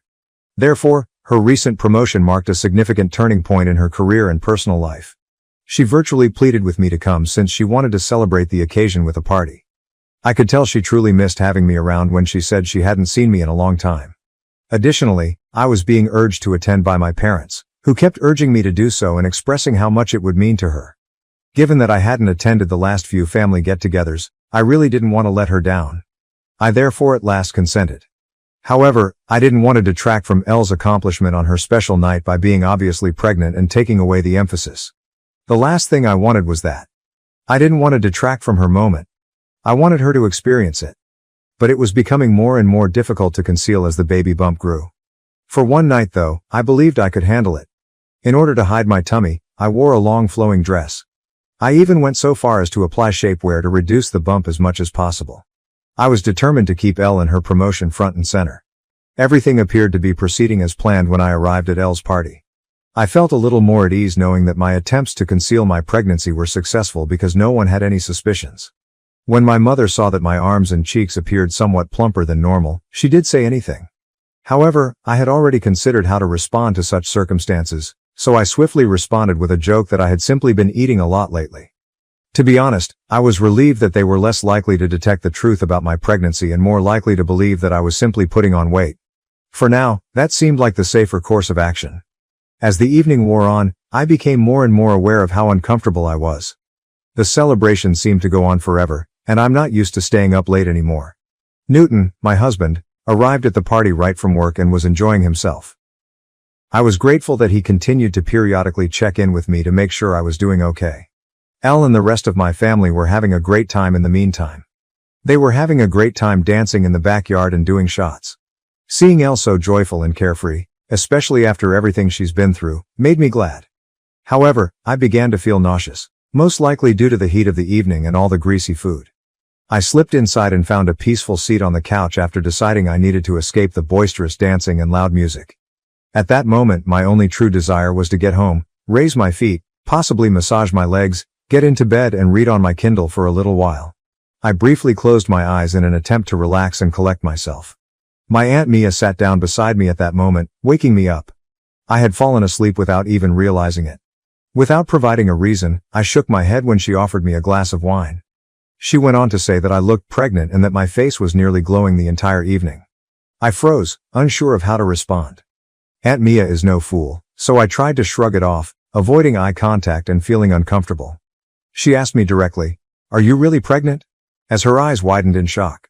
Therefore, her recent promotion marked a significant turning point in her career and personal life. She virtually pleaded with me to come since she wanted to celebrate the occasion with a party. I could tell she truly missed having me around when she said she hadn't seen me in a long time. Additionally, I was being urged to attend by my parents, who kept urging me to do so and expressing how much it would mean to her. Given that I hadn't attended the last few family get-togethers, I really didn't want to let her down. I therefore at last consented. However, I didn't want to detract from Elle's accomplishment on her special night by being obviously pregnant and taking away the emphasis. The last thing I wanted was that. I didn't want to detract from her moment. I wanted her to experience it. But it was becoming more and more difficult to conceal as the baby bump grew. For one night though, I believed I could handle it. In order to hide my tummy, I wore a long flowing dress. I even went so far as to apply shapewear to reduce the bump as much as possible. I was determined to keep Elle and her promotion front and center. Everything appeared to be proceeding as planned when I arrived at Elle's party. I felt a little more at ease knowing that my attempts to conceal my pregnancy were successful because no one had any suspicions. When my mother saw that my arms and cheeks appeared somewhat plumper than normal, she did say anything. However, I had already considered how to respond to such circumstances, so I swiftly responded with a joke that I had simply been eating a lot lately. To be honest, I was relieved that they were less likely to detect the truth about my pregnancy and more likely to believe that I was simply putting on weight. For now, that seemed like the safer course of action. As the evening wore on, I became more and more aware of how uncomfortable I was. The celebration seemed to go on forever, and I'm not used to staying up late anymore. Newton, my husband, arrived at the party right from work and was enjoying himself. I was grateful that he continued to periodically check in with me to make sure I was doing okay. Elle and the rest of my family were having a great time in the meantime. They were having a great time dancing in the backyard and doing shots. Seeing Elle so joyful and carefree, especially after everything she's been through, made me glad. However, I began to feel nauseous, most likely due to the heat of the evening and all the greasy food. I slipped inside and found a peaceful seat on the couch after deciding I needed to escape the boisterous dancing and loud music. At that moment, my only true desire was to get home, raise my feet, possibly massage my legs, get into bed and read on my Kindle for a little while. I briefly closed my eyes in an attempt to relax and collect myself. My Aunt Mia sat down beside me at that moment, waking me up. I had fallen asleep without even realizing it. Without providing a reason, I shook my head when she offered me a glass of wine. She went on to say that I looked pregnant and that my face was nearly glowing the entire evening. I froze, unsure of how to respond. Aunt Mia is no fool, so I tried to shrug it off, avoiding eye contact and feeling uncomfortable. She asked me directly, "Are you really pregnant?" as her eyes widened in shock.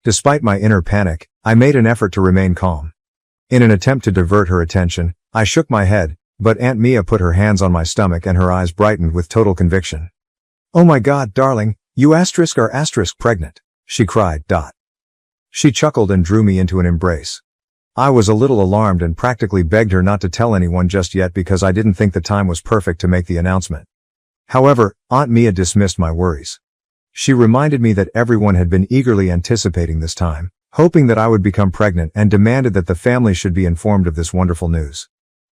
Despite my inner panic, I made an effort to remain calm. In an attempt to divert her attention, I shook my head, but Aunt Mia put her hands on my stomach and her eyes brightened with total conviction. "Oh my God, darling, you are pregnant," she cried. She chuckled and drew me into an embrace. I was a little alarmed and practically begged her not to tell anyone just yet because I didn't think the time was perfect to make the announcement. However, Aunt Mia dismissed my worries. She reminded me that everyone had been eagerly anticipating this time, hoping that I would become pregnant, and demanded that the family should be informed of this wonderful news.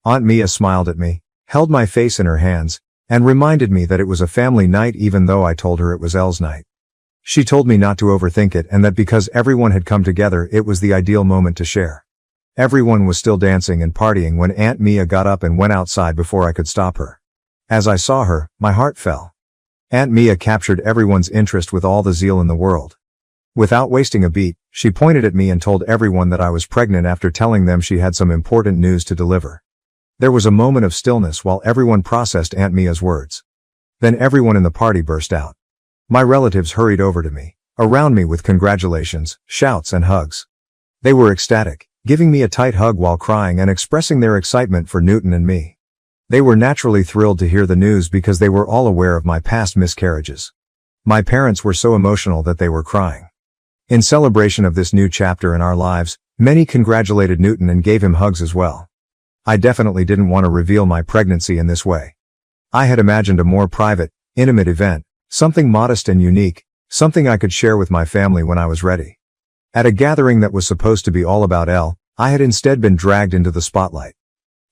Aunt Mia smiled at me, held my face in her hands, and reminded me that it was a family night even though I told her it was Elle's night. She told me not to overthink it and that because everyone had come together it was the ideal moment to share. Everyone was still dancing and partying when Aunt Mia got up and went outside before I could stop her. As I saw her, my heart fell. Aunt Mia captured everyone's interest with all the zeal in the world. Without wasting a beat, she pointed at me and told everyone that I was pregnant after telling them she had some important news to deliver. There was a moment of stillness while everyone processed Aunt Mia's words. Then everyone in the party burst out. My relatives hurried over to me, around me with congratulations, shouts and hugs. They were ecstatic, giving me a tight hug while crying and expressing their excitement for Newton and me. They were naturally thrilled to hear the news because they were all aware of my past miscarriages. My parents were so emotional that they were crying. In celebration of this new chapter in our lives, many congratulated Newton and gave him hugs as well. I definitely didn't want to reveal my pregnancy in this way. I had imagined a more private, intimate event, something modest and unique, something I could share with my family when I was ready. At a gathering that was supposed to be all about Elle, I had instead been dragged into the spotlight.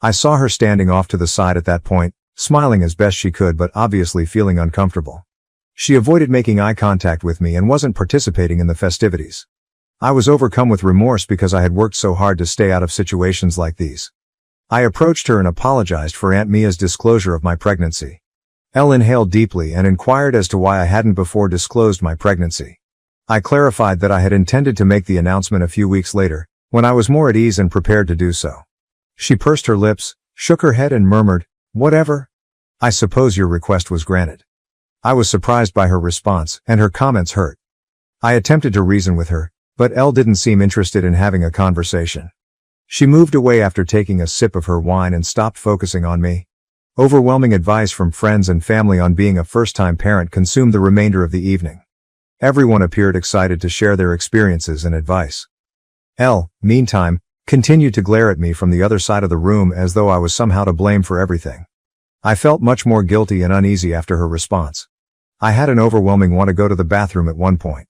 I saw her standing off to the side at that point, smiling as best she could but obviously feeling uncomfortable. She avoided making eye contact with me and wasn't participating in the festivities. I was overcome with remorse because I had worked so hard to stay out of situations like these. I approached her and apologized for Aunt Mia's disclosure of my pregnancy. Elle inhaled deeply and inquired as to why I hadn't before disclosed my pregnancy. I clarified that I had intended to make the announcement a few weeks later, when I was more at ease and prepared to do so. She pursed her lips, shook her head and murmured, "Whatever. I suppose your request was granted." I was surprised by her response, and her comments hurt. I attempted to reason with her, But Elle didn't seem interested in having a conversation. She moved away after taking a sip of her wine and stopped focusing on me. Overwhelming advice from friends and family on being a first-time parent consumed the remainder of the evening. Everyone appeared excited to share their experiences and advice. Elle, meantime, continued to glare at me from the other side of the room as though I was somehow to blame for everything. I felt much more guilty and uneasy after her response. I had an overwhelming want to go to the bathroom at one point.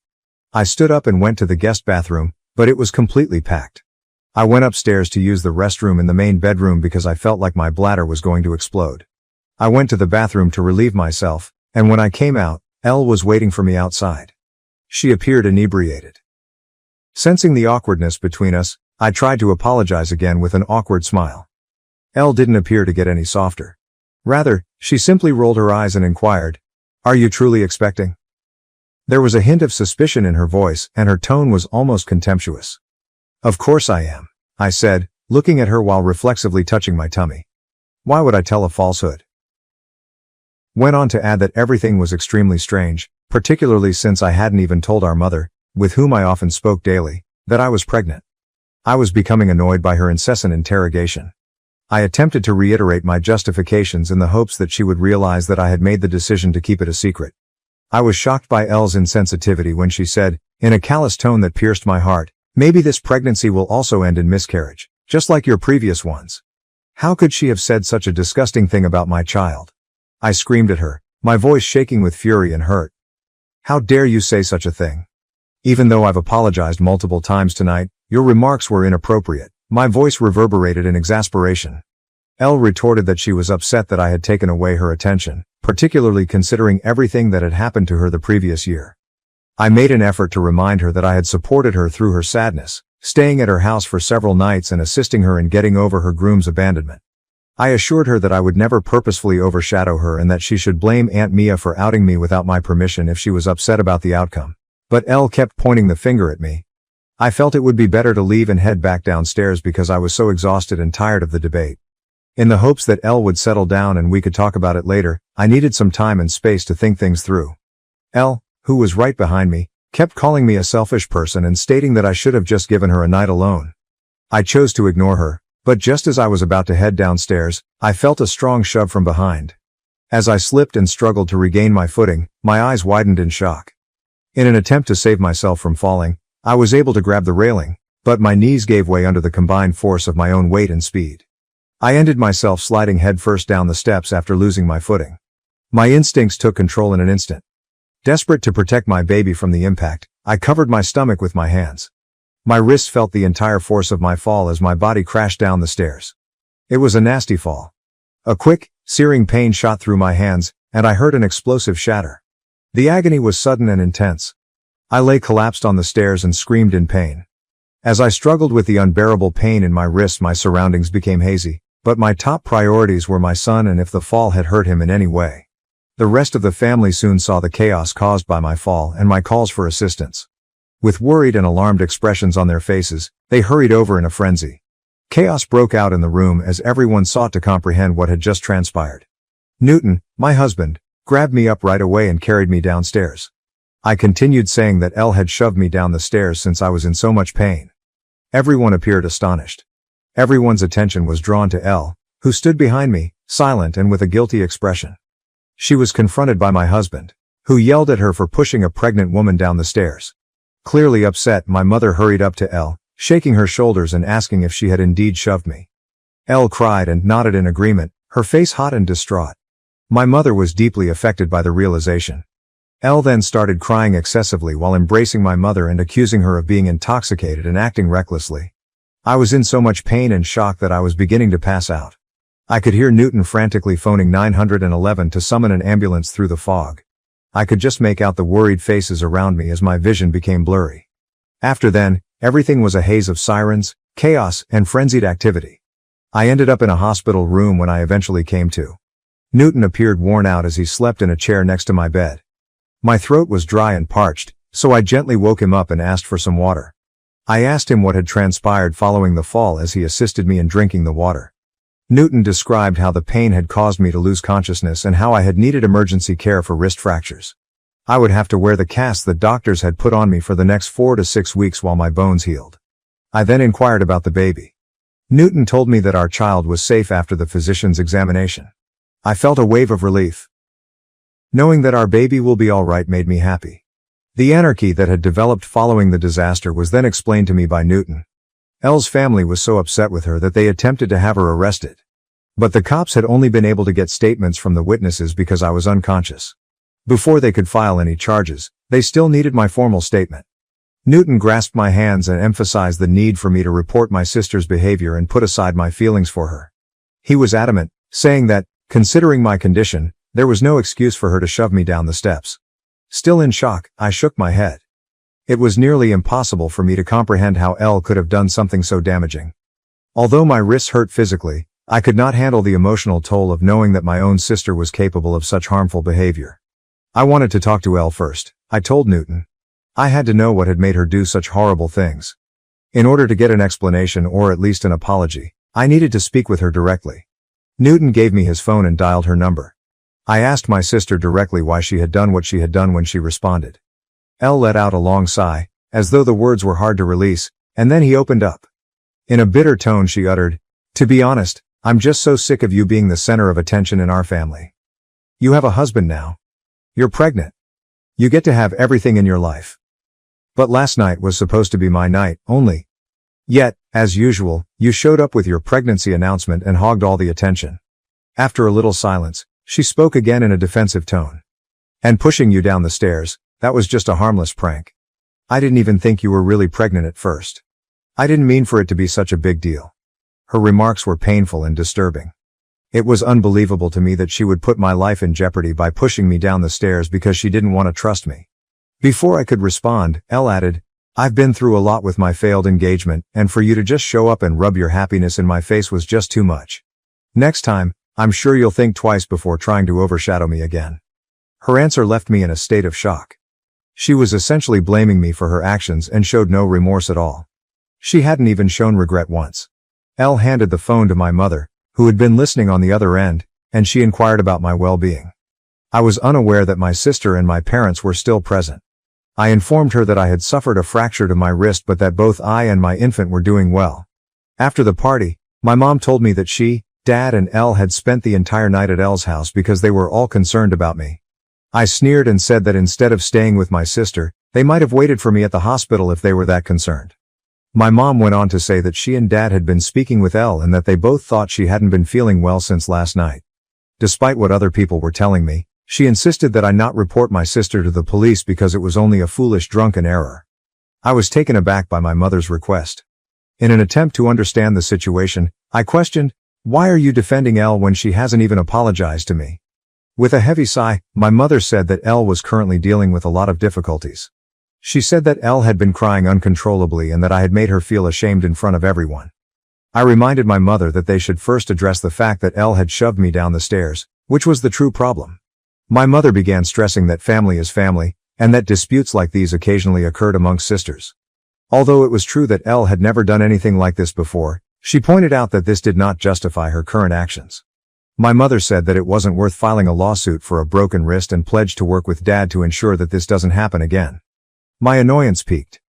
I stood up and went to the guest bathroom, but it was completely packed. I went upstairs to use the restroom in the main bedroom because I felt like my bladder was going to explode. I went to the bathroom to relieve myself, and when I came out, Elle was waiting for me outside. She appeared inebriated. Sensing the awkwardness between us, I tried to apologize again with an awkward smile. Elle didn't appear to get any softer. Rather, she simply rolled her eyes and inquired, "Are you truly expecting?" There was a hint of suspicion in her voice, and her tone was almost contemptuous. "Of course I am," I said, looking at her while reflexively touching my tummy. Why would I tell a falsehood? Went on to add that everything was extremely strange, particularly since I hadn't even told our mother, with whom I often spoke daily, that I was pregnant. I was becoming annoyed by her incessant interrogation. I attempted to reiterate my justifications in the hopes that she would realize that I had made the decision to keep it a secret. I was shocked by Elle's insensitivity when she said, in a callous tone that pierced my heart, "Maybe this pregnancy will also end in miscarriage, just like your previous ones." How could she have said such a disgusting thing about my child? I screamed at her, my voice shaking with fury and hurt. "How dare you say such a thing? Even though I've apologized multiple times tonight, your remarks were inappropriate." My voice reverberated in exasperation. Elle retorted that she was upset that I had taken away her attention, particularly considering everything that had happened to her the previous year. I made an effort to remind her that I had supported her through her sadness, staying at her house for several nights and assisting her in getting over her groom's abandonment. I assured her that I would never purposefully overshadow her and that she should blame Aunt Mia for outing me without my permission if she was upset about the outcome. But Elle kept pointing the finger at me. I felt it would be better to leave and head back downstairs because I was so exhausted and tired of the debate. In the hopes that Elle would settle down and we could talk about it later, I needed some time and space to think things through. Elle, who was right behind me, kept calling me a selfish person and stating that I should have just given her a night alone. I chose to ignore her, but just as I was about to head downstairs, I felt a strong shove from behind. As I slipped and struggled to regain my footing, my eyes widened in shock. In an attempt to save myself from falling, I was able to grab the railing, but my knees gave way under the combined force of my own weight and speed. I ended myself sliding headfirst down the steps after losing my footing. My instincts took control in an instant. Desperate to protect my baby from the impact, I covered my stomach with my hands. My wrists felt the entire force of my fall as my body crashed down the stairs. It was a nasty fall. A quick, searing pain shot through my hands, and I heard an explosive shatter. The agony was sudden and intense. I lay collapsed on the stairs and screamed in pain. As I struggled with the unbearable pain in my wrists, my surroundings became hazy, but my top priorities were my son and if the fall had hurt him in any way. The rest of the family soon saw the chaos caused by my fall and my calls for assistance. With worried and alarmed expressions on their faces, they hurried over in a frenzy. Chaos broke out in the room as everyone sought to comprehend what had just transpired. Newton, my husband, grabbed me up right away and carried me downstairs. I continued saying that Elle had shoved me down the stairs since I was in so much pain. Everyone appeared astonished. Everyone's attention was drawn to Elle, who stood behind me, silent and with a guilty expression. She was confronted by my husband, who yelled at her for pushing a pregnant woman down the stairs. Clearly upset, my mother hurried up to Elle, shaking her shoulders and asking if she had indeed shoved me. Elle cried and nodded in agreement, her face hot and distraught. My mother was deeply affected by the realization. Elle then started crying excessively while embracing my mother and accusing her of being intoxicated and acting recklessly. I was in so much pain and shock that I was beginning to pass out. I could hear Newton frantically phoning 911 to summon an ambulance through the fog. I could just make out the worried faces around me as my vision became blurry. After then, everything was a haze of sirens, chaos, and frenzied activity. I ended up in a hospital room when I eventually came to. Newton appeared worn out as he slept in a chair next to my bed. My throat was dry and parched, so I gently woke him up and asked for some water. I asked him what had transpired following the fall as he assisted me in drinking the water. Newton described how the pain had caused me to lose consciousness and how I had needed emergency care for wrist fractures. I would have to wear the cast that doctors had put on me for the next 4 to 6 weeks while my bones healed. I then inquired about the baby. Newton told me that our child was safe after the physician's examination. I felt a wave of relief. Knowing that our baby will be all right made me happy. The anarchy that had developed following the disaster was then explained to me by Newton. Elle's family was so upset with her that they attempted to have her arrested. But the cops had only been able to get statements from the witnesses because I was unconscious. Before they could file any charges, they still needed my formal statement. Newton grasped my hands and emphasized the need for me to report my sister's behavior and put aside my feelings for her. He was adamant, saying that, considering my condition, there was no excuse for her to shove me down the steps. Still in shock, I shook my head. It was nearly impossible for me to comprehend how Elle could have done something so damaging. Although my wrists hurt physically, I could not handle the emotional toll of knowing that my own sister was capable of such harmful behavior. I wanted to talk to Elle first, I told Newton. I had to know what had made her do such horrible things. In order to get an explanation or at least an apology, I needed to speak with her directly. Newton gave me his phone and dialed her number. I asked my sister directly why she had done what she had done when she responded. Elle let out a long sigh, as though the words were hard to release, and then he opened up. In a bitter tone she uttered, "To be honest, I'm just so sick of you being the center of attention in our family. You have a husband now. You're pregnant. You get to have everything in your life. But last night was supposed to be my night, only. Yet, as usual, you showed up with your pregnancy announcement and hogged all the attention." After a little silence, she spoke again in a defensive tone. "And pushing you down the stairs, that was just a harmless prank. I didn't even think you were really pregnant at first. I didn't mean for it to be such a big deal." Her remarks were painful and disturbing. It was unbelievable to me that she would put my life in jeopardy by pushing me down the stairs because she didn't want to trust me. Before I could respond, Elle added, "I've been through a lot with my failed engagement, and for you to just show up and rub your happiness in my face was just too much. Next time, I'm sure you'll think twice before trying to overshadow me again." Her answer left me in a state of shock. She was essentially blaming me for her actions and showed no remorse at all. She hadn't even shown regret once. Elle handed the phone to my mother, who had been listening on the other end, and she inquired about my well-being. I was unaware that my sister and my parents were still present. I informed her that I had suffered a fracture to my wrist but that both I and my infant were doing well. After the party, my mom told me that she, Dad and Elle had spent the entire night at Elle's house because they were all concerned about me. I sneered and said that instead of staying with my sister, they might have waited for me at the hospital if they were that concerned. My mom went on to say that she and Dad had been speaking with Elle and that they both thought she hadn't been feeling well since last night. Despite what other people were telling me, she insisted that I not report my sister to the police because it was only a foolish drunken error. I was taken aback by my mother's request. In an attempt to understand the situation, I questioned, "Why are you defending Elle when she hasn't even apologized to me?" With a heavy sigh, my mother said that Elle was currently dealing with a lot of difficulties. She said that Elle had been crying uncontrollably and that I had made her feel ashamed in front of everyone. I reminded my mother that they should first address the fact that Elle had shoved me down the stairs, which was the true problem. My mother began stressing that family is family, and that disputes like these occasionally occurred amongst sisters. Although it was true that Elle had never done anything like this before, she pointed out that this did not justify her current actions. My mother said that it wasn't worth filing a lawsuit for a broken wrist and pledged to work with Dad to ensure that this doesn't happen again. My annoyance peaked.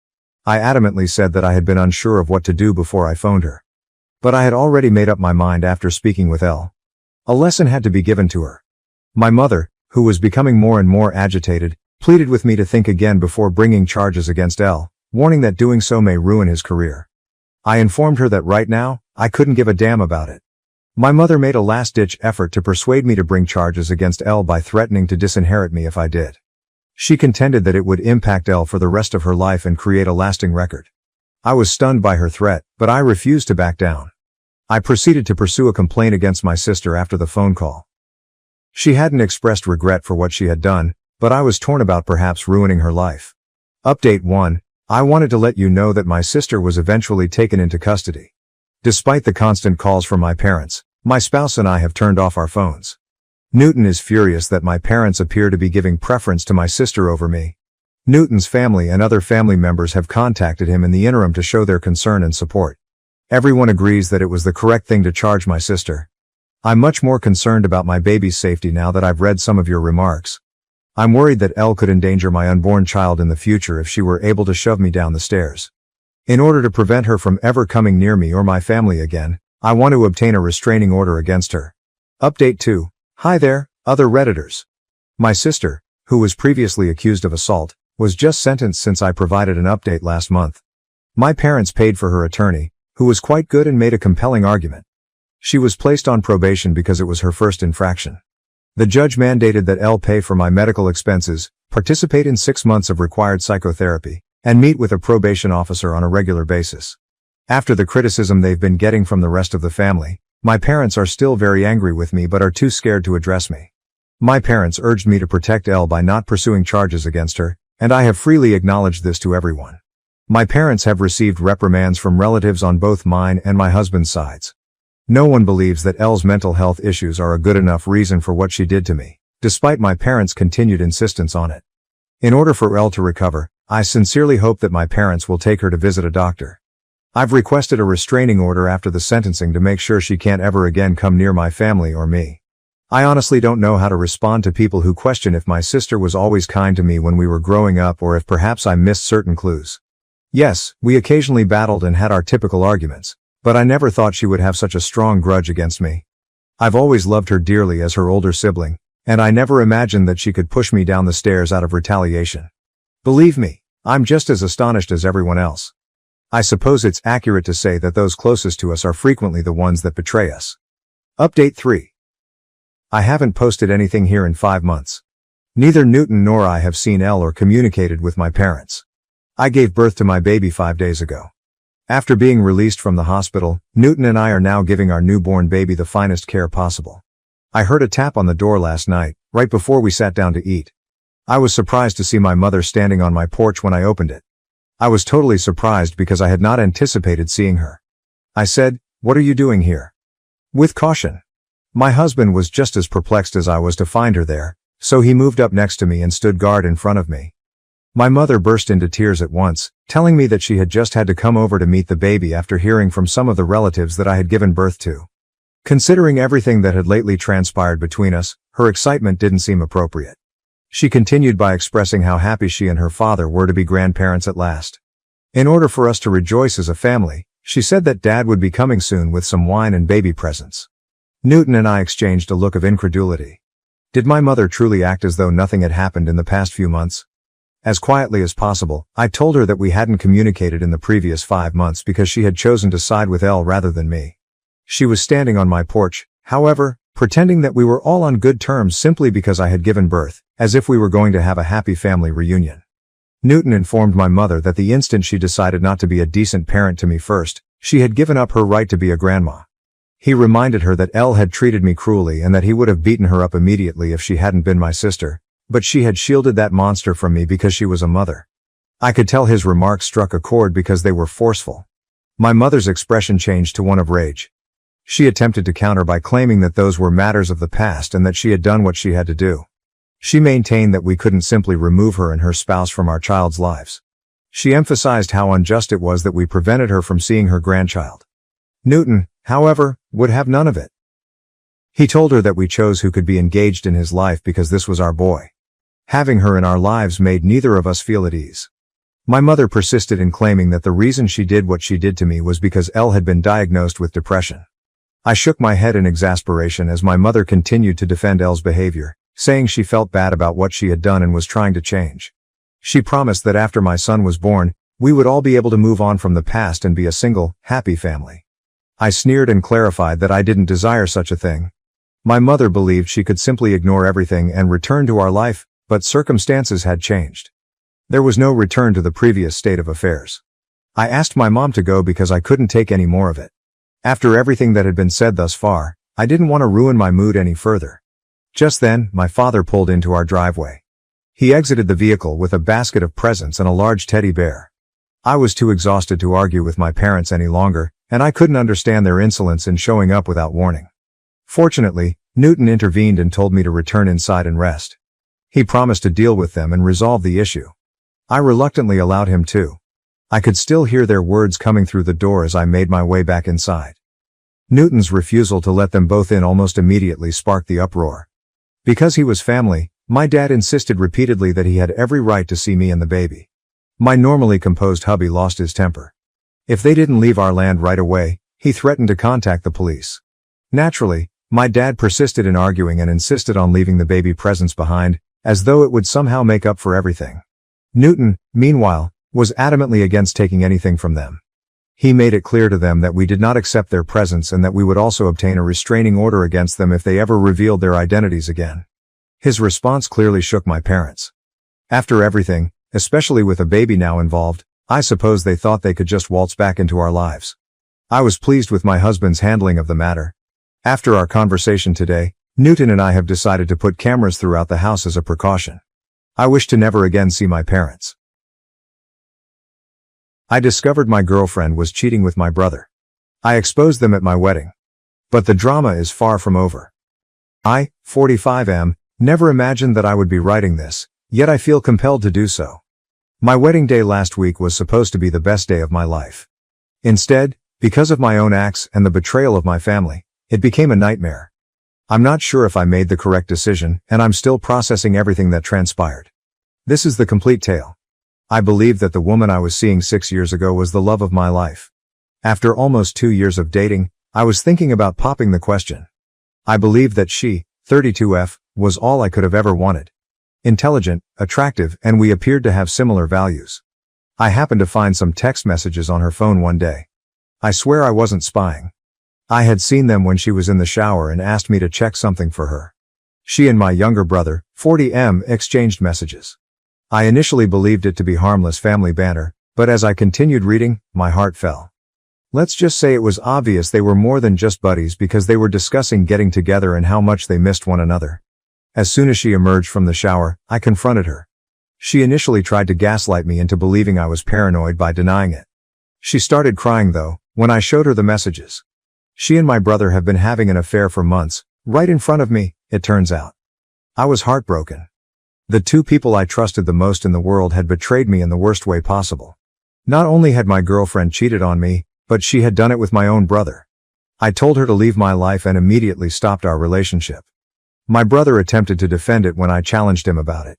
I adamantly said that I had been unsure of what to do before I phoned her. But I had already made up my mind after speaking with Elle. A lesson had to be given to her. My mother, who was becoming more and more agitated, pleaded with me to think again before bringing charges against Elle, warning that doing so may ruin his career. I informed her that right now, I couldn't give a damn about it. My mother made a last-ditch effort to persuade me to bring charges against Elle by threatening to disinherit me if I did. She contended that it would impact Elle for the rest of her life and create a lasting record. I was stunned by her threat, but I refused to back down. I proceeded to pursue a complaint against my sister after the phone call. She hadn't expressed regret for what she had done, but I was torn about perhaps ruining her life. Update 1. I wanted to let you know that my sister was eventually taken into custody. Despite the constant calls from my parents, my spouse and I have turned off our phones. Newton is furious that my parents appear to be giving preference to my sister over me. Newton's family and other family members have contacted him in the interim to show their concern and support. Everyone agrees that it was the correct thing to charge my sister. I'm much more concerned about my baby's safety now that I've read some of your remarks. I'm worried that Elle could endanger my unborn child in the future if she were able to shove me down the stairs. In order to prevent her from ever coming near me or my family again, I want to obtain a restraining order against her. Update 2. Hi there, other Redditors. My sister, who was previously accused of assault, was just sentenced since I provided an update last month. My parents paid for her attorney, who was quite good and made a compelling argument. She was placed on probation because it was her first infraction. The judge mandated that Elle pay for my medical expenses, participate in 6 months of required psychotherapy, and meet with a probation officer on a regular basis. After the criticism they've been getting from the rest of the family, my parents are still very angry with me but are too scared to address me. My parents urged me to protect Elle by not pursuing charges against her, and I have freely acknowledged this to everyone. My parents have received reprimands from relatives on both mine and my husband's sides. No one believes that Elle's mental health issues are a good enough reason for what she did to me, despite my parents' continued insistence on it. In order for Elle to recover, I sincerely hope that my parents will take her to visit a doctor. I've requested a restraining order after the sentencing to make sure she can't ever again come near my family or me. I honestly don't know how to respond to people who question if my sister was always kind to me when we were growing up or if perhaps I missed certain clues. Yes, we occasionally battled and had our typical arguments, but I never thought she would have such a strong grudge against me. I've always loved her dearly as her older sibling, and I never imagined that she could push me down the stairs out of retaliation. Believe me, I'm just as astonished as everyone else. I suppose it's accurate to say that those closest to us are frequently the ones that betray us. Update 3. I haven't posted anything here in 5 months. Neither Newton nor I have seen Elle or communicated with my parents. I gave birth to my baby 5 days ago. After being released from the hospital, Newton and I are now giving our newborn baby the finest care possible. I heard a tap on the door last night, right before we sat down to eat. I was surprised to see my mother standing on my porch when I opened it. I was totally surprised because I had not anticipated seeing her. I said, "What are you doing here?" With caution. My husband was just as perplexed as I was to find her there, so he moved up next to me and stood guard in front of me. My mother burst into tears at once, telling me that she had just had to come over to meet the baby after hearing from some of the relatives that I had given birth to. Considering everything that had lately transpired between us, her excitement didn't seem appropriate. She continued by expressing how happy she and her father were to be grandparents at last. In order for us to rejoice as a family, she said that Dad would be coming soon with some wine and baby presents. Newton and I exchanged a look of incredulity. Did my mother truly act as though nothing had happened in the past few months? As quietly as possible, I told her that we hadn't communicated in the previous 5 months because she had chosen to side with Elle rather than me. She was standing on my porch, however, pretending that we were all on good terms simply because I had given birth, as if we were going to have a happy family reunion. Newton informed my mother that the instant she decided not to be a decent parent to me first, she had given up her right to be a grandma. He reminded her that Elle had treated me cruelly and that he would have beaten her up immediately if she hadn't been my sister, but she had shielded that monster from me because she was a mother. I could tell his remarks struck a chord because they were forceful. My mother's expression changed to one of rage. She attempted to counter by claiming that those were matters of the past and that she had done what she had to do. She maintained that we couldn't simply remove her and her spouse from our child's lives. She emphasized how unjust it was that we prevented her from seeing her grandchild. Newton, however, would have none of it. He told her that we chose who could be engaged in his life because this was our boy. Having her in our lives made neither of us feel at ease. My mother persisted in claiming that the reason she did what she did to me was because Elle had been diagnosed with depression. I shook my head in exasperation as my mother continued to defend Elle's behavior, saying she felt bad about what she had done and was trying to change. She promised that after my son was born, we would all be able to move on from the past and be a single, happy family. I sneered and clarified that I didn't desire such a thing. My mother believed she could simply ignore everything and return to our life, but circumstances had changed. There was no return to the previous state of affairs. I asked my mom to go because I couldn't take any more of it. After everything that had been said thus far, I didn't want to ruin my mood any further. Just then, my father pulled into our driveway. He exited the vehicle with a basket of presents and a large teddy bear. I was too exhausted to argue with my parents any longer, and I couldn't understand their insolence in showing up without warning. Fortunately, Newton intervened and told me to return inside and rest. He promised to deal with them and resolve the issue. I reluctantly allowed him to. I could still hear their words coming through the door as I made my way back inside. Newton's refusal to let them both in almost immediately sparked the uproar. Because he was family, My dad insisted repeatedly that he had every right to see me and the baby. My normally composed hubby lost his temper. If they didn't leave our land right away, he threatened to contact the police. Naturally, my dad persisted in arguing and insisted on leaving the baby presents behind, as though it would somehow make up for everything. Newton, meanwhile, was adamantly against taking anything from them. He made it clear to them that we did not accept their presents and that we would also obtain a restraining order against them if they ever revealed their identities again. His response clearly shook my parents. After everything, especially with a baby now involved, I suppose they thought they could just waltz back into our lives. I was pleased with my husband's handling of the matter. After our conversation today, Newton and I have decided to put cameras throughout the house as a precaution. I wish to never again see my parents. I discovered my girlfriend was cheating with my brother. I exposed them at my wedding. But the drama is far from over. I, 45 am, never imagined that I would be writing this, yet I feel compelled to do so. My wedding day last week was supposed to be the best day of my life. Instead, because of my own acts and the betrayal of my family, it became a nightmare. I'm not sure if I made the correct decision, and I'm still processing everything that transpired. This is the complete tale. I believed that the woman I was seeing 6 years ago was the love of my life. After almost 2 years of dating, I was thinking about popping the question. I believed that she, 32F, was all I could have ever wanted. Intelligent, attractive, and we appeared to have similar values. I happened to find some text messages on her phone one day. I swear I wasn't spying. I had seen them when she was in the shower and asked me to check something for her. She and my younger brother, 40M, exchanged messages. I initially believed it to be harmless family banter, but as I continued reading, my heart fell. Let's just say it was obvious they were more than just buddies because they were discussing getting together and how much they missed one another. As soon as she emerged from the shower, I confronted her. She initially tried to gaslight me into believing I was paranoid by denying it. She started crying though, when I showed her the messages. She and my brother have been having an affair for months, right in front of me, it turns out. I was heartbroken. The two people I trusted the most in the world had betrayed me in the worst way possible. Not only had my girlfriend cheated on me, but she had done it with my own brother. I told her to leave my life and immediately stopped our relationship. My brother attempted to defend it when I challenged him about it.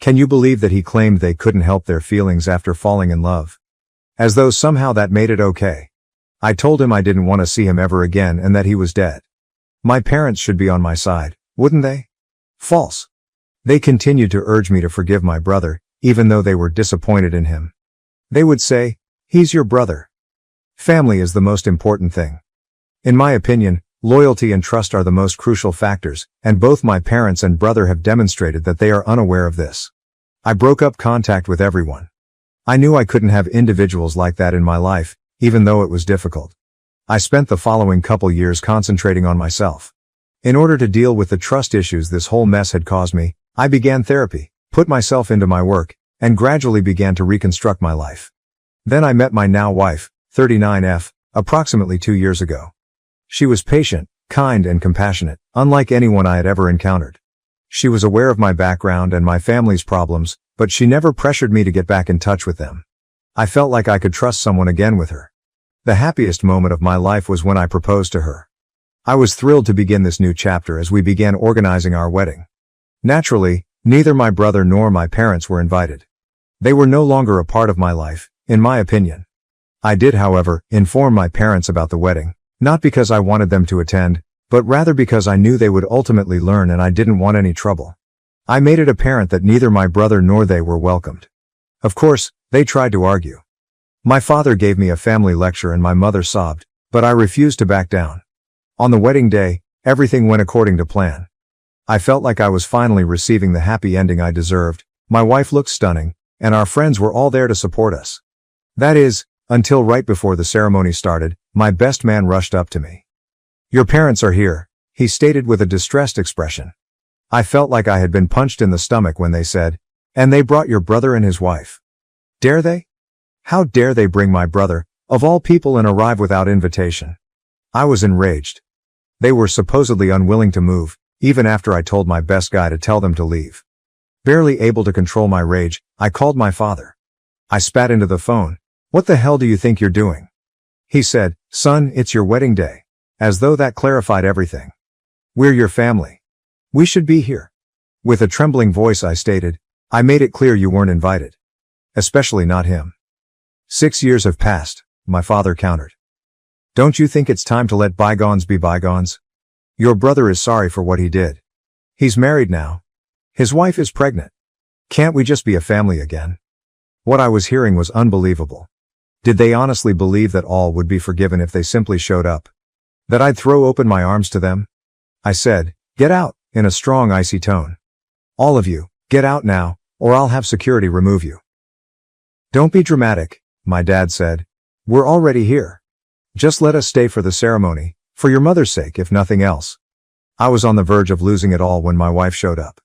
Can you believe that he claimed they couldn't help their feelings after falling in love? As though somehow that made it okay. I told him I didn't want to see him ever again and that he was dead. My parents should be on my side, wouldn't they? False. They continued to urge me to forgive my brother, even though they were disappointed in him. They would say, "He's your brother." Family is the most important thing. In my opinion, loyalty and trust are the most crucial factors, and both my parents and brother have demonstrated that they are unaware of this. I broke up contact with everyone. I knew I couldn't have individuals like that in my life, even though it was difficult. I spent the following couple years concentrating on myself. In order to deal with the trust issues this whole mess had caused me, I began therapy, put myself into my work, and gradually began to reconstruct my life. Then I met my now wife, 39F, approximately 2 years ago. She was patient, kind, and compassionate, unlike anyone I had ever encountered. She was aware of my background and my family's problems, but she never pressured me to get back in touch with them. I felt like I could trust someone again with her. The happiest moment of my life was when I proposed to her. I was thrilled to begin this new chapter as we began organizing our wedding. Naturally, neither my brother nor my parents were invited. They were no longer a part of my life, in my opinion. I did, however, inform my parents about the wedding, not because I wanted them to attend, but rather because I knew they would ultimately learn and I didn't want any trouble. I made it apparent that neither my brother nor they were welcomed. Of course, they tried to argue. My father gave me a family lecture and my mother sobbed, but I refused to back down. On the wedding day, everything went according to plan. I felt like I was finally receiving the happy ending I deserved. My wife looked stunning, and our friends were all there to support us. That is, until right before the ceremony started, my best man rushed up to me. "Your parents are here," he stated with a distressed expression. I felt like I had been punched in the stomach when they said, "And they brought your brother and his wife." Dare they? How dare they bring my brother, of all people, and arrive without invitation? I was enraged. They were supposedly unwilling to move, even after I told my best guy to tell them to leave. Barely able to control my rage, I called my father. I spat into the phone. "What the hell do you think you're doing?" He said, "Son, it's your wedding day." As though that clarified everything. "We're your family. We should be here." With a trembling voice I stated, "I made it clear you weren't invited. Especially not him." 6 years have passed, my father countered. Don't you think it's time to let bygones be bygones? Your brother is sorry for what he did. He's married now. His wife is pregnant. Can't we just be a family again? What I was hearing was unbelievable. Did they honestly believe that all would be forgiven if they simply showed up? That I'd throw open my arms to them? I said, "Get out," in a strong, icy tone. "All of you, get out now, or I'll have security remove you." "Don't be dramatic," my dad said. "We're already here. Just let us stay for the ceremony, for your mother's sake if nothing else." I was on the verge of losing it all when my wife showed up.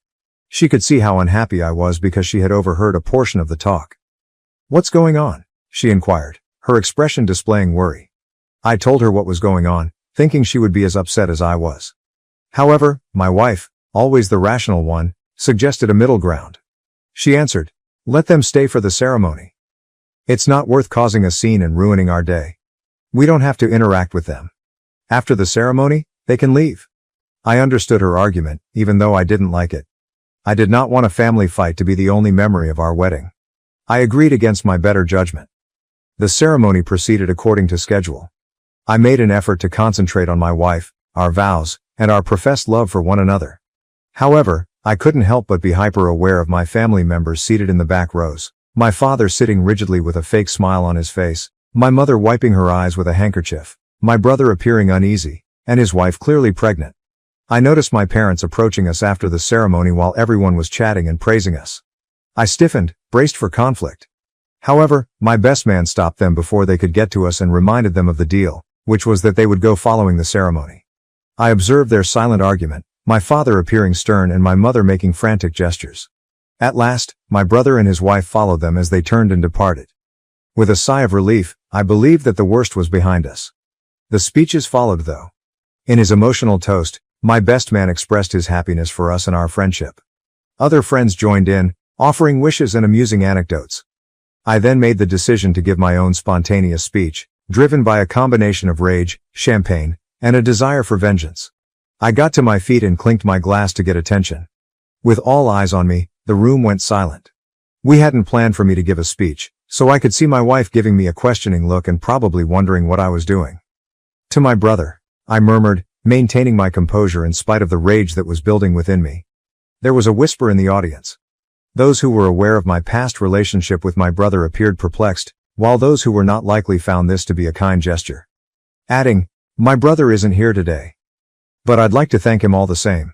She could see how unhappy I was because she had overheard a portion of the talk. "What's going on?" she inquired, her expression displaying worry. I told her what was going on, thinking she would be as upset as I was. However, my wife, always the rational one, suggested a middle ground. She answered, "Let them stay for the ceremony. It's not worth causing a scene and ruining our day. We don't have to interact with them. After the ceremony, they can leave." I understood her argument, even though I didn't like it. I did not want a family fight to be the only memory of our wedding. I agreed against my better judgment. The ceremony proceeded according to schedule. I made an effort to concentrate on my wife, our vows, and our professed love for one another. However, I couldn't help but be hyper-aware of my family members seated in the back rows, my father sitting rigidly with a fake smile on his face, my mother wiping her eyes with a handkerchief, my brother appearing uneasy, and his wife clearly pregnant. I noticed my parents approaching us after the ceremony while everyone was chatting and praising us. I stiffened, braced for conflict. However, my best man stopped them before they could get to us and reminded them of the deal, which was that they would go following the ceremony. I observed their silent argument, my father appearing stern and my mother making frantic gestures. At last, my brother and his wife followed them as they turned and departed. With a sigh of relief, I believed that the worst was behind us. The speeches followed though. In his emotional toast, my best man expressed his happiness for us and our friendship. Other friends joined in, offering wishes and amusing anecdotes. I then made the decision to give my own spontaneous speech, driven by a combination of rage, champagne, and a desire for vengeance. I got to my feet and clinked my glass to get attention. With all eyes on me, the room went silent. We hadn't planned for me to give a speech, so I could see my wife giving me a questioning look and probably wondering what I was doing. "To my brother," I murmured, maintaining my composure in spite of the rage that was building within me. There was a whisper in the audience. Those who were aware of my past relationship with my brother appeared perplexed, while those who were not likely found this to be a kind gesture. Adding, "My brother isn't here today. But I'd like to thank him all the same.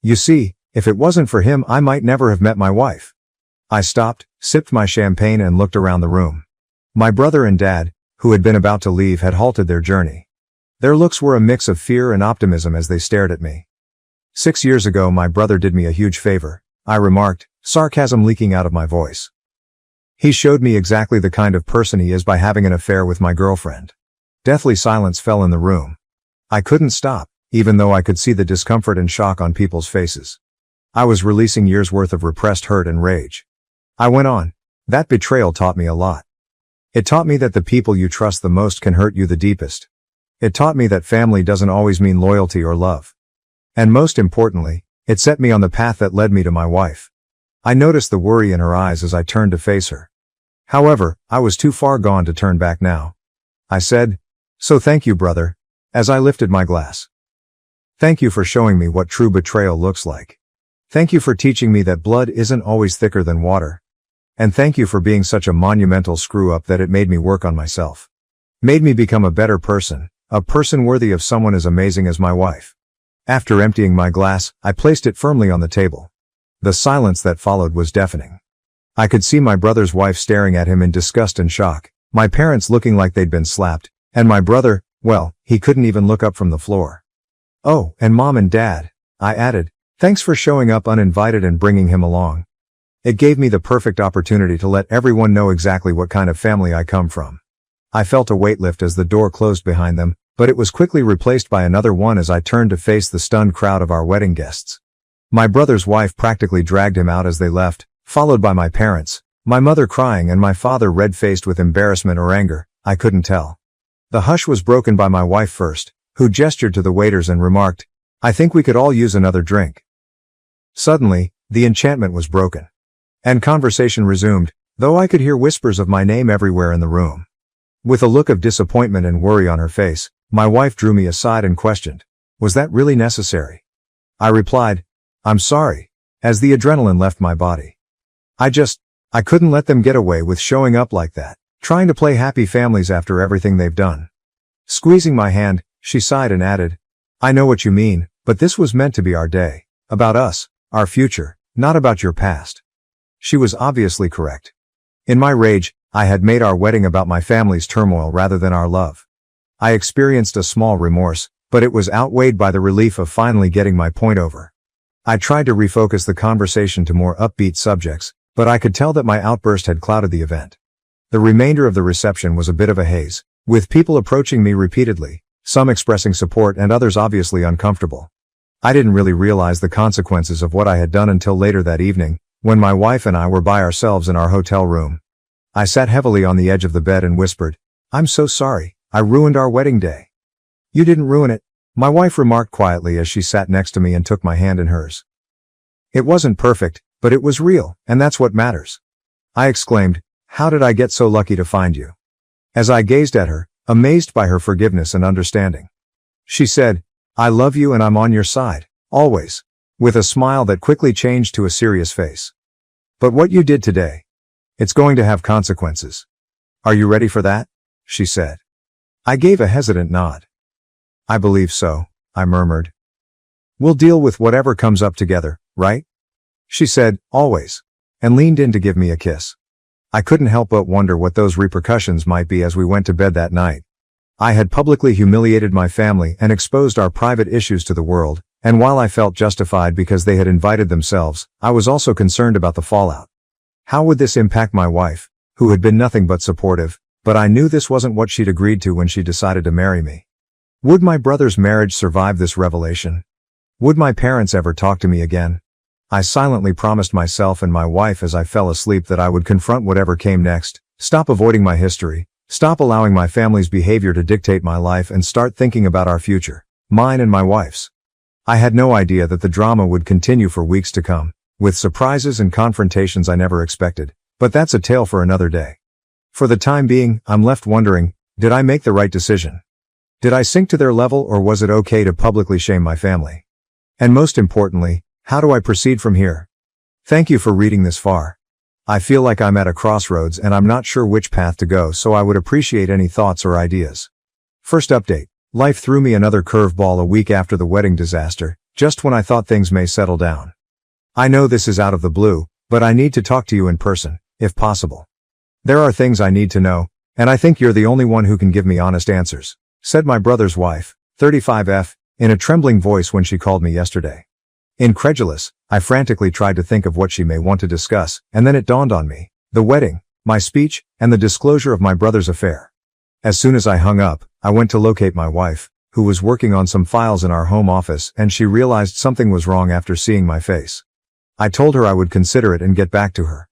You see, if it wasn't for him I might never have met my wife." I stopped, sipped my champagne and looked around the room. My brother and dad, who had been about to leave, had halted their journey. Their looks were a mix of fear and optimism as they stared at me. 6 years ago my brother did me a huge favor, I remarked, sarcasm leaking out of my voice. He showed me exactly the kind of person he is by having an affair with my girlfriend. Deathly silence fell in the room. I couldn't stop, even though I could see the discomfort and shock on people's faces. I was releasing years' worth of repressed hurt and rage. I went on. That betrayal taught me a lot. It taught me that the people you trust the most can hurt you the deepest. It taught me that family doesn't always mean loyalty or love. And most importantly, it set me on the path that led me to my wife. I noticed the worry in her eyes as I turned to face her. However, I was too far gone to turn back now. I said, "So thank you, brother," as I lifted my glass. Thank you for showing me what true betrayal looks like. Thank you for teaching me that blood isn't always thicker than water. And thank you for being such a monumental screw-up that it made me work on myself. Made me become a better person. A person worthy of someone as amazing as my wife. After emptying my glass, I placed it firmly on the table. The silence that followed was deafening. I could see my brother's wife staring at him in disgust and shock, my parents looking like they'd been slapped, and my brother, well, he couldn't even look up from the floor. "Oh, and Mom and Dad," I added, "thanks for showing up uninvited and bringing him along." It gave me the perfect opportunity to let everyone know exactly what kind of family I come from. I felt a weight lift as the door closed behind them, but it was quickly replaced by another one as I turned to face the stunned crowd of our wedding guests. My brother's wife practically dragged him out as they left, followed by my parents, my mother crying and my father red-faced with embarrassment or anger, I couldn't tell. The hush was broken by my wife first, who gestured to the waiters and remarked, "I think we could all use another drink." Suddenly, the enchantment was broken. And conversation resumed, though I could hear whispers of my name everywhere in the room. With a look of disappointment and worry on her face, my wife drew me aside and questioned, "Was that really necessary?" I replied, "I'm sorry," as the adrenaline left my body. I couldn't let them get away with showing up like that, trying to play happy families after everything they've done. Squeezing my hand, she sighed and added, "I know what you mean, but this was meant to be our day. About us, our future, not about your past." She was obviously correct. In my rage, I had made our wedding about my family's turmoil rather than our love. I experienced a small remorse, but it was outweighed by the relief of finally getting my point over. I tried to refocus the conversation to more upbeat subjects, but I could tell that my outburst had clouded the event. The remainder of the reception was a bit of a haze, with people approaching me repeatedly, some expressing support and others obviously uncomfortable. I didn't really realize the consequences of what I had done until later that evening, when my wife and I were by ourselves in our hotel room. I sat heavily on the edge of the bed and whispered, "I'm so sorry, I ruined our wedding day." "You didn't ruin it," my wife remarked quietly as she sat next to me and took my hand in hers. "It wasn't perfect, but it was real, and that's what matters." I exclaimed, "How did I get so lucky to find you?" As I gazed at her, amazed by her forgiveness and understanding. She said, "I love you and I'm on your side, always," with a smile that quickly changed to a serious face. "But what you did today, it's going to have consequences. Are you ready for that?" she said. I gave a hesitant nod. "I believe so," I murmured. "We'll deal with whatever comes up together, right?" she said, "Always," and leaned in to give me a kiss. I couldn't help but wonder what those repercussions might be as we went to bed that night. I had publicly humiliated my family and exposed our private issues to the world, and while I felt justified because they had invited themselves, I was also concerned about the fallout. How would this impact my wife, who had been nothing but supportive, but I knew this wasn't what she'd agreed to when she decided to marry me. Would my brother's marriage survive this revelation? Would my parents ever talk to me again? I silently promised myself and my wife as I fell asleep that I would confront whatever came next, stop avoiding my history, stop allowing my family's behavior to dictate my life and start thinking about our future, mine and my wife's. I had no idea that the drama would continue for weeks to come, with surprises and confrontations I never expected, but that's a tale for another day. For the time being, I'm left wondering, did I make the right decision? Did I sink to their level, or was it okay to publicly shame my family? And most importantly, how do I proceed from here? Thank you for reading this far. I feel like I'm at a crossroads and I'm not sure which path to go, so I would appreciate any thoughts or ideas. First update. Life threw me another curveball a week after the wedding disaster, just when I thought things may settle down. I know this is out of the blue, but I need to talk to you in person, if possible. There are things I need to know, and I think you're the only one who can give me honest answers, said my brother's wife, 35F, in a trembling voice when she called me yesterday. Incredulous, I frantically tried to think of what she may want to discuss, and then it dawned on me: the wedding, my speech, and the disclosure of my brother's affair. As soon as I hung up, I went to locate my wife, who was working on some files in our home office, and she realized something was wrong after seeing my face. I told her I would consider it and get back to her.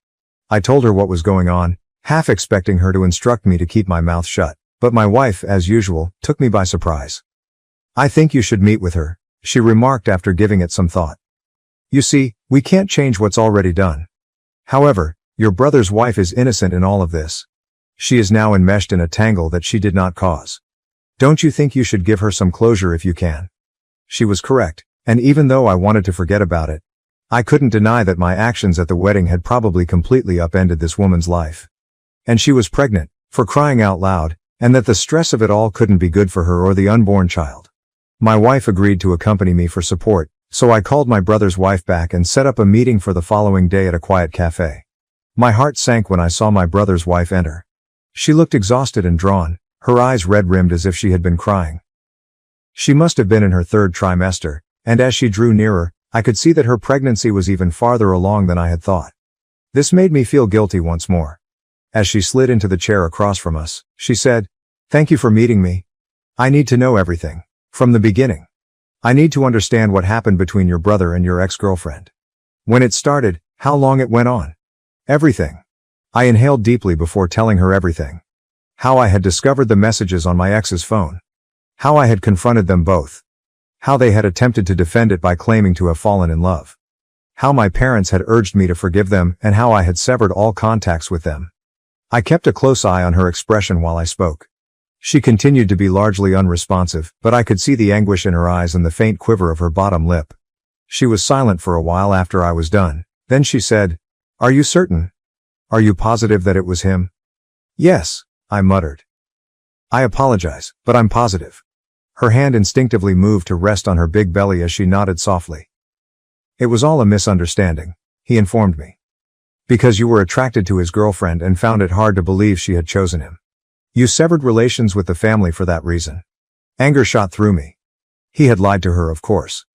I told her what was going on, half expecting her to instruct me to keep my mouth shut, but my wife, as usual, took me by surprise. "I think you should meet with her," she remarked after giving it some thought. "You see, we can't change what's already done. However, your brother's wife is innocent in all of this. She is now enmeshed in a tangle that she did not cause. Don't you think you should give her some closure if you can?" She was correct, and even though I wanted to forget about it, I couldn't deny that my actions at the wedding had probably completely upended this woman's life. And she was pregnant, for crying out loud, and that the stress of it all couldn't be good for her or the unborn child. My wife agreed to accompany me for support, so I called my brother's wife back and set up a meeting for the following day at a quiet cafe. My heart sank when I saw my brother's wife enter. She looked exhausted and drawn, her eyes red-rimmed as if she had been crying. She must have been in her third trimester, and as she drew nearer, I could see that her pregnancy was even farther along than I had thought. This made me feel guilty once more. As she slid into the chair across from us, she said, "Thank you for meeting me. I need to know everything, from the beginning. I need to understand what happened between your brother and your ex-girlfriend. When it started, how long it went on. Everything." I inhaled deeply before telling her everything. How I had discovered the messages on my ex's phone. How I had confronted them both. How they had attempted to defend it by claiming to have fallen in love. how my parents had urged me to forgive them and how I had severed all contacts with them. I kept a close eye on her expression while I spoke. She continued to be largely unresponsive, but I could see the anguish in her eyes and the faint quiver of her bottom lip. She was silent for a while after I was done. Then she said, "Are you certain? Are you positive that it was him?" "Yes," I muttered. "I apologize, but I'm positive." Her hand instinctively moved to rest on her big belly as she nodded softly. "It was all a misunderstanding," he informed me. "Because you were attracted to his girlfriend and found it hard to believe she had chosen him. You severed relations with the family for that reason." Anger shot through me. He had lied to her, of course.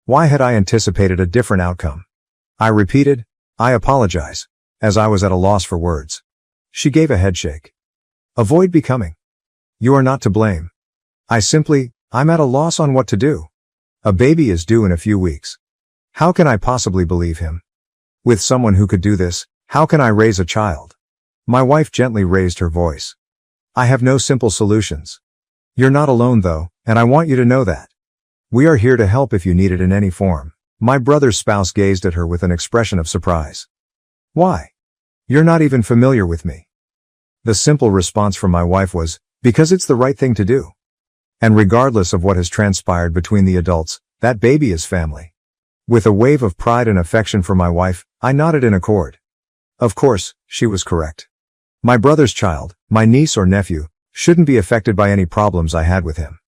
Why had I anticipated a different outcome? I repeated, "I apologize," as I was at a loss for words. She gave a headshake. "Avoid becoming. You are not to blame. I'm at a loss on what to do. A baby is due in a few weeks. How can I possibly believe him? With someone who could do this, how can I raise a child?" My wife gently raised her voice. "I have no simple solutions. You're not alone though, and I want you to know that. We are here to help if you need it in any form." My brother's spouse gazed at her with an expression of surprise. "Why? You're not even familiar with me." The simple response from my wife was, "Because it's the right thing to do. And regardless of what has transpired between the adults, that baby is family." With a wave of pride and affection for my wife, I nodded in accord. Of course, she was correct. My brother's child, my niece or nephew, shouldn't be affected by any problems I had with him.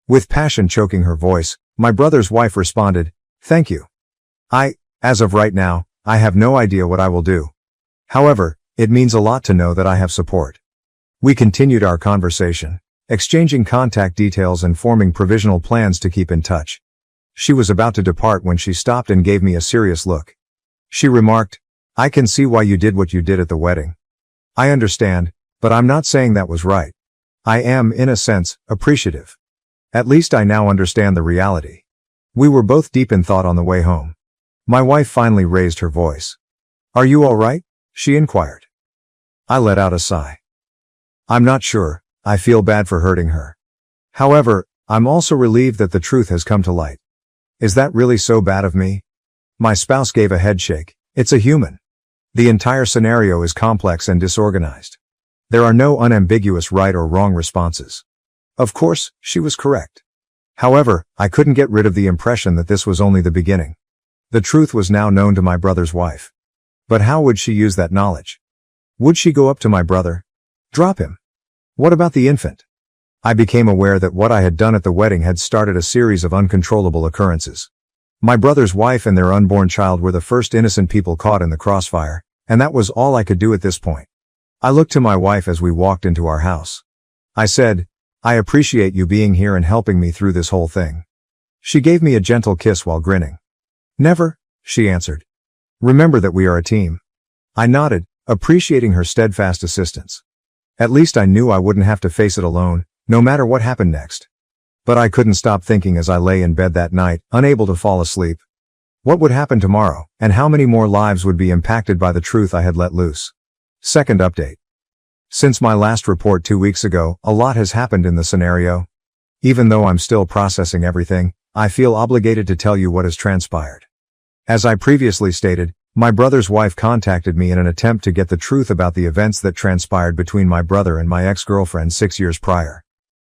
With passion choking her voice, my brother's wife responded, "Thank you. As of right now, I have no idea what I will do. However, it means a lot to know that I have support." We continued our conversation, exchanging contact details and forming provisional plans to keep in touch. She was about to depart when she stopped and gave me a serious look. She remarked, "I can see why you did what you did at the wedding. I understand, but I'm not saying that was right. I am, in a sense, appreciative. At least I now understand the reality." We were both deep in thought on the way home. My wife finally raised her voice. "Are you all right?" she inquired. I let out a sigh. "I'm not sure. I feel bad for hurting her. However, I'm also relieved that the truth has come to light." "Is that really so bad of me?" My spouse gave a headshake. "It's a human. The entire scenario is complex and disorganized. There are no unambiguous right or wrong responses." Of course, she was correct. However, I couldn't get rid of the impression that this was only the beginning. The truth was now known to my brother's wife. But how would she use that knowledge? Would she go up to my brother? Drop him? What about the infant? I became aware that what I had done at the wedding had started a series of uncontrollable occurrences. My brother's wife and their unborn child were the first innocent people caught in the crossfire, and that was all I could do at this point. I looked to my wife as we walked into our house. I said, "I appreciate you being here and helping me through this whole thing." She gave me a gentle kiss while grinning. "Never," she answered. "Remember that we are a team." I nodded, appreciating her steadfast assistance. At least I knew I wouldn't have to face it alone, no matter what happened next. But I couldn't stop thinking as I lay in bed that night, unable to fall asleep. What would happen tomorrow, and how many more lives would be impacted by the truth I had let loose? Second update. Since my last report 2 weeks ago, a lot has happened in the scenario. Even though I'm still processing everything, I feel obligated to tell you what has transpired. As I previously stated, my brother's wife contacted me in an attempt to get the truth about the events that transpired between my brother and my ex-girlfriend 6 years prior.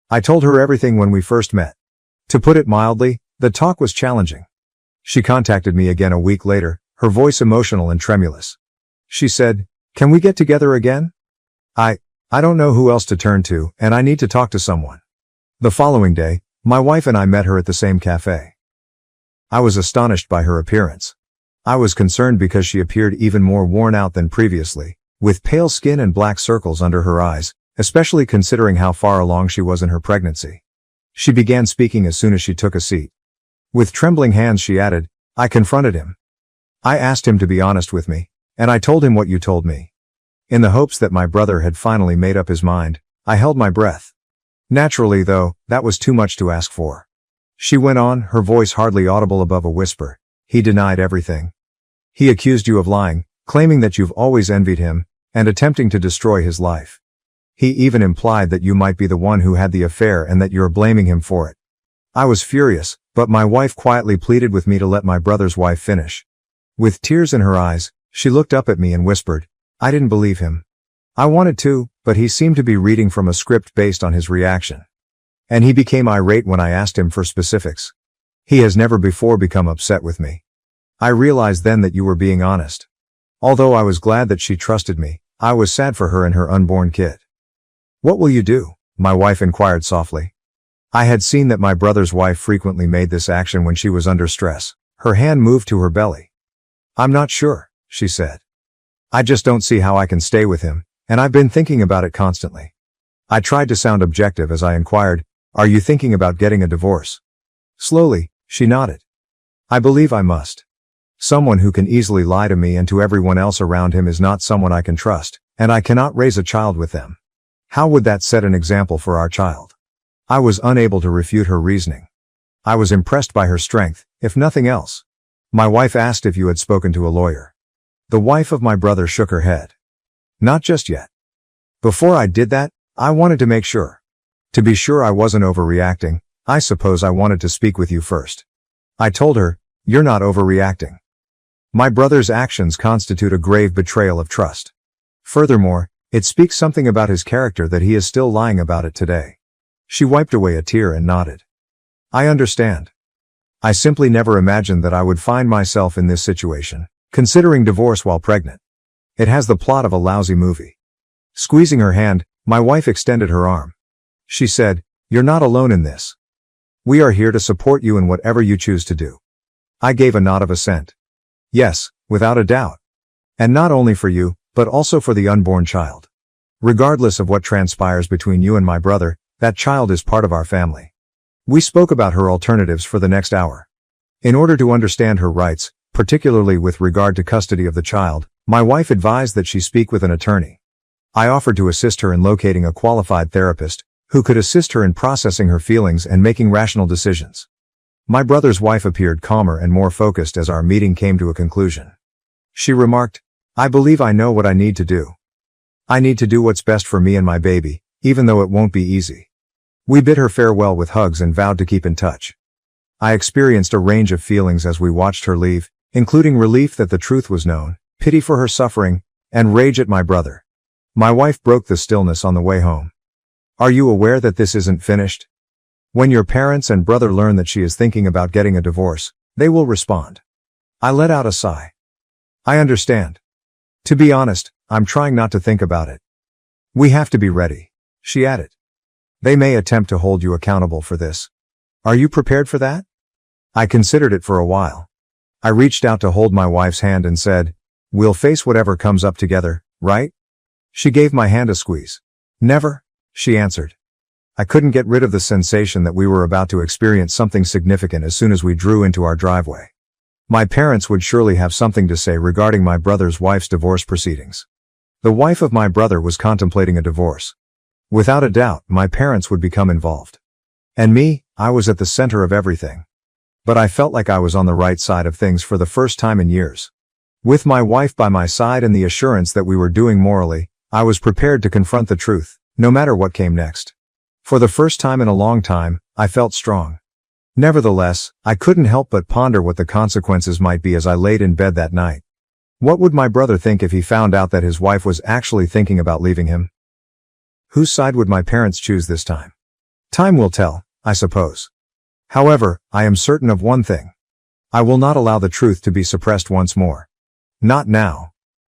I told her everything when we first met. To put it mildly, the talk was challenging. She contacted me again a week later, her voice emotional and tremulous. She said, "Can we get together again? I don't know who else to turn to, and I need to talk to someone." The following day, my wife and I met her at the same cafe. I was astonished by her appearance. I was concerned because she appeared even more worn out than previously, with pale skin and black circles under her eyes, especially considering how far along she was in her pregnancy. She began speaking as soon as she took a seat. With trembling hands she added, "I confronted him. I asked him to be honest with me, and I told him what you told me." In the hopes that my brother had finally made up his mind, I held my breath. Naturally, though, that was too much to ask for. She went on, her voice hardly audible above a whisper. "He denied everything. He accused you of lying, claiming that you've always envied him, and attempting to destroy his life. He even implied that you might be the one who had the affair and that you're blaming him for it." I was furious, but my wife quietly pleaded with me to let my brother's wife finish. With tears in her eyes, she looked up at me and whispered, "I didn't believe him. I wanted to, but he seemed to be reading from a script based on his reaction. And he became irate when I asked him for specifics. He has never before become upset with me. I realized then that you were being honest. Although I was glad that she trusted me, I was sad for her and her unborn kid." "What will you do?" my wife inquired softly. I had seen that my brother's wife frequently made this action when she was under stress. Her hand moved to her belly. "I'm not sure," she said. "I just don't see how I can stay with him, and I've been thinking about it constantly." I tried to sound objective as I inquired, "Are you thinking about getting a divorce?" Slowly, she nodded. "I believe I must. Someone who can easily lie to me and to everyone else around him is not someone I can trust, and I cannot raise a child with them. How would that set an example for our child?" I was unable to refute her reasoning. I was impressed by her strength, if nothing else. My wife asked if you had spoken to a lawyer. The wife of my brother shook her head. "Not just yet. Before I did that, I wanted to make sure. To be sure I wasn't overreacting, I suppose I wanted to speak with you first." I told her, "You're not overreacting. My brother's actions constitute a grave betrayal of trust. Furthermore, it speaks something about his character that he is still lying about it today." She wiped away a tear and nodded. "I understand. I simply never imagined that I would find myself in this situation, considering divorce while pregnant. It has the plot of a lousy movie." Squeezing her hand, my wife extended her arm. She said, "You're not alone in this. We are here to support you in whatever you choose to do." I gave a nod of assent. "Yes, without a doubt. And not only for you, but also for the unborn child. Regardless of what transpires between you and my brother, that child is part of our family." We spoke about her alternatives for the next hour. In order to understand her rights, particularly with regard to custody of the child, my wife advised that she speak with an attorney. I offered to assist her in locating a qualified therapist, who could assist her in processing her feelings and making rational decisions. My brother's wife appeared calmer and more focused as our meeting came to a conclusion. She remarked, "I believe I know what I need to do. I need to do what's best for me and my baby, even though it won't be easy." We bid her farewell with hugs and vowed to keep in touch. I experienced a range of feelings as we watched her leave, including relief that the truth was known, pity for her suffering, and rage at my brother. My wife broke the stillness on the way home. "Are you aware that this isn't finished? When your parents and brother learn that she is thinking about getting a divorce, they will respond." I let out a sigh. "I understand. To be honest, I'm trying not to think about it. We have to be ready," she added. "They may attempt to hold you accountable for this. Are you prepared for that?" I considered it for a while. I reached out to hold my wife's hand and said, "We'll face whatever comes up together, right?" She gave my hand a squeeze. "Never," she answered. I couldn't get rid of the sensation that we were about to experience something significant as soon as we drew into our driveway. My parents would surely have something to say regarding my brother's wife's divorce proceedings. The wife of my brother was contemplating a divorce. Without a doubt, my parents would become involved. And me, I was at the center of everything. But I felt like I was on the right side of things for the first time in years. With my wife by my side and the assurance that we were doing morally, I was prepared to confront the truth, no matter what came next. For the first time in a long time, I felt strong. Nevertheless, I couldn't help but ponder what the consequences might be as I laid in bed that night. What would my brother think if he found out that his wife was actually thinking about leaving him? Whose side would my parents choose this time? Time will tell, I suppose. However, I am certain of one thing. I will not allow the truth to be suppressed once more. Not now.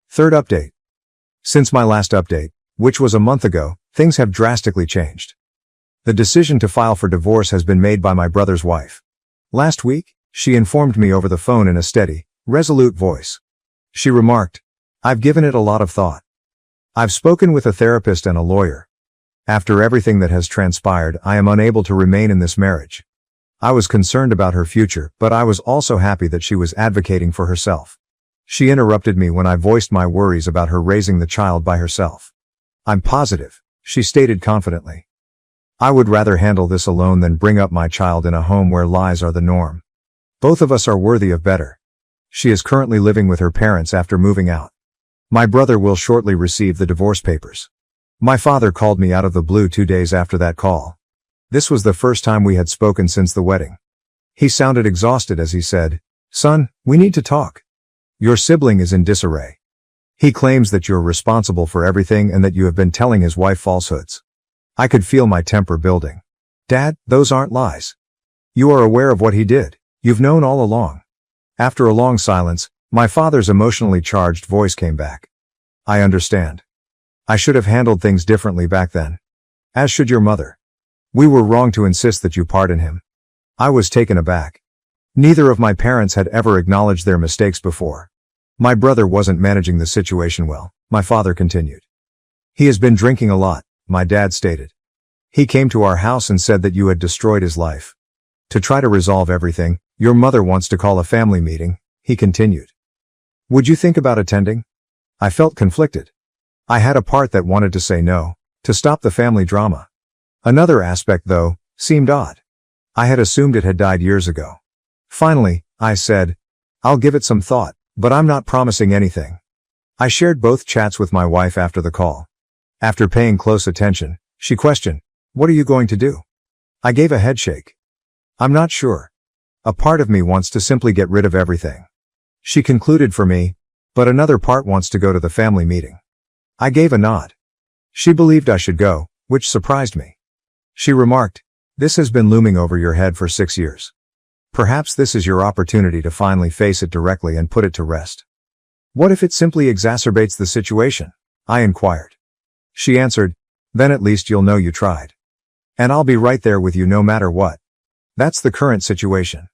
Third update. Since my last update, which was a month ago, things have drastically changed. The decision to file for divorce has been made by my brother's wife. Last week, she informed me over the phone in a steady, resolute voice. She remarked, "I've given it a lot of thought. I've spoken with a therapist and a lawyer. After everything that has transpired, I am unable to remain in this marriage." I was concerned about her future, but I was also happy that she was advocating for herself. She interrupted me when I voiced my worries about her raising the child by herself. "I'm positive," she stated confidently. "I would rather handle this alone than bring up my child in a home where lies are the norm. Both of us are worthy of better." She is currently living with her parents after moving out. My brother will shortly receive the divorce papers. My father called me out of the blue 2 days after that call. This was the first time we had spoken since the wedding. He sounded exhausted as he said, "Son, we need to talk. Your sibling is in disarray. He claims that you're responsible for everything and that you have been telling his wife falsehoods. I could feel my temper building. Dad, those aren't lies. You are aware of what he did. You've known all along. After a long silence, my father's emotionally charged voice came back. I understand. I should have handled things differently back then. As should your mother. We were wrong to insist that you pardon him. I was taken aback. Neither of my parents had ever acknowledged their mistakes before. My brother wasn't managing the situation well, my father continued. He has been drinking a lot, my dad stated. He came to our house and said that you had destroyed his life. To try to resolve everything, your mother wants to call a family meeting, he continued. Would you think about attending? I felt conflicted. I had a part that wanted to say no, to stop the family drama. Another aspect, though, seemed odd. I had assumed it had died years ago. Finally, I said, I'll give it some thought, but I'm not promising anything. I shared both chats with my wife after the call. After paying close attention, she questioned, what are you going to do? I gave a headshake. I'm not sure. A part of me wants to simply get rid of everything. She concluded for me, but another part wants to go to the family meeting. I gave a nod. She believed I should go, which surprised me. She remarked, this has been looming over your head for 6 years. Perhaps this is your opportunity to finally face it directly and put it to rest. What if it simply exacerbates the situation? I inquired. She answered, then at least you'll know you tried. And I'll be right there with you no matter what. That's the current situation.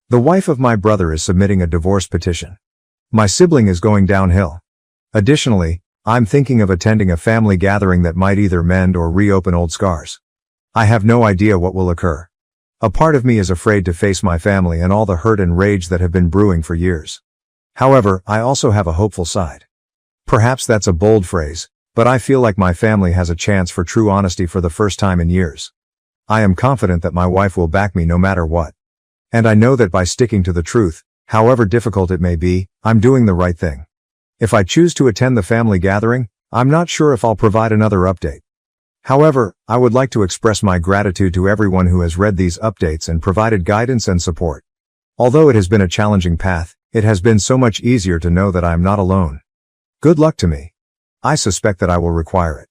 The wife of my brother is submitting a divorce petition. My sibling is going downhill. Additionally, I'm thinking of attending a family gathering that might either mend or reopen old scars. I have no idea what will occur. A part of me is afraid to face my family and all the hurt and rage that have been brewing for years. However, I also have a hopeful side. Perhaps that's a bold phrase, but I feel like my family has a chance for true honesty for the first time in years. I am confident that my wife will back me no matter what. And I know that by sticking to the truth, however difficult it may be, I'm doing the right thing. If I choose to attend the family gathering, I'm not sure if I'll provide another update. However, I would like to express my gratitude to everyone who has read these updates and provided guidance and support. Although it has been a challenging path, it has been so much easier to know that I am not alone. Good luck to me. I suspect that I will require it.